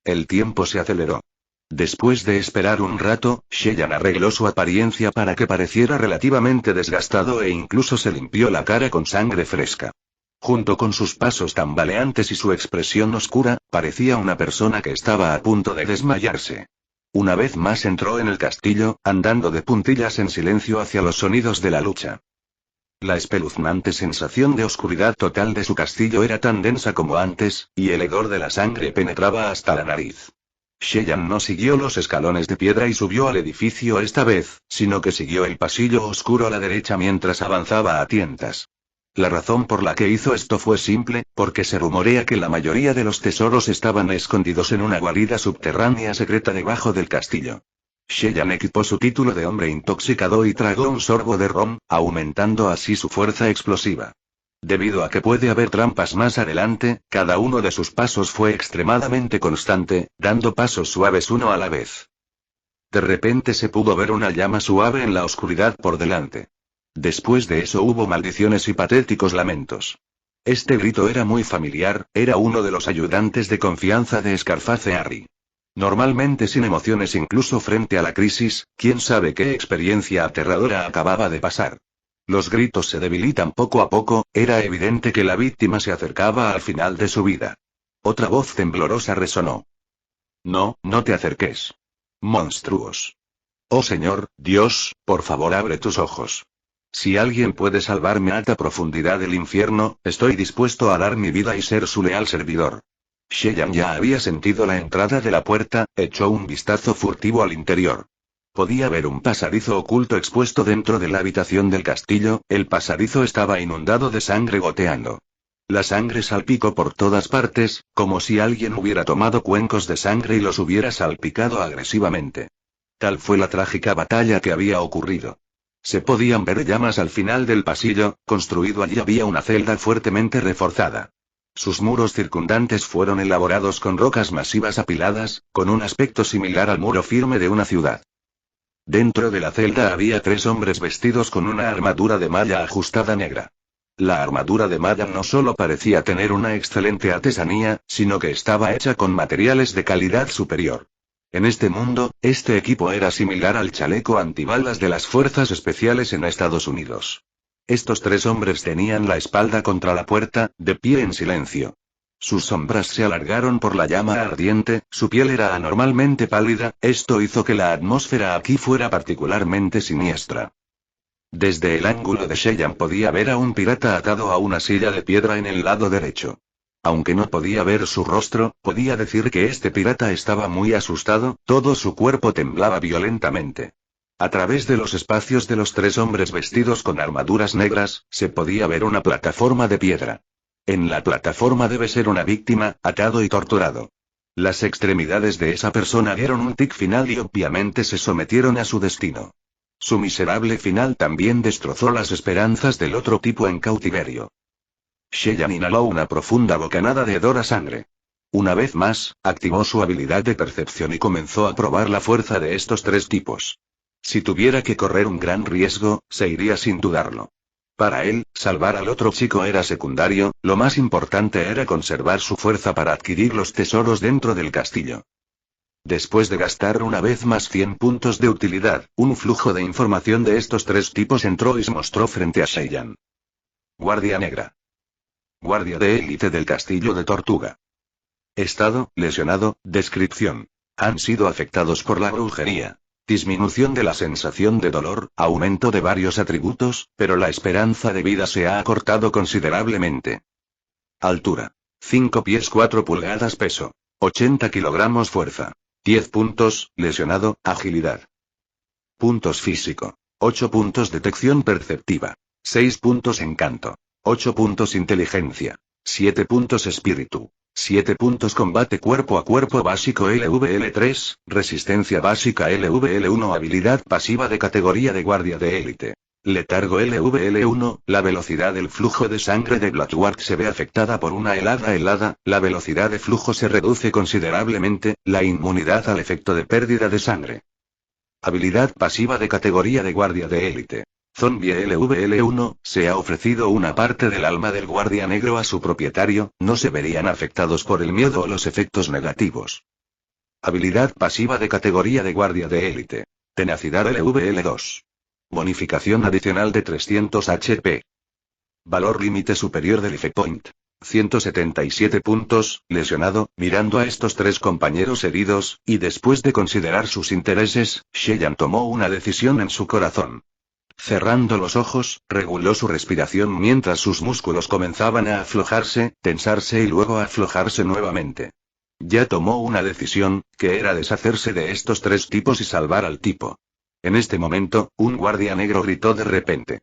Speaker 1: El tiempo se aceleró. Después de esperar un rato, Cheyenne arregló su apariencia para que pareciera relativamente desgastado e incluso se limpió la cara con sangre fresca. Junto con sus pasos tambaleantes y su expresión oscura, parecía una persona que estaba a punto de desmayarse. Una vez más entró en el castillo, andando de puntillas en silencio hacia los sonidos de la lucha. La espeluznante sensación de oscuridad total de su castillo era tan densa como antes, y el hedor de la sangre penetraba hasta la nariz. Sheyan no siguió los escalones de piedra y subió al edificio esta vez, sino que siguió el pasillo oscuro a la derecha mientras avanzaba a tientas. La razón por la que hizo esto fue simple, porque se rumorea que la mayoría de los tesoros estaban escondidos en una guarida subterránea secreta debajo del castillo. Sheyan equipó su título de hombre intoxicado y tragó un sorbo de ron, aumentando así su fuerza explosiva. Debido a que puede haber trampas más adelante, cada uno de sus pasos fue extremadamente constante, dando pasos suaves uno a la vez. De repente se pudo ver una llama suave en la oscuridad por delante. Después de eso hubo maldiciones y patéticos lamentos. Este grito era muy familiar, era uno de los ayudantes de confianza de Scarface Harry. Normalmente sin emociones incluso frente a la crisis, quién sabe qué experiencia aterradora acababa de pasar. Los gritos se debilitan poco a poco, era evidente que la víctima se acercaba al final de su vida. Otra voz temblorosa resonó. No, no te acerques. Monstruos. Oh Señor, Dios, por favor abre tus ojos. Si alguien puede salvarme a alta profundidad del infierno, estoy dispuesto a dar mi vida y ser su leal servidor. Sheyan ya había sentido la entrada de la puerta, echó un vistazo furtivo al interior. Podía ver un pasadizo oculto expuesto dentro de la habitación del castillo, el pasadizo estaba inundado de sangre goteando. La sangre salpicó por todas partes, como si alguien hubiera tomado cuencos de sangre y los hubiera salpicado agresivamente. Tal fue la trágica batalla que había ocurrido. Se podían ver llamas al final del pasillo, construido allí había una celda fuertemente reforzada. Sus muros circundantes fueron elaborados con rocas masivas apiladas, con un aspecto similar al muro firme de una ciudad. Dentro de la celda había 3 hombres vestidos con una armadura de malla ajustada negra. La armadura de malla no solo parecía tener una excelente artesanía, sino que estaba hecha con materiales de calidad superior. En este mundo, este equipo era similar al chaleco antibalas de las fuerzas especiales en Estados Unidos. Estos 3 hombres tenían la espalda contra la puerta, de pie en silencio. Sus sombras se alargaron por la llama ardiente, su piel era anormalmente pálida, esto hizo que la atmósfera aquí fuera particularmente siniestra. Desde el ángulo de Sheyan podía ver a un pirata atado a una silla de piedra en el lado derecho. Aunque no podía ver su rostro, podía decir que este pirata estaba muy asustado, todo su cuerpo temblaba violentamente. A través de los espacios de los 3 hombres vestidos con armaduras negras, se podía ver una plataforma de piedra. En la plataforma debe ser una víctima, atado y torturado. Las extremidades de esa persona dieron un tic final y obviamente se sometieron a su destino. Su miserable final también destrozó las esperanzas del otro tipo en cautiverio. Sheyan inhaló una profunda bocanada de hedor a sangre. Una vez más, activó su habilidad de percepción y comenzó a probar la fuerza de estos 3 tipos. Si tuviera que correr un gran riesgo, se iría sin dudarlo. Para él, salvar al otro chico era secundario, lo más importante era conservar su fuerza para adquirir los tesoros dentro del castillo. Después de gastar una vez más 100 puntos de utilidad, un flujo de información de estos 3 tipos entró y se mostró frente a Sheyan. Guardia negra. Guardia de élite del castillo de Tortuga. Estado, lesionado, descripción. Han sido afectados por la brujería. Disminución de la sensación de dolor, aumento de varios atributos, pero la esperanza de vida se ha acortado considerablemente. Altura. 5 pies 4 pulgadas peso. 80 kilogramos fuerza. 10 puntos, lesionado, agilidad. Puntos físico. 8 puntos detección perceptiva. 6 puntos encanto. 8 puntos inteligencia. 7 puntos espíritu. 7 puntos combate cuerpo a cuerpo básico LVL3, resistencia básica LVL1 habilidad pasiva de categoría de guardia de élite. Letargo LVL1, la velocidad del flujo de sangre de Bloodward se ve afectada por una helada, la velocidad de flujo se reduce considerablemente, la inmunidad al efecto de pérdida de sangre. Habilidad pasiva de categoría de guardia de élite. Zombie LVL1, se ha ofrecido una parte del alma del guardia negro a su propietario, no se verían afectados por el miedo o los efectos negativos. Habilidad pasiva de categoría de guardia de élite. Tenacidad LVL2. Bonificación adicional de 300 HP. Valor límite superior del Life Point. 177 puntos, lesionado, mirando a estos 3 compañeros heridos, y después de considerar sus intereses, Sheyan tomó una decisión en su corazón. Cerrando los ojos, reguló su respiración mientras sus músculos comenzaban a aflojarse, tensarse y luego a aflojarse nuevamente. Ya tomó una decisión, que era deshacerse de estos 3 tipos y salvar al tipo. En este momento, un guardia negro gritó de repente.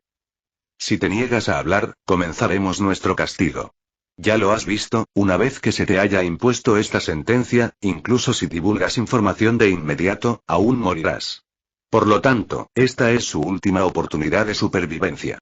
Speaker 1: Si te niegas a hablar, comenzaremos nuestro castigo. Ya lo has visto, una vez que se te haya impuesto esta sentencia, incluso si divulgas información de inmediato, aún morirás. Por lo tanto, esta es su última oportunidad de supervivencia.